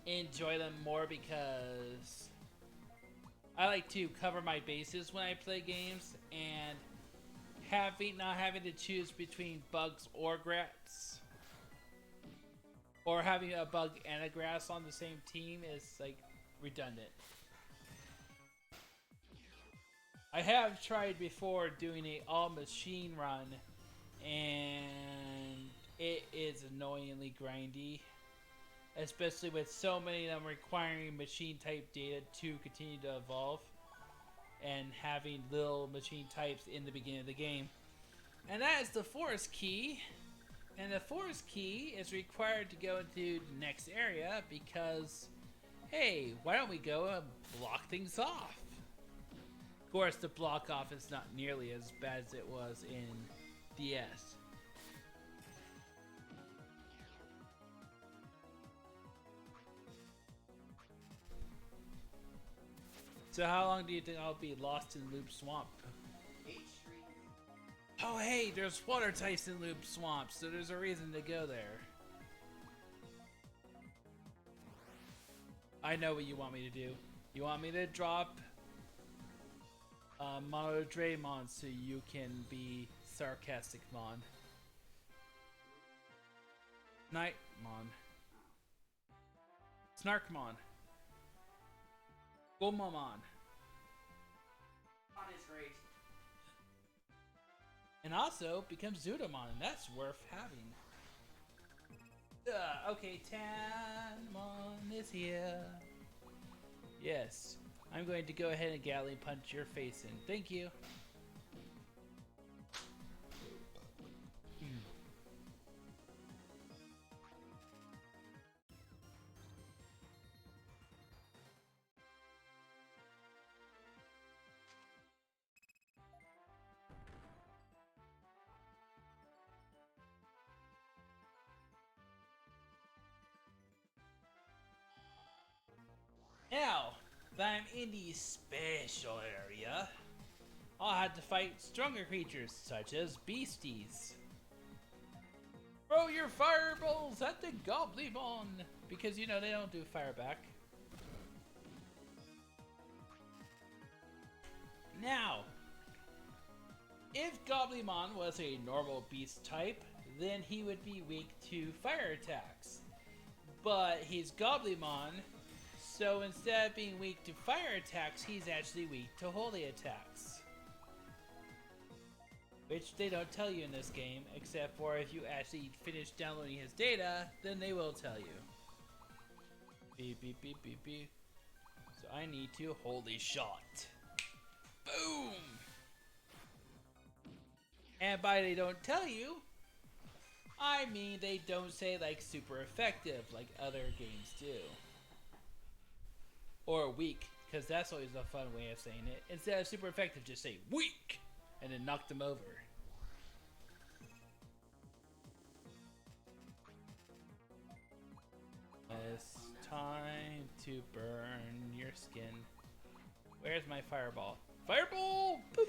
enjoy them more because I like to cover my bases when I play games, and not having to choose between bugs or grass, or having a bug and a grass on the same team is like redundant. I have tried before doing a all machine run, and it is annoyingly grindy, especially with so many of them requiring machine type data to continue to evolve and having little machine types in the beginning of the game. And that is the forest key, and the forest key is required to go into the next area because, hey, why don't we go and block things off? Of course, the block off is not nearly as bad as it was in DS. So how long do you think I'll be lost in Loop Swamp? 8 streets. Oh hey, there's water types in Loop Swamp, so there's a reason to go there. I know what you want me to do. You want me to drop Mono Draymon so you can be sarcastic Mon. Nightmon. Snarkmon. Gomamon. Mon is great. And also becomes Zudomon, and that's worth having. Okay, Tanmon is here. Yes, I'm going to go ahead and Gatling punch your face in. Thank you. Now that I'm in the special area, I'll have to fight stronger creatures such as beasties. Throw your fireballs at the Goblibon! Because you know they don't do fire back. Now, if Goblibon was a normal beast type, then he would be weak to fire attacks. But he's Goblibon, so instead of being weak to fire attacks, he's actually weak to holy attacks. Which they don't tell you in this game, except for if you actually finish downloading his data, then they will tell you. Beep, beep, beep, beep, beep. So I need to holy shot. Boom! And by they don't tell you, I mean they don't say like super effective like other games do. Or weak, because that's always a fun way of saying it. Instead of super effective, just say weak! And then knock them over. It's time to burn your skin. Where's my fireball? Fireball! Boop!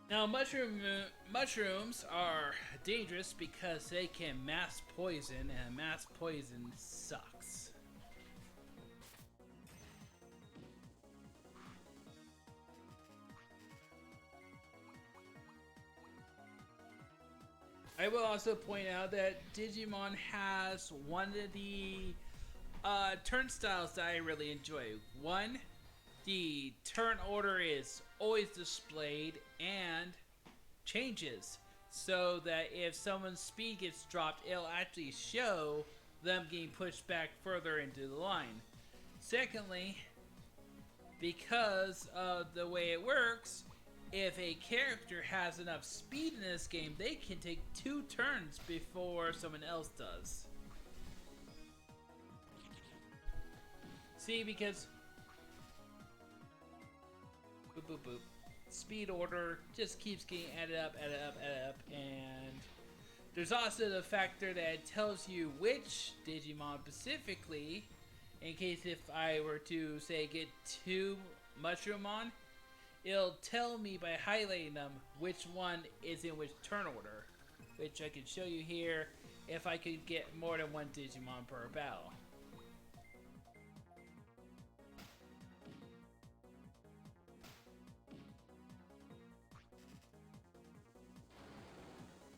Now, mushrooms are dangerous because they can mass poison, and mass poison sucks. I will also point out that Digimon has one of the turnstiles that I really enjoy. One, the turn order is always displayed and changes, so that if someone's speed gets dropped, it'll actually show them getting pushed back further into the line. Secondly, because of the way it works, if a character has enough speed in this game, they can take 2 turns before someone else does. See, because boop boop boop, speed order just keeps getting added up, and there's also the factor that it tells you which Digimon specifically, in case if I were to say get 2 Mushroomon, it'll tell me by highlighting them which one is in which turn order, which I can show you here if I could get more than 1 Digimon per battle.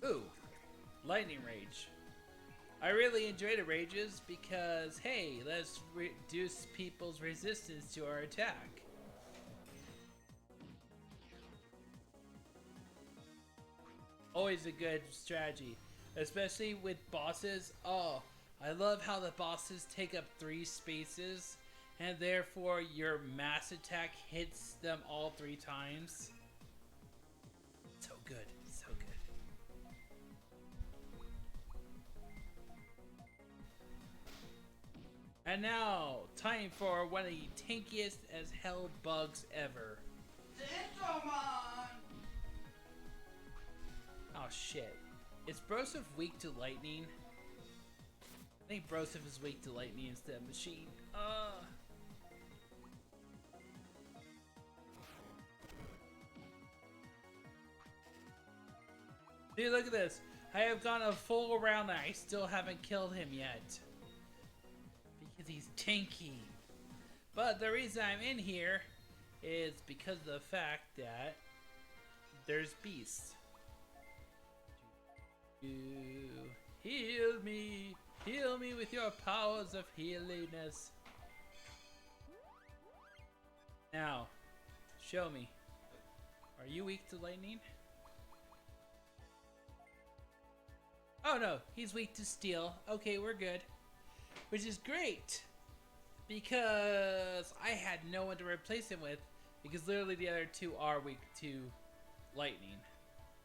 Ooh, Lightning Rage. I really enjoy the rages because, hey, let's reduce people's resistance to our attack. Always a good strategy, especially with bosses. Oh, I love how the bosses take up 3 spaces, and therefore your mass attack hits them all 3 times. So good, so good. And now, time for one of the tankiest as hell bugs ever. Digimon! Oh shit. Is Broseph weak to lightning? I think Broseph is weak to lightning instead of machine. Dude, look at this. I have gone a full round and I still haven't killed him yet. Because he's tanky. But the reason I'm in here is because of the fact that there's beasts. You heal me with your powers of healiness. Now, show me. Are you weak to lightning? Oh no, he's weak to steel. Okay, we're good. Which is great. Because I had no one to replace him with. Because literally the other two are weak to lightning.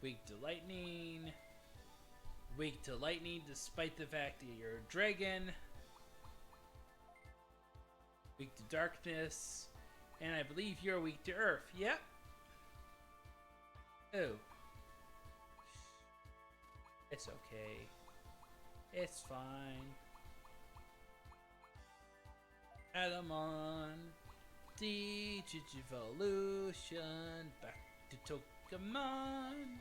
Weak to lightning. Weak to lightning despite the fact that you're a dragon. Weak to darkness. And I believe you're weak to earth. Yep. Oh. It's okay. It's fine. Adamon. Digivolution. Back to Pokemon.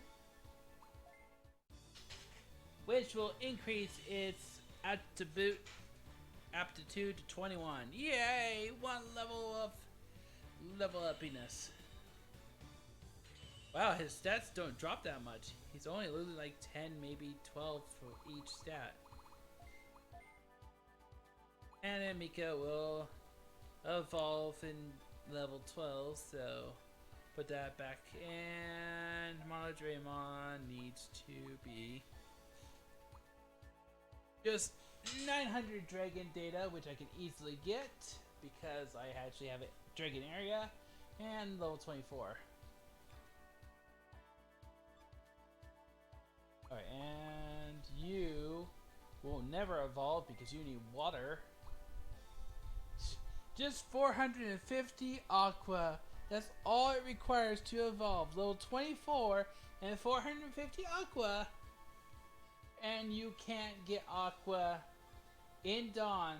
Which will increase its aptitude to 21. Yay! One level of level upiness. Wow, his stats don't drop that much. He's only losing like 10, maybe 12 for each stat. And then Mika will evolve in level 12, so put that back. And Monodramon needs to be just 900 dragon data, which I can easily get because I actually have a dragon area, and level 24. Alright, and you will never evolve because you need water. Just 450 aqua. That's all it requires to evolve. Level 24 and 450 aqua. And you can't get aqua in Dawn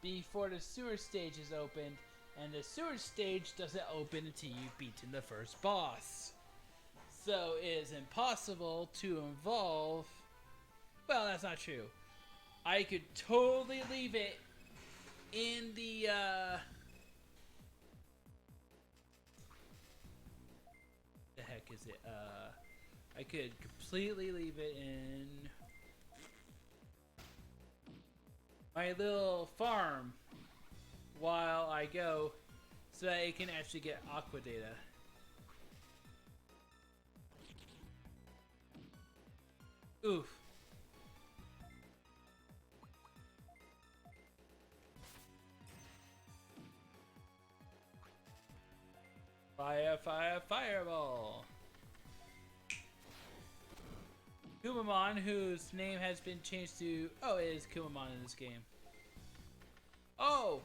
before the sewer stage is opened. And the sewer stage doesn't open until you've beaten the first boss. So it is impossible to evolve. Well, that's not true. I could totally leave it in the the heck is it? I could completely leave it in my little farm while I go so that it can actually get aqua data. Oof. Fire, fire, fireball. Kumamon, whose name has been changed to... Oh, it is Kumamon in this game. Oh!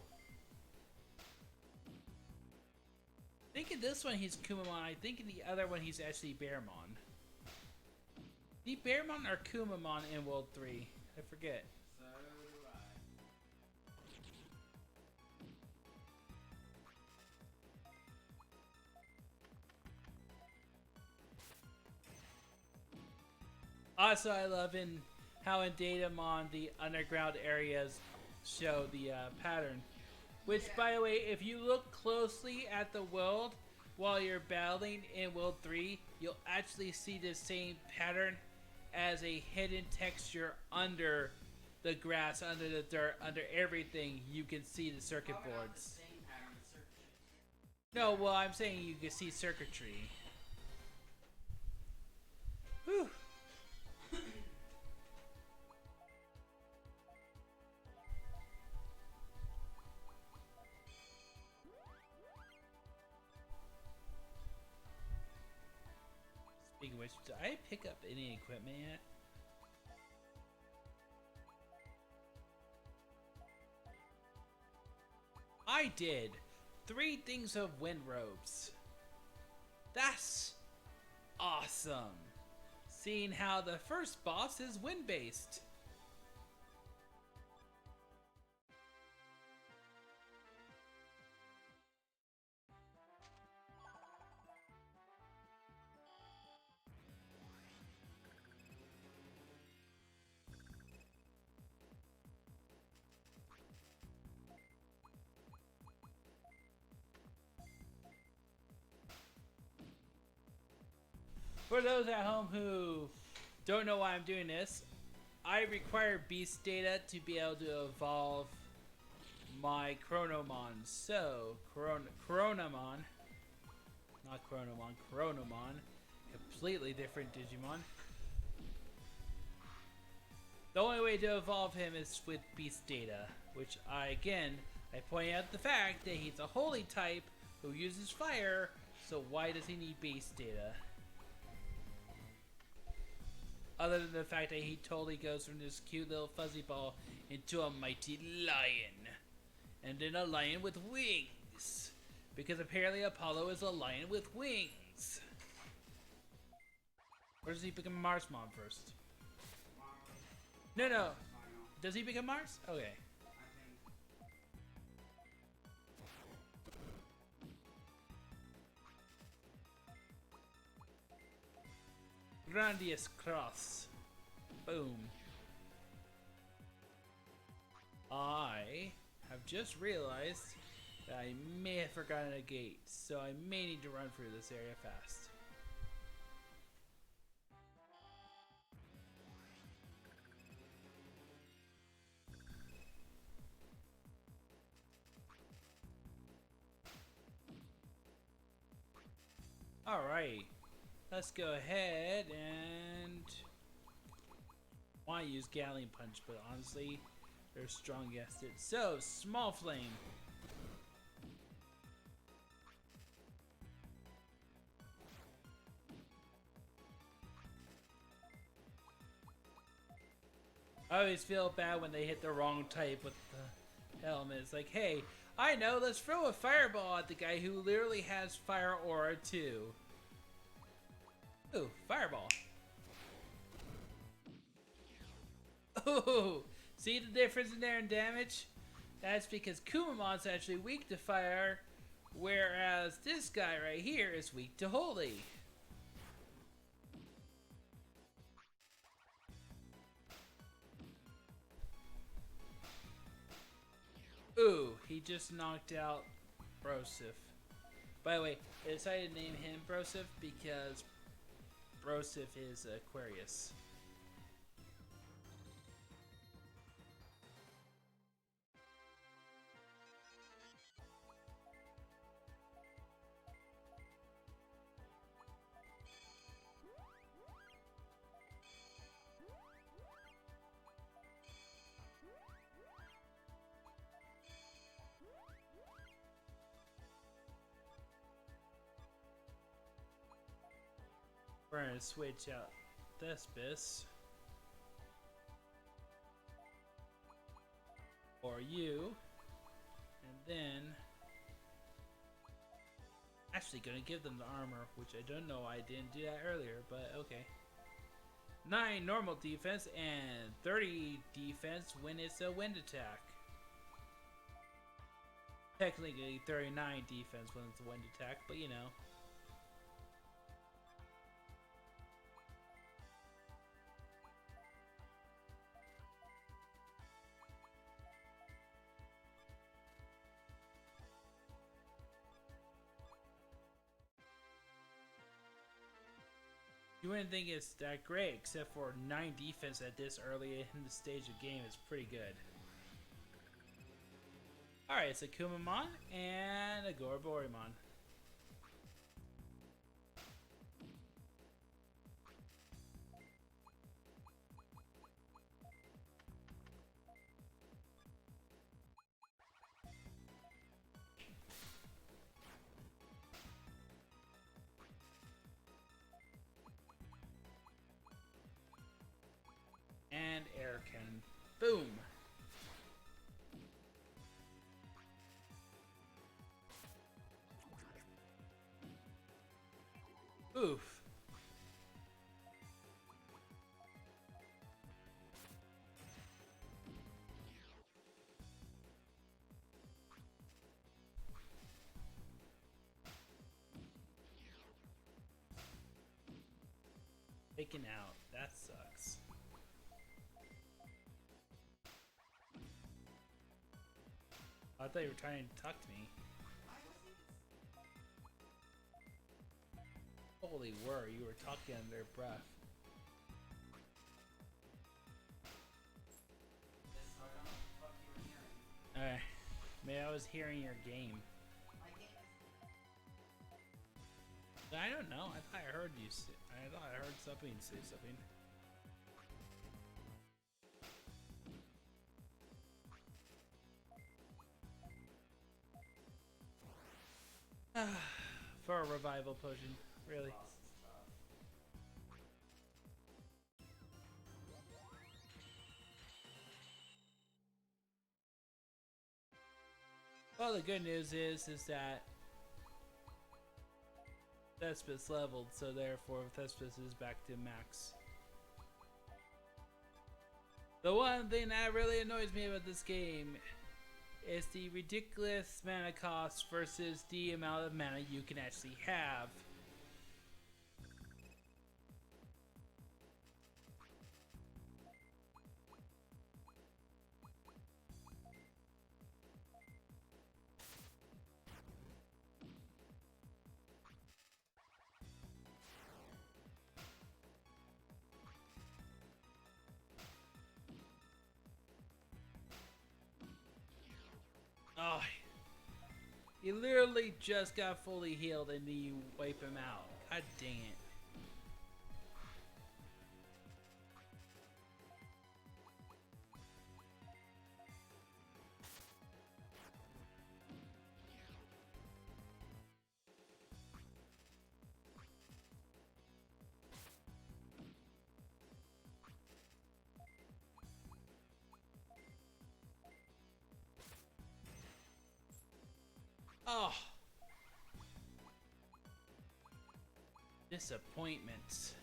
I think in this one he's Kumamon. I think in the other one he's actually Bearmon. The Bearmon or Kumamon in World 3? I forget. So do I. Also, I love how in Datamon the underground areas show the pattern. Which, Yeah. by the way, if you look closely at the world while you're battling in World 3, you'll actually see the same pattern as a hidden texture under the grass, under the dirt, under everything. You can see the circuit Probably not the boards. same pattern as circuitry. No, well, I'm saying you can see circuitry. Whew. Speaking of which, did I pick up any equipment yet? I did. 3 things of wind robes. That's awesome. Seeing how the first boss is wind based. For those at home who don't know why I'm doing this, I require beast data to be able to evolve my Chronomon. So, Chronomon, not Chronomon, Chronomon, completely different Digimon. The only way to evolve him is with beast data, which I point out the fact that he's a holy type who uses fire, so why does he need beast data? Other than the fact that he totally goes from this cute little fuzzy ball into a mighty lion. And then a lion with wings. Because apparently Apollo is a lion with wings. Or does he become Marsmon first? No. Does he become Mars? Okay. Grandiose Cross. Boom. I have just realized that I may have forgotten a gate, so I may need to run through this area fast. Alright, let's go ahead and... I want to use Gatling Punch, but honestly, they're strong against it. So, Small Flame. I always feel bad when they hit the wrong type with the helmet. It's like, hey, I know, let's throw a fireball at the guy who literally has fire aura too. Ooh, fireball. Ooh, see the difference in there in damage? That's because Kumamon's actually weak to fire, whereas this guy right here is weak to holy. Ooh, he just knocked out Brosif. By the way, I decided to name him Brosif because Brosif is Aquarius. We're gonna switch out Thespis for you, and then actually gonna give them the armor, which I don't know, I didn't do that earlier, but okay. 9 normal defense and 30 defense when it's a wind attack. Technically 39 defense when it's a wind attack, but you know. You wouldn't think it's that great, except for 9 defense at this early in the stage of game is pretty good. Alright, it's a Kumamon and a Goroborimon. And air cannon. Boom! Oof. Taken out. That sucks. I thought you were trying to talk to me. Holy word, you were talking under breath. This, so I don't know what the fuck you were hearing. Alright. Maybe I was hearing your game. My game is. I don't know. I thought I heard you say, I thought I heard something say something. For a revival potion, really. Well, the good news is that Thespis leveled, so therefore Thespis is back to max. The one thing that really annoys me about this game is the ridiculous mana cost versus the amount of mana you can actually have. Oh, he literally just got fully healed and then you wipe him out. God dang it. Oh. Disappointments.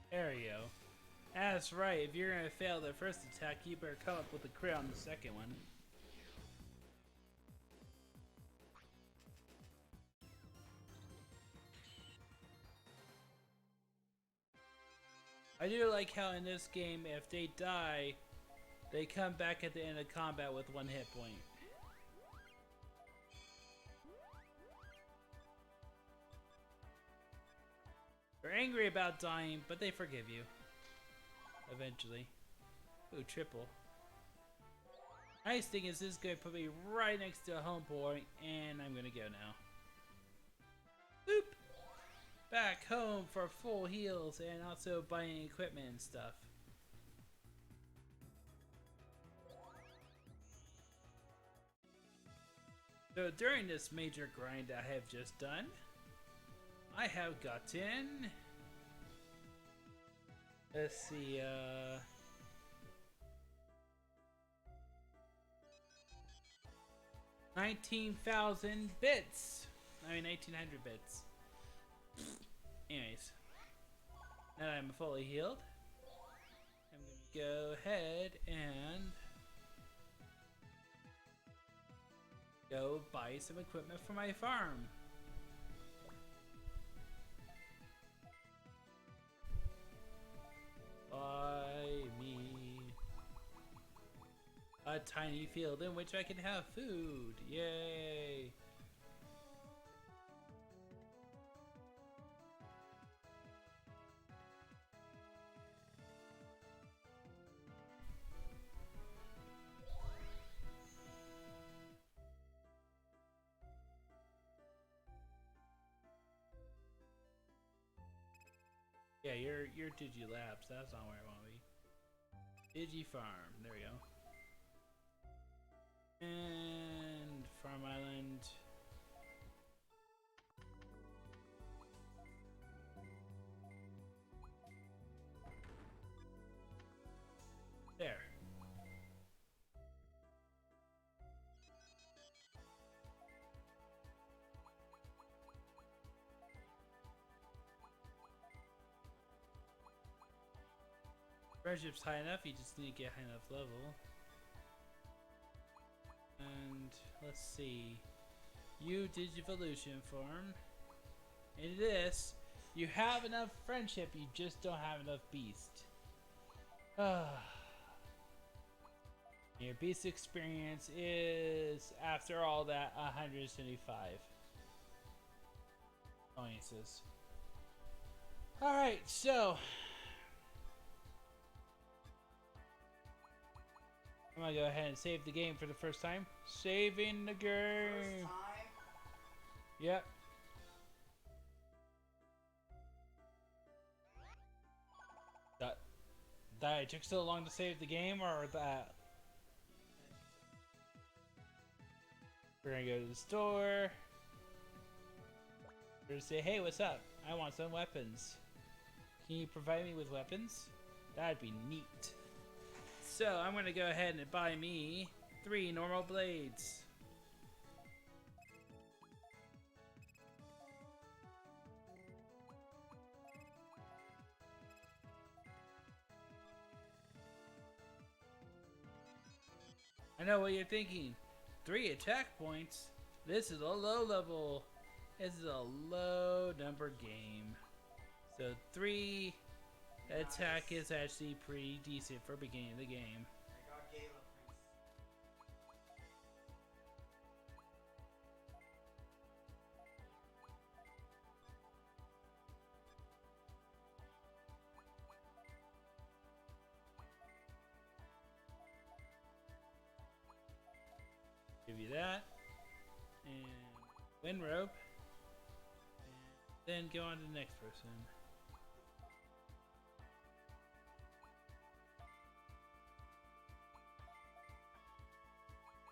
There you go. That's right, if you're gonna fail the first attack, you better come up with a crit on the second one. I do like how in this game, if they die, they come back at the end of combat with 1 hit point. They're angry about dying, but they forgive you. Eventually. Ooh, triple. Nice thing is this is going to put me right next to a home point, and I'm going to go now. Boop! Back home for full heals and also buying equipment and stuff. So during this major grind I have just done, I have gotten, let's see, 19,000 bits. I mean 1,900 bits. Anyways, now that I'm fully healed, I'm gonna go ahead and go buy some equipment for my farm. Buy me a tiny field in which I can have food. Yay! Yeah, you're Digilabs. That's not where I want to be. Digi Farm. There we go. And Farm Island. There. Friendship's high enough, you just need to get high enough level. And let's see. you Digivolution form. In this, you have enough friendship, you just don't have enough beast. Your beast experience is, after all that, 175 bonuses. Alright, so I'm gonna go ahead and save the game for the first time. Saving the game. First time? Yep. That it took so long to save the game, or that we're gonna go to the store. We're gonna say, hey, what's up? I want some weapons. Can you provide me with weapons? That'd be neat. So I'm gonna go ahead and buy me 3 normal blades. I know what you're thinking. 3 attack points? This is a low level. This is a low number game. So 3 attack is actually pretty decent for beginning of the game. I got Gala Prince. Give you that. And wind rope. And then go on to the next person.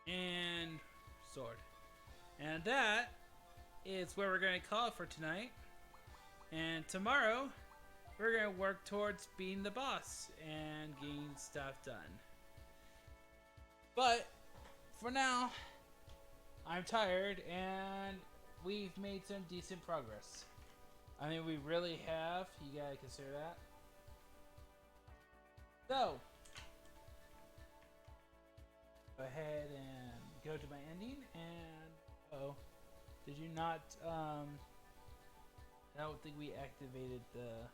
And sword. And that is where we're going to call it for tonight. And tomorrow, we're going to work towards being the boss and getting stuff done. But for now, I'm tired and we've made some decent progress. I mean, we really have. You gotta consider that. So, go ahead and go to my ending and oh, did you not I don't think we activated the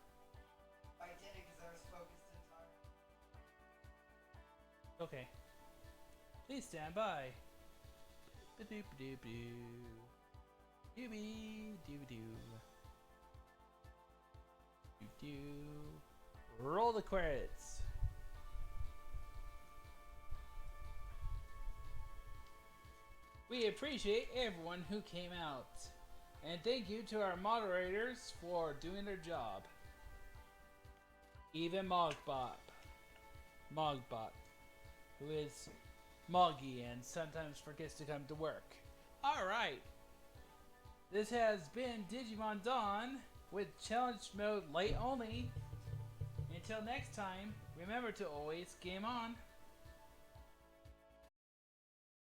I did it because I was focused entirely. okay. Please stand by. Ba-doop-a-doop-doo. Doobie-doobie-doo. Doo-doo. Roll the credits. We appreciate everyone who came out. And thank you to our moderators for doing their job. Even Mogbot, who is Moggy and sometimes forgets to come to work. Alright. This has been Digimon Dawn with challenge mode light only. Until next time, remember to always game on.